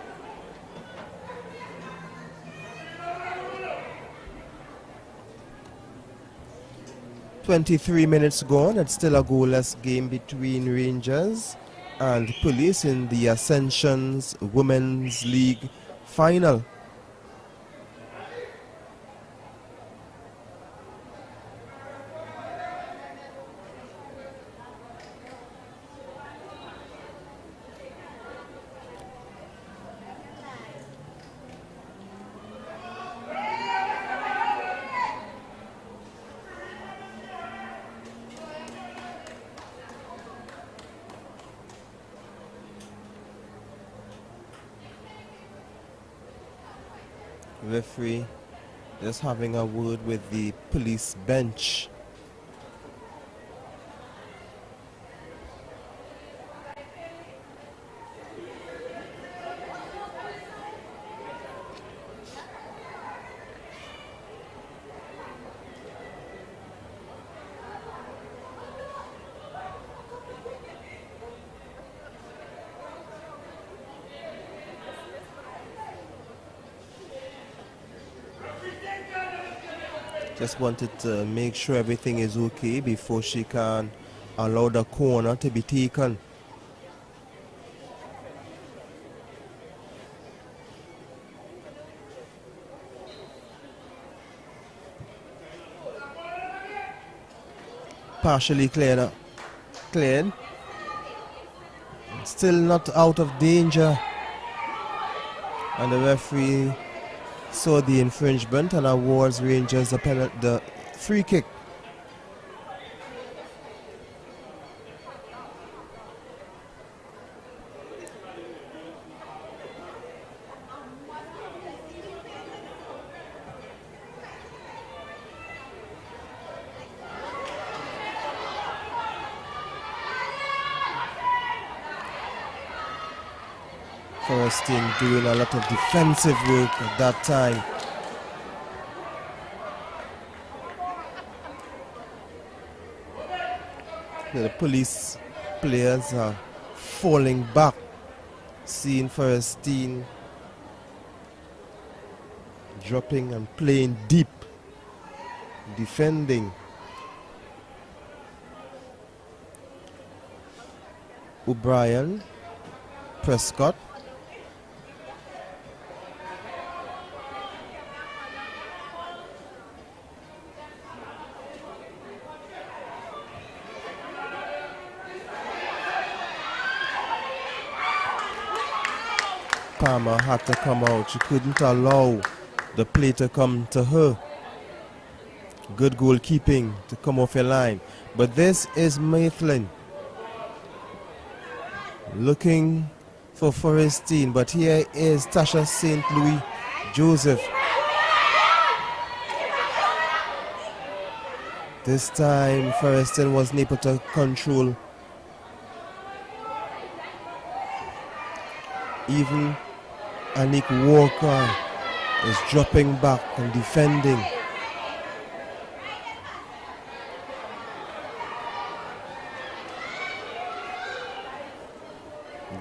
"23 minutes gone. It's still a goalless game between Rangers and Police in the Ascensions Women's League final. Referee just having a word with the police bench. Just wanted to make sure everything is okay before she can allow the corner to be taken. Partially cleared. Still not out of danger. And the referee saw the infringement and awards Rangers the free kick. Forrestin doing a lot of defensive work at that time. The police players are falling back, seeing Forrestin dropping and playing deep, defending. O'Brien, Prescott, Palmer had to come out. She couldn't allow the play to come to her. Good goalkeeping to come off your line. But this is Maitland looking for Forrestin. But here is Tasha St. Louis Joseph. This time Forrestin wasn't able to control. Even Anik Walker is dropping back and defending.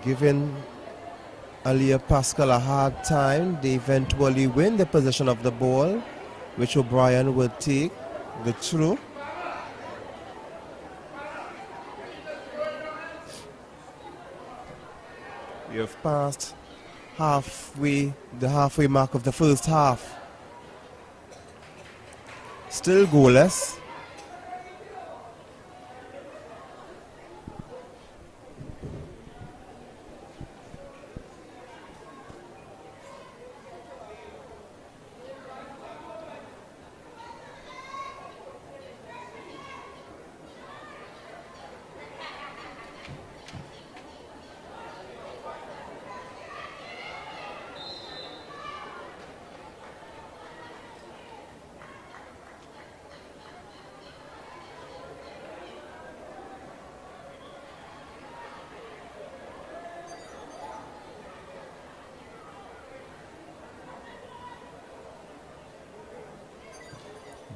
Giving Alia Pascal a hard time, they eventually win the possession of the ball, which O'Brien will take the throw. We have passed the halfway mark of the first half. Still goalless.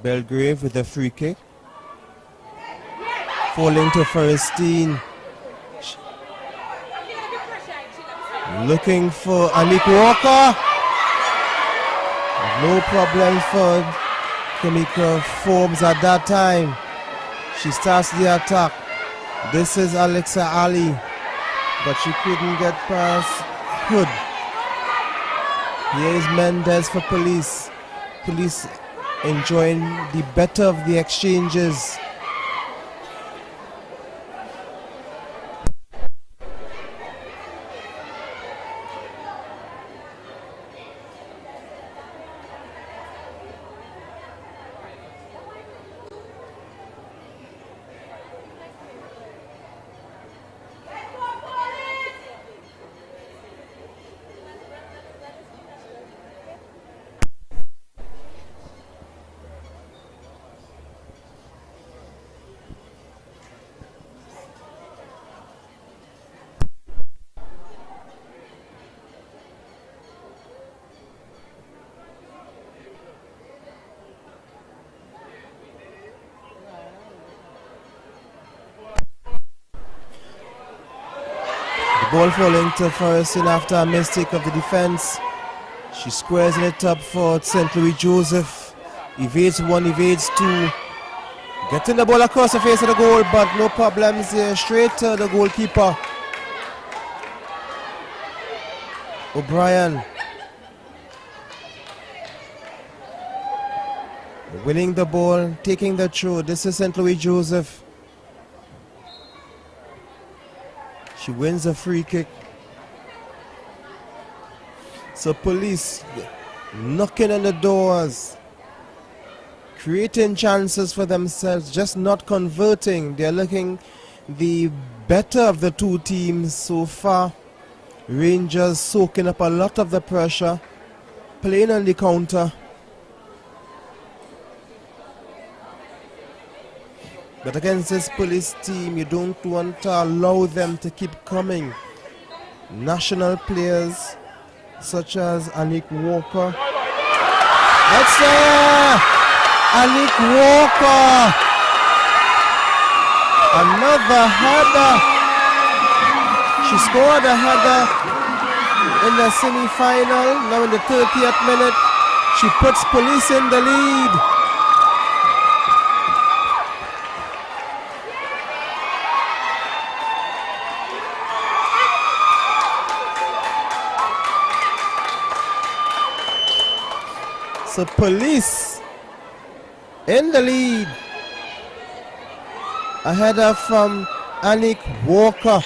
Belgrave with a free kick. Falling to Ferestine. Looking for Anik Walker. No problem for Kamika Forbes at that time. She starts the attack. This is Alexa Ali, but she couldn't get past Hood. Here is Mendez for Police. Police enjoying the better of the exchanges. Ball falling to Ferguson after a mistake of the defense. She squares it up for St. Louis Joseph. Evades one, evades two. Getting the ball across the face of the goal, but no problems here. Straight to the goalkeeper. O'Brien. Winning the ball, taking the throw. This is St. Louis Joseph. She wins a free kick. So Police knocking on the doors, creating chances for themselves, just not converting. They're looking the better of the two teams so far. Rangers soaking up a lot of the pressure, playing on the counter. But against this Police team, you don't want to allow them to keep coming. National players such as Anik Walker. That's Anik Walker. Another header. She scored a header in the semi-final. Now in the 30th minute, she puts Police in the lead. So Police in the lead. A header from Anik Walker.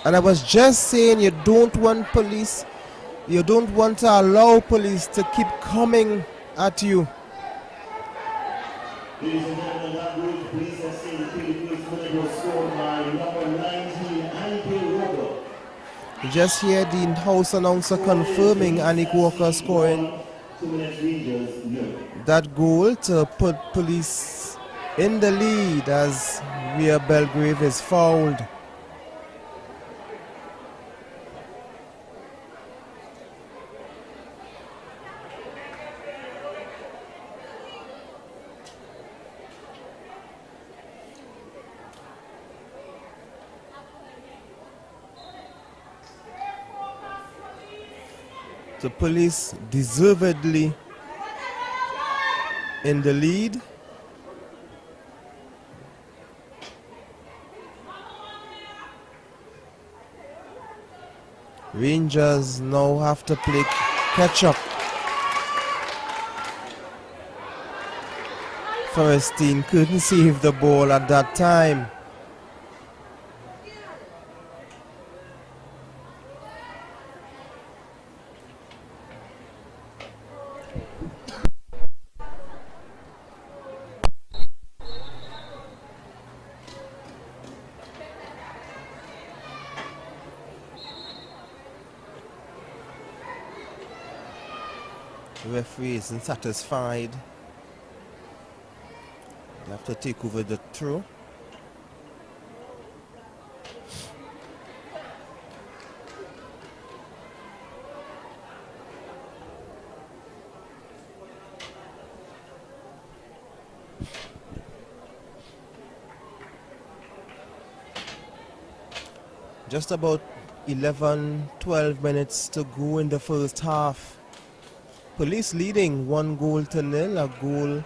And I was just saying, you don't want Police, you don't want to allow Police to keep coming at you. You just hear the house announcer confirming Anik Walker scoring that goal to put Police in the lead as Rhea Belgrave is fouled. The Police deservedly in the lead. Rangers now have to play catch up. Forrestine couldn't save the ball at that time. The referee isn't satisfied. They have to take over the throw. Just about 11-12 minutes to go in the first half. Police leading 1-0, a goal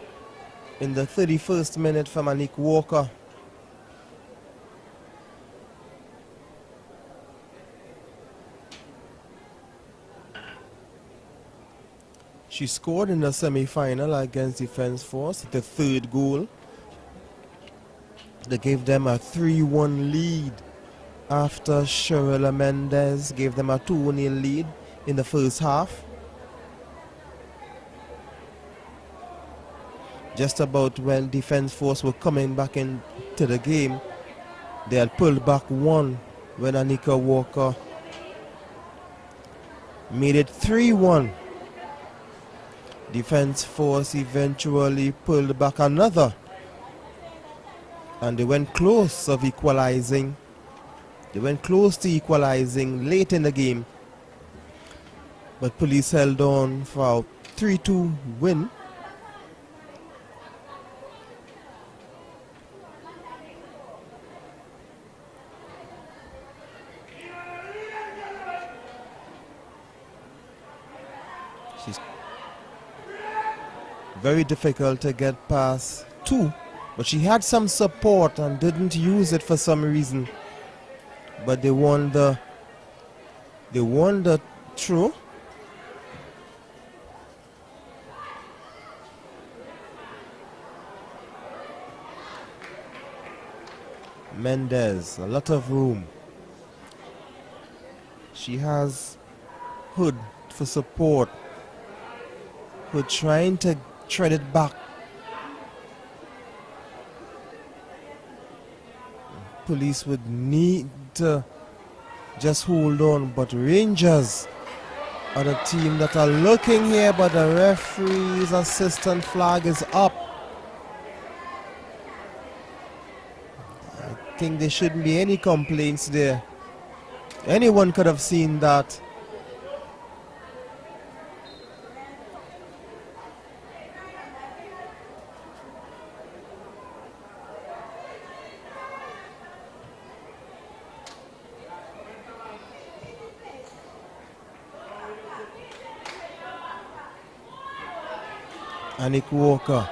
in the 31st minute from Anik Walker. She scored in the semi-final against Defence Force, the third goal. They gave them a 3-1 lead after Sherella Mendez gave them a 2-0 lead in the first half. Just about when Defence Force were coming back into the game, they had pulled back one when Anika Walker made it 3-1. Defence Force eventually pulled back another, and they went close of equalizing. They went close to equalizing late in the game, but Police held on for a 3-2 win. She's very difficult to get past two, but she had some support and didn't use it for some reason. But they won the throw. Mendez, a lot of room. She has Hood for support. Hood trying to tread it back. Police would need to just hold on, but Rangers are the team that are looking here, but the referee's assistant flag is up. I think there shouldn't be any complaints there. Anyone could have seen that. Anik Walker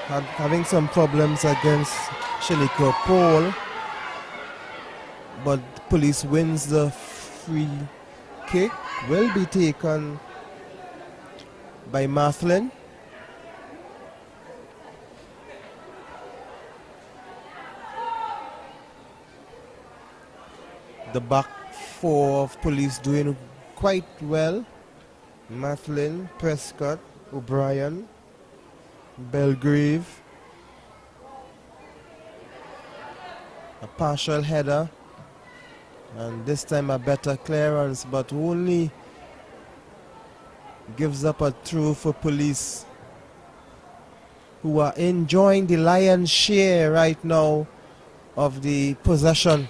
having some problems against Shanika Paul, but Police wins the free kick. Will be taken by Mathlin. The back four of Police doing quite well. Mathlin, Prescott, O'Brien, Belgrave. A partial header, and this time a better clearance, but only gives up a throw for Police, who are enjoying the lion's share right now of the possession.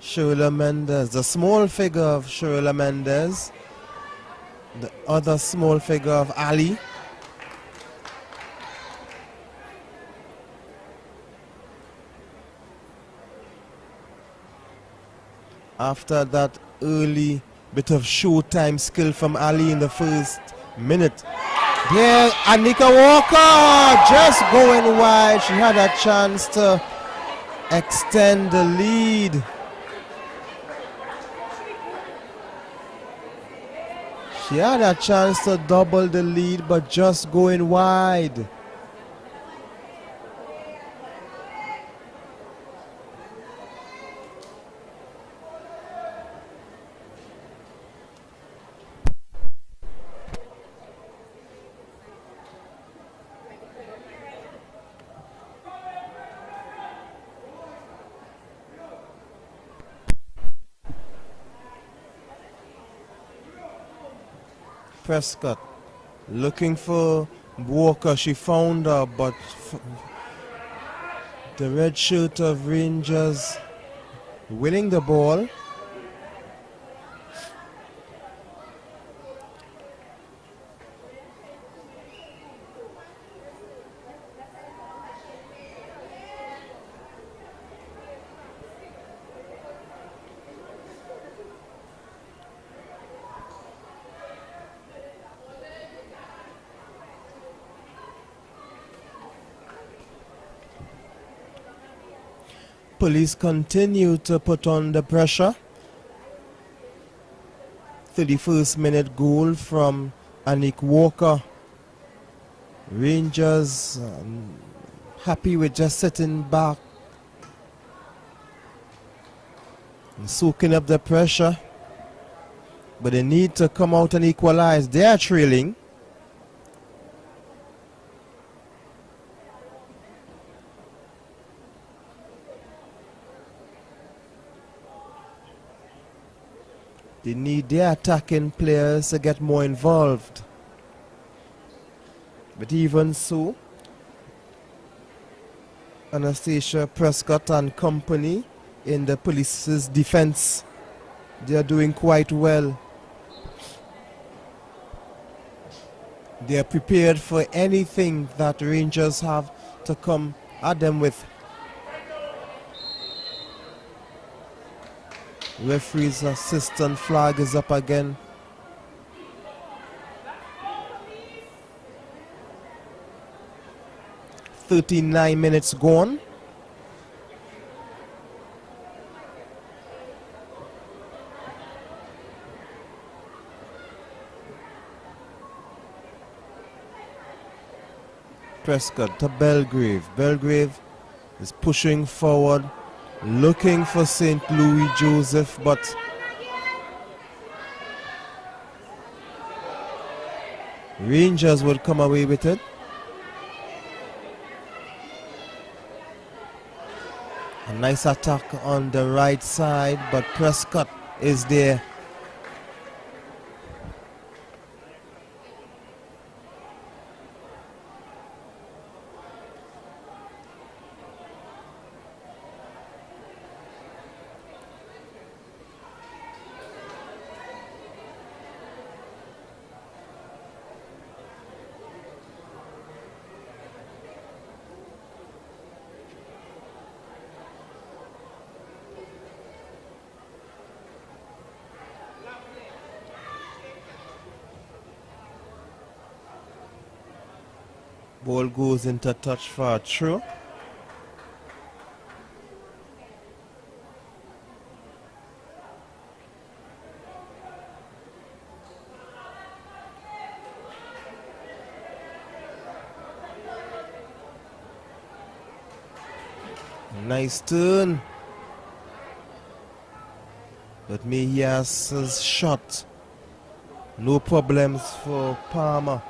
Sherella Mendez, the small figure of Sherella Mendez, the other small figure of Ali. After that early bit of showtime skill from Ali in the first minute. There, Anika Walker just going wide. She had a chance to extend the lead. She had a chance to double the lead, but just going wide. Prescott looking for Walker. She found her, but the red shirt of Rangers winning the ball. Police continue to put on the pressure. 31st minute goal from Anik Walker. Rangers happy with just sitting back and soaking up the pressure. But they need to come out and equalize. They are trailing. They need their attacking players to get more involved. But even so, Anastasia Prescott and company in the police's defense, they are doing quite well. They are prepared for anything that Rangers have to come at them with. Referee's assistant flag is up again. "39 minutes gone. Prescott to Belgrave. Belgrave is pushing forward, looking for St. Louis Joseph, but Rangers would come away with it. A nice attack on the right side, but Prescott is there. Ball goes into touch for a throw. Nice turn. But Mejias's shot. No problems for Palmer.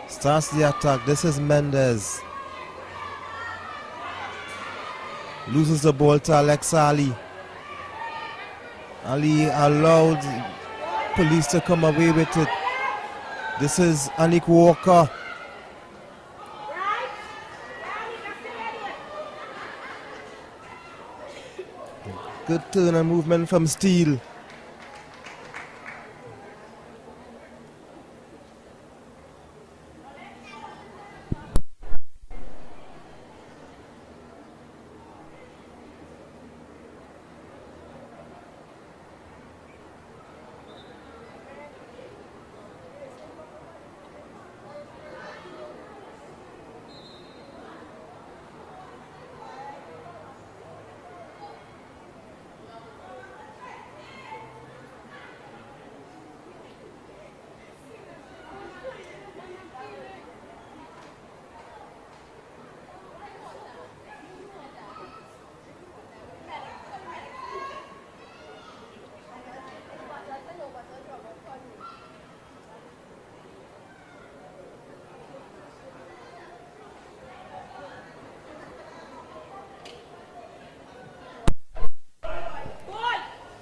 Starts the attack. This is Mendes. Loses the ball to Alex Ali. Ali allowed police to come away with it. This is Anik Walker. Good turn and movement from Steele.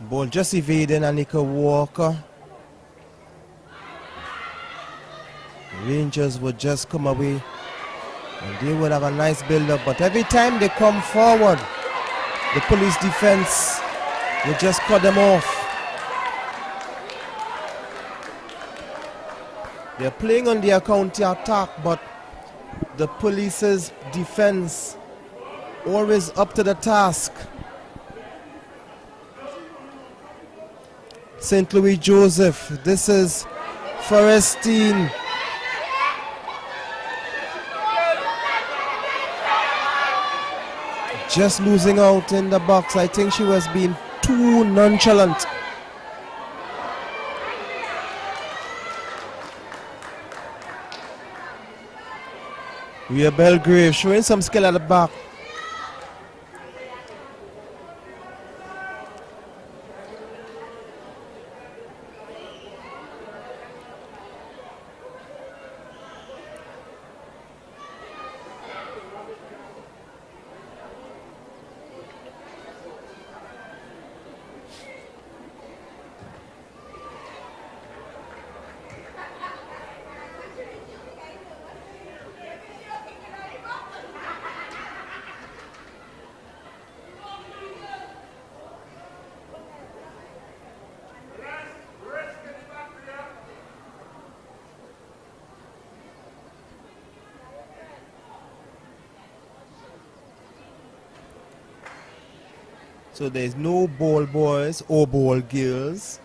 Ball just evading Anika Walker. Rangers would just come away and they would have a nice build-up, but every time they come forward, the police defense would just cut them off. They're playing on their counter-attack, but the police's defense always up to the task. St. Louis Joseph, this is Forestine. Just losing out in the box. I think she was being too nonchalant. Rhea Belgrave showing some skill at the back. So there's no ball boys or ball girls.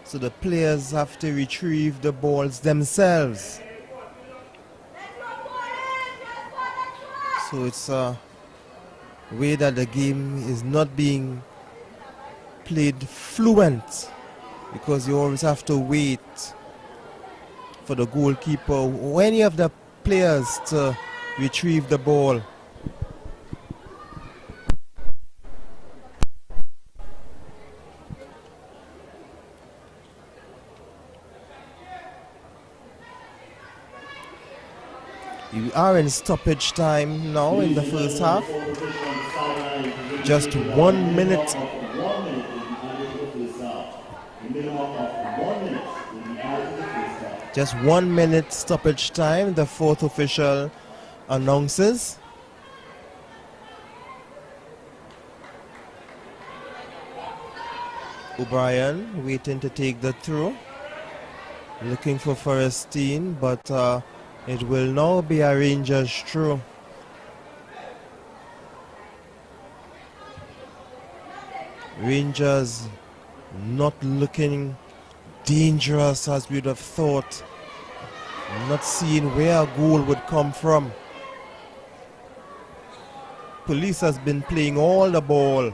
So the players have to retrieve the balls themselves. So it's a way that the game is not being played fluent, because you always have to wait for the goalkeeper or any of the players to retrieve the ball. We are in stoppage time now in the first half. Just 1 minute. Just 1 minute stoppage time, the fourth official announces. O'Brien waiting to take the throw. Looking for Forestine, but it will now be a Rangers throw. Rangers not looking dangerous as we'd have thought. Not seeing where a goal would come from. Police has been playing all the ball.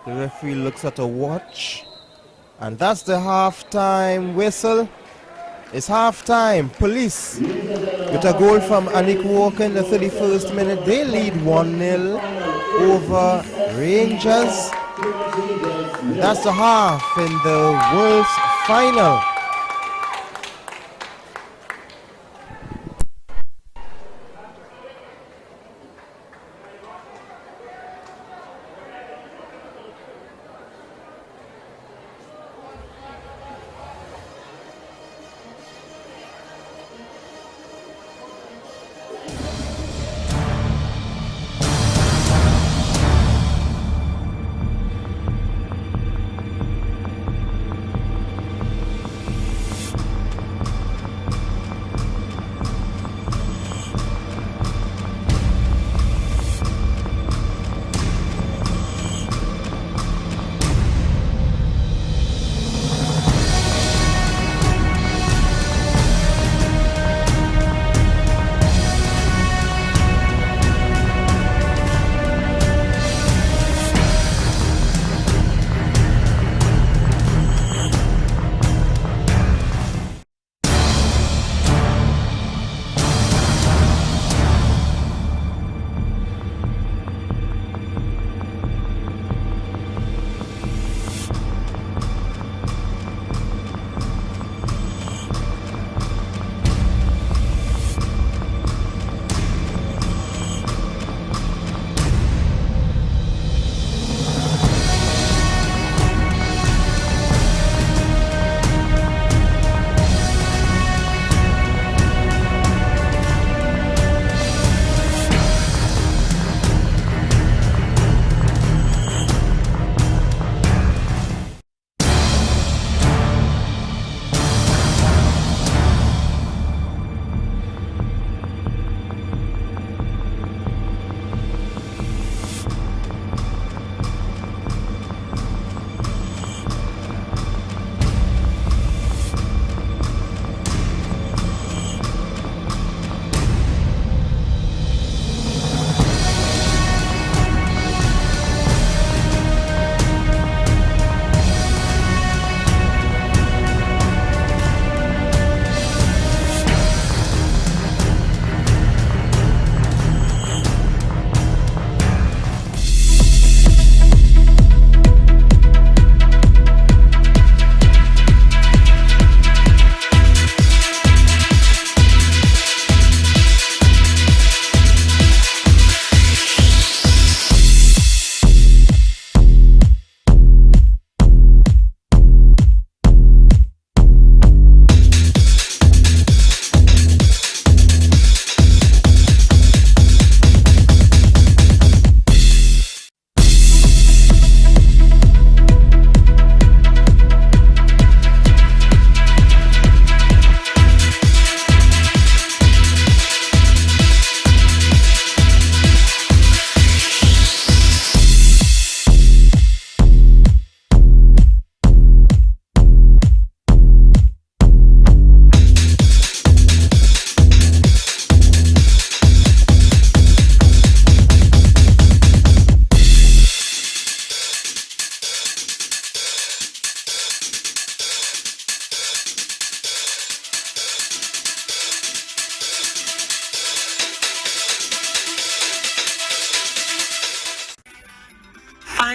The referee looks at a watch, and that's the half-time whistle. It's half-time. Police with a goal from Anik Walker in the 31st minute. They lead 1-0 over Rangers. And that's the half in the World's final.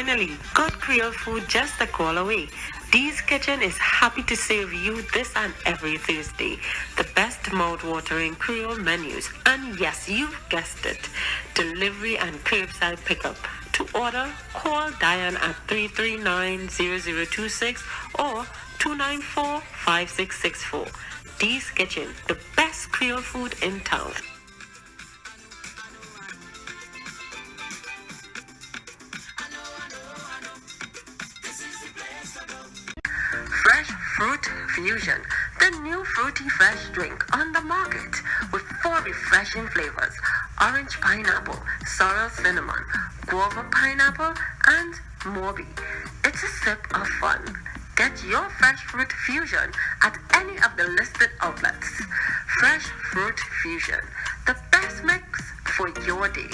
Finally, good Creole food just a call away. Dee's Kitchen is happy to serve you this and every Thursday. The best mouth-watering Creole menus. And yes, you've guessed it. Delivery and curbside pickup. To order, call Diane at 339-0026 or 294-5664. Dee's Kitchen, the best Creole food in town. Fresh Fruit Fusion, the new fruity fresh drink on the market with 4 refreshing flavors: orange pineapple, sorrel cinnamon, guava pineapple, and Morby. It's a sip of fun. Get your Fresh Fruit Fusion at any of the listed outlets. Fresh Fruit Fusion, the best mix for your day.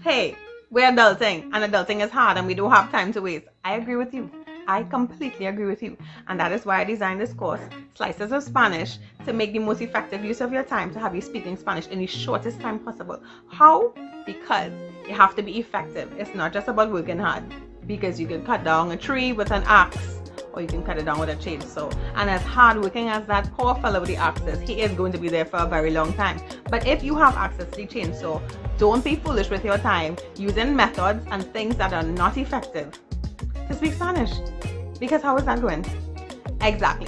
Hey, we're adulting, and adulting is hard, and we don't have time to waste. I agree with you. I completely agree with you. And that is why I designed this course, Slices of Spanish, to make the most effective use of your time to have you speaking Spanish in the shortest time possible. How? Because you have to be effective. It's not just about working hard. Because you can cut down a tree with an axe, or you can cut it down with a chainsaw. And as hardworking as that poor fellow with the axe is, he is going to be there for a very long time. But if you have access to the chainsaw, don't be foolish with your time using methods and things that are not effective to speak Spanish. Because how is that going? Exactly.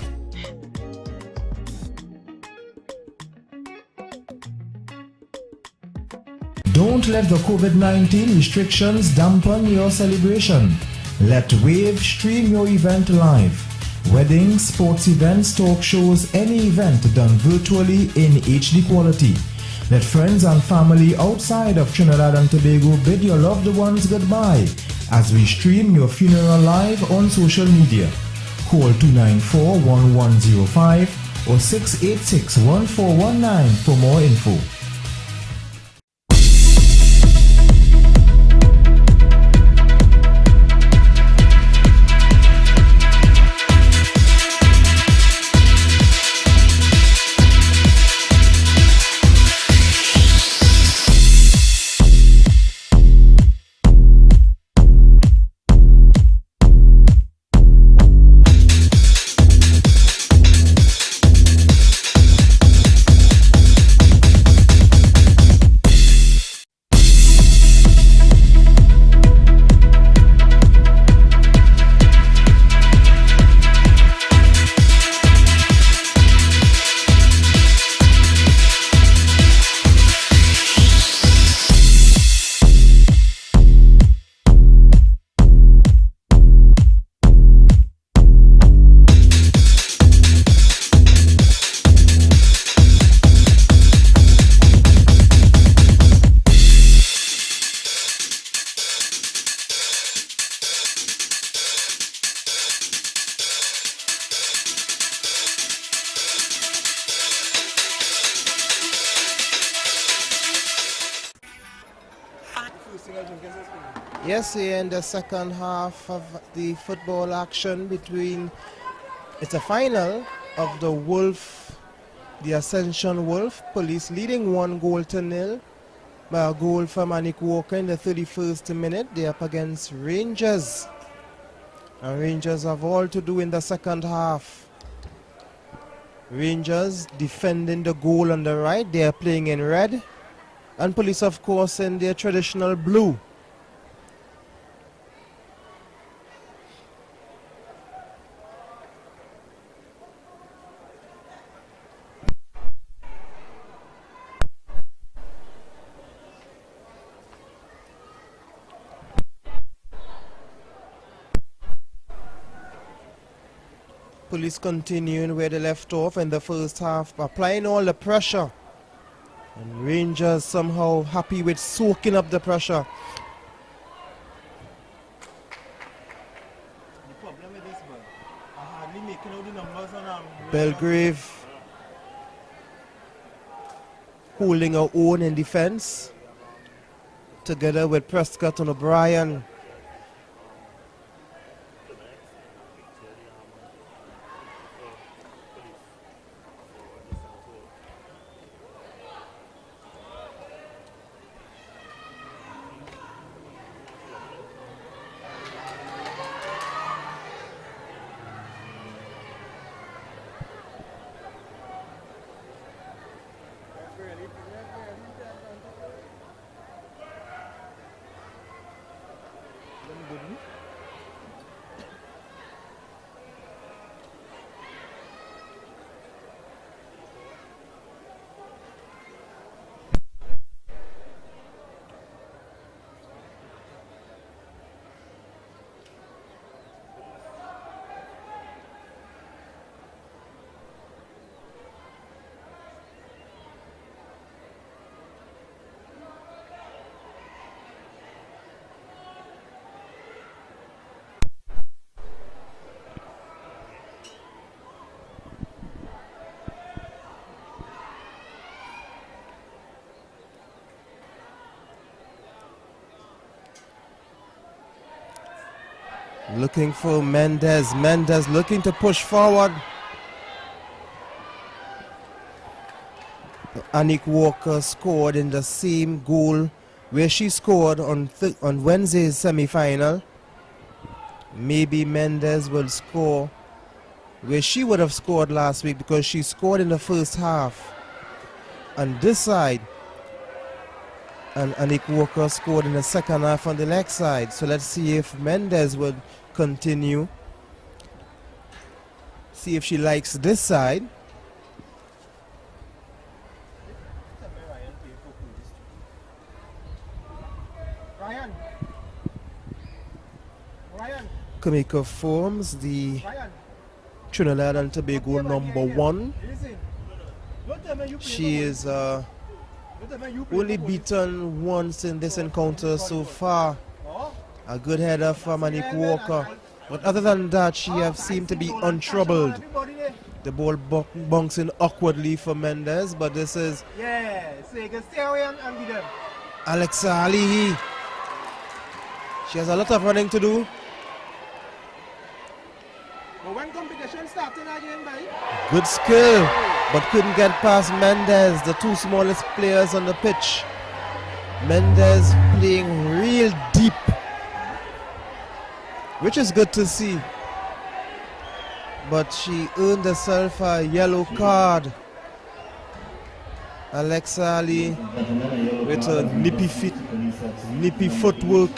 Don't let the COVID-19 restrictions dampen your celebration. Let Wave stream your event live. Weddings, sports events, talk shows, any event done virtually in HD quality. Let friends and family outside of Trinidad and Tobago bid your loved ones goodbye as we stream your funeral live on social media. Call 294-1105 or 686-1419 for more info. Yes, we're in the second half of the football action between, it's a final of the Wolf, the Ascension Wolf, Police leading 1-0 by a goal from Anik Walker in the 31st minute. They're up against Rangers. And Rangers have all to do in the second half. Rangers defending the goal on the right, they are playing in red. And Police, of course, in their traditional blue. Police continuing where they left off in the first half, applying all the pressure. And Rangers somehow happy with soaking up the pressure. The problem with this one, I'm hardly making out the numbers on Belgrave holding her own in defense, together with Prescott and O'Brien. Looking for Mendez. Mendez looking to push forward. Anik Walker scored in the same goal where she scored on Wednesday's semi-final. Maybe Mendez will score where she would have scored last week because she scored in the first half on this side, and Anik Walker scored in the second half on the next side. So let's see if Mendez would continue. See if she likes this side. Kamika Forms, the Trinidad and Tobago #1. She is only beaten once in this encounter so far. A good header from Anik Walker. But other than that, she have seemed to be untroubled. The ball bouncing awkwardly for Mendez, but this is Alexa Alihi. She has a lot of running to do. Good skill, but couldn't get past Mendez, the two smallest players on the pitch. Mendez playing real deep, which is good to see. But she earned herself a yellow card. Alexa Ali with a nippy footwork.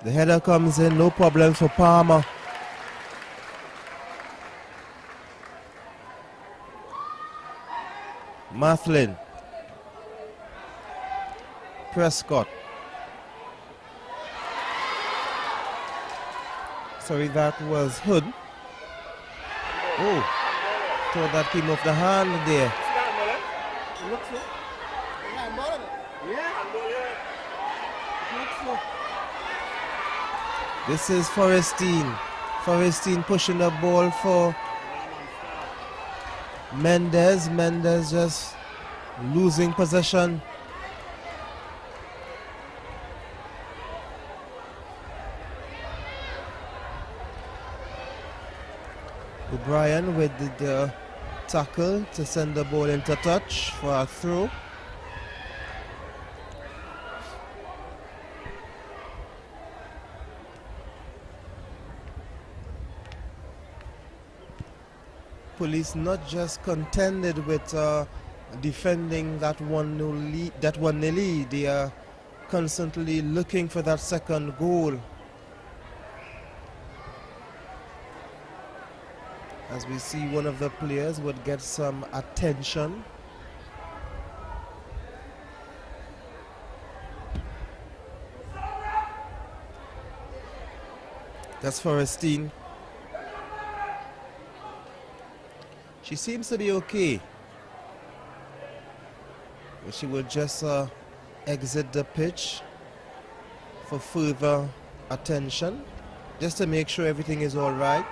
The header comes in, no problem for Palmer. Mathlin. Prescott. Sorry, that was Hood. Oh, thought that came off the hand there. This is Forestine. Forestine pushing the ball for Mendez. Mendez just losing possession. O'Brien with the tackle to send the ball into touch for a throw. Police not just contended with defending that 1-0 lead, they are constantly looking for that second goal. As we see, one of the players would get some attention. That's Forestine. She seems to be okay. But she will just exit the pitch for further attention, just to make sure everything is all right.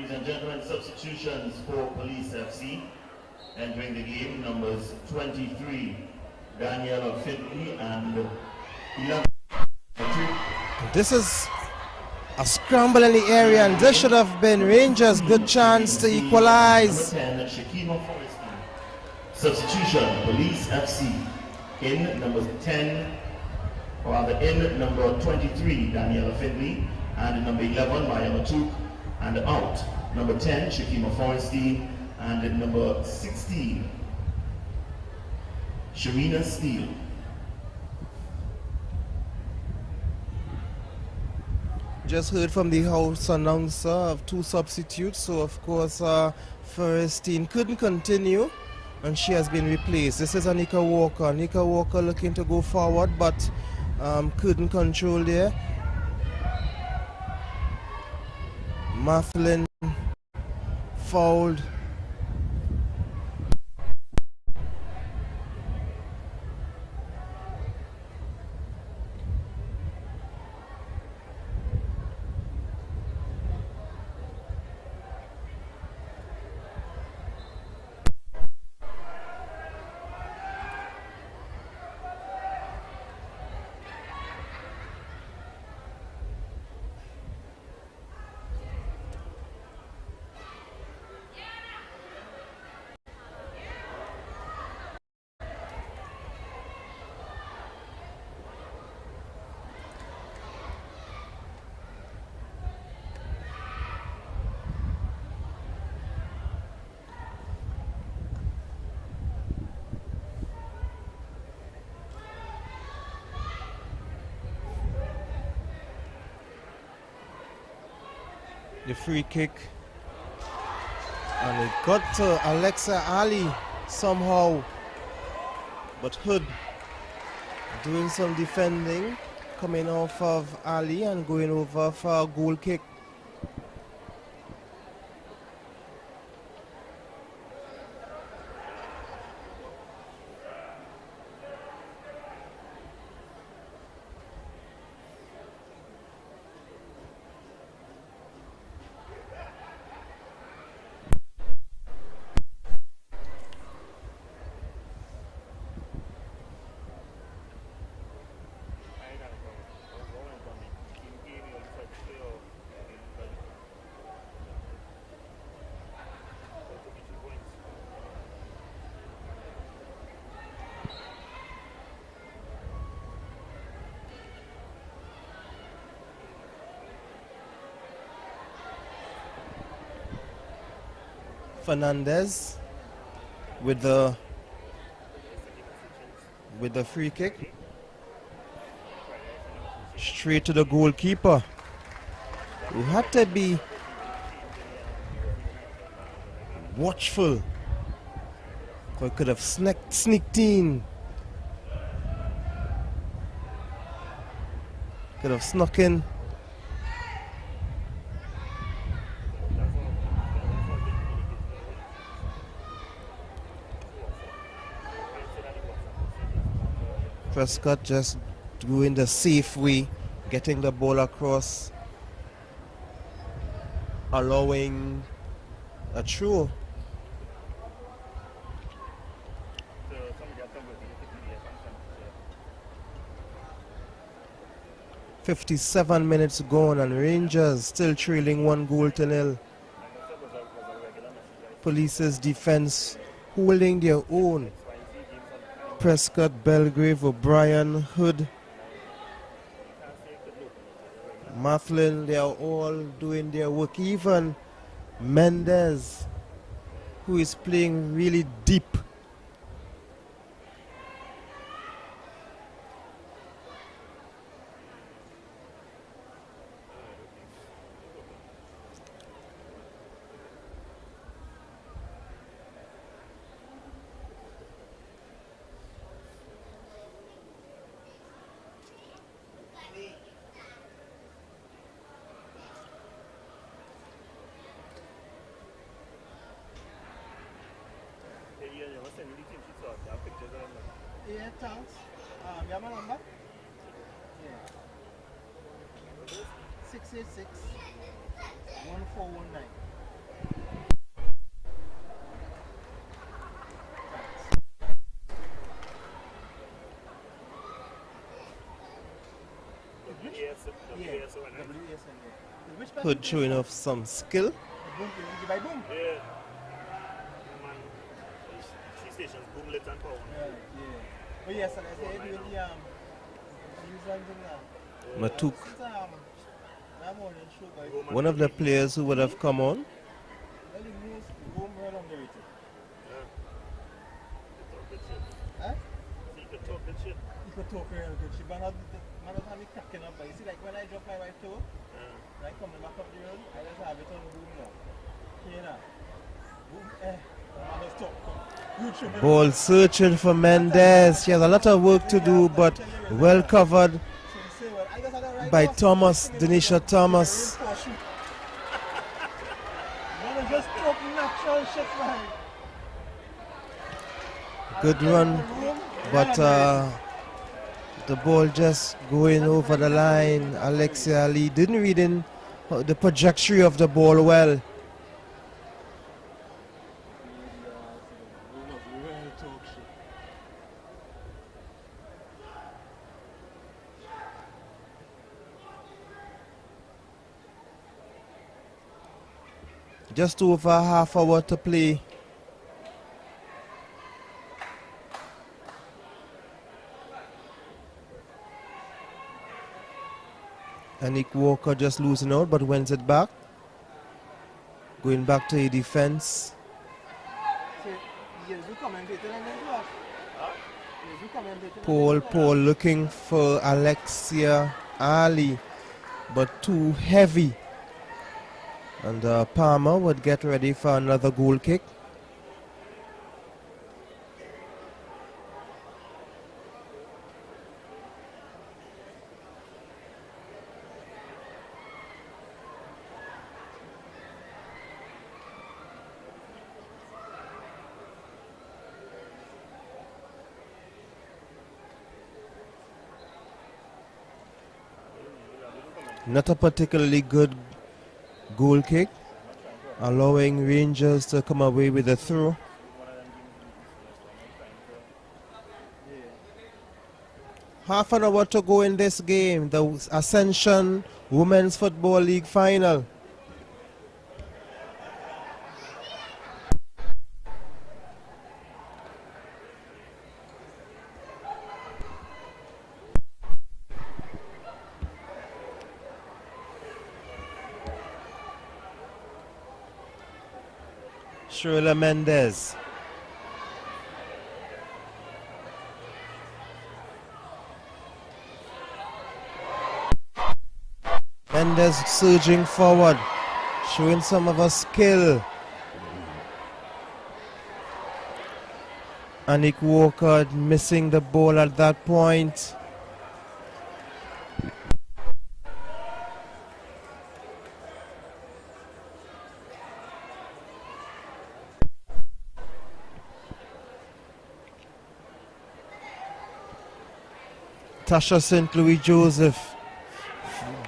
Ladies and gentlemen, substitutions for Police FC. Entering the game, numbers 23, Daniel Finley, and 11. This is a scramble in the area, and this should have been Rangers' good chance to equalize. Number 10, Shakima Forresty. Substitution, Police FC. In number 10, or rather in number 23, Daniela Finley, and number 11, Maya Matuk, and out, number 10, Shakima Forresty, and number 16, Sharina Steele. Just heard from the house announcer of 2 substitutes, so of course Forrestine couldn't continue and she has been replaced. This is Anika Walker. Anika Walker looking to go forward but couldn't control there. Mathlin fouled. The free kick, and it got to Alexa Ali somehow, but Hood doing some defending, coming off of Ali and going over for a goal kick. Fernandez with the free kick straight to the goalkeeper, who had to be watchful, for could have sneaked in, could have snuck in. Prescott just doing the safe way, getting the ball across, allowing a throw. "57 minutes gone and Rangers still trailing 1-0. Police's defense holding their own. Prescott, Belgrave, O'Brien, Hood, Mathlin, they are all doing their work. Even Mendez, who is playing really deep. Yeah, thanks. You have my number? Yeah. 686 1419. Hood showing off some skill. By boom. Yeah. Man, she stations boom lit and power. Oh yes, and I say doing the Matuk, one of the players who would have come on. He could talk real good. She man had me cracking up, but you see, like when I drop my right toe, like coming back up the road, I just have it on boom now. You know, boom, man just talk. Ball searching for Mendes. He has a lot of work to do, but well covered by Thomas, Denisha Thomas. Just talk natural shit, man. Good run, but the ball just going over the line. Alexia Ali didn't read in the trajectory of the ball well. Just over a half hour to play. Anik Walker just losing out, but wins it back. Going back to a defense. Paul looking for Alexia Ali, but too heavy. And Palmer would get ready for another goal kick. Not a particularly good goal kick, allowing Rangers to come away with a throw. Half an hour to go in this game, the Ascension Women's Football League final. Shirley Mendes. Mendes surging forward, showing some of her skill. Anik Walker missing the ball at that point. Tasha St. Louis Joseph.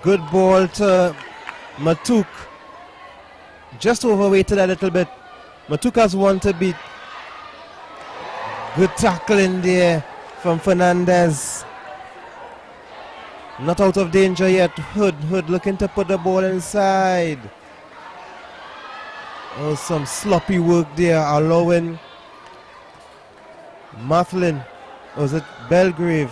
Good ball to Matuk. Just overweighted a little bit. Matuk has one to beat. Good tackle in there from Fernandez. Not out of danger yet. Hood looking to put the ball inside. Oh, some sloppy work there, allowing Mathlin. Or was it Belgrave?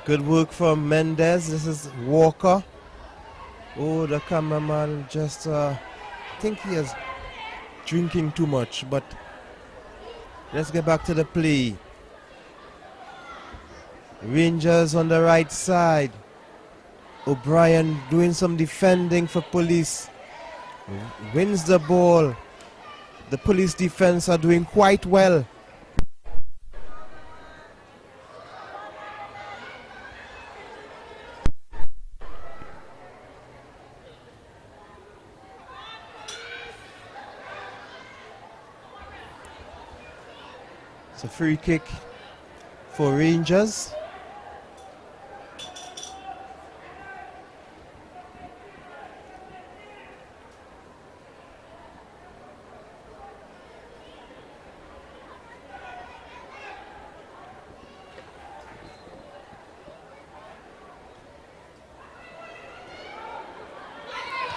Good work from Mendes. This is Walker. Oh, the cameraman just think he is drinking too much, but let's get back to the play. Rangers on the right side. O'Brien doing some defending for Police. Wins the ball. The Police defense are doing quite well. It's a free kick for Rangers.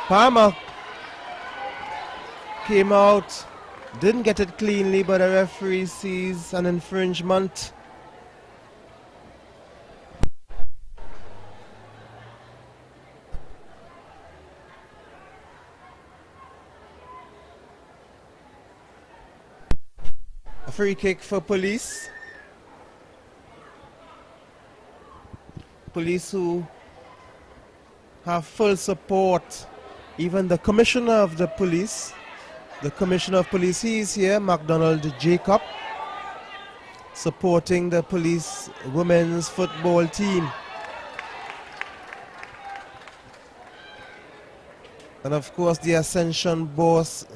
Palmer came out, didn't get it cleanly, but the referee sees an infringement. A free kick for Police. Police who have full support. Even the Commissioner of the Police, he is here, MacDonald Jacob, supporting the Police women's football team. And of course the Ascension boss,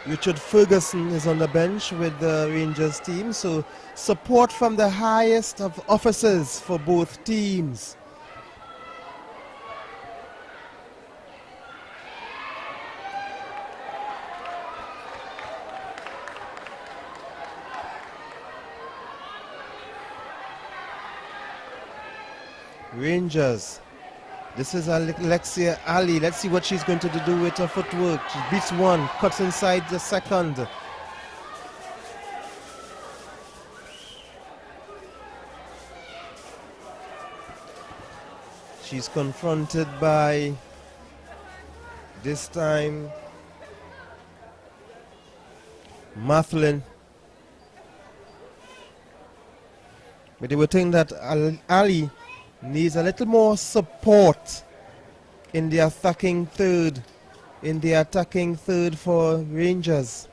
Richard Ferguson, is on the bench with the Rangers team. So support from the highest of officers for both teams. Rangers. This is Alexia Ali. Let's see what she's going to do with her footwork. She beats one, cuts inside the second. She's confronted by, this time, Mathlin. But they would think that Ali needs a little more support in the attacking third, for Rangers.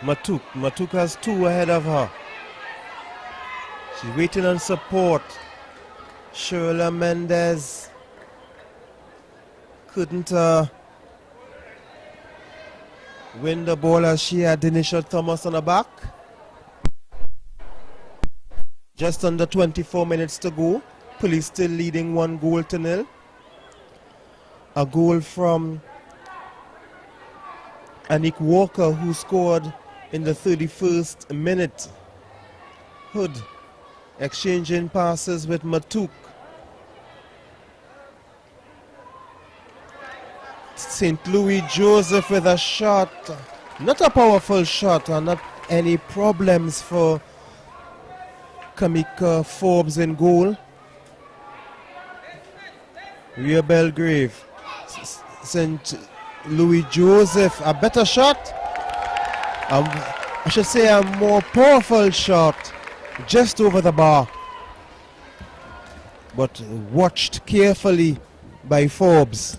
Matuk has two ahead of her. She's waiting on support. Shirla Mendez couldn't win the ball as she had Denisha Thomas on her back. Just under 24 minutes to go. Police still leading 1-0. A goal from Anik Walker, who scored in the 31st minute. Hood exchanging passes with Matuk. St. Louis Joseph with a shot, not a powerful shot, and not any problems for Kamika Forbes in goal. Rio Belgrave, St. Louis Joseph, a better shot, I should say a more powerful shot, just over the bar, but watched carefully by Forbes.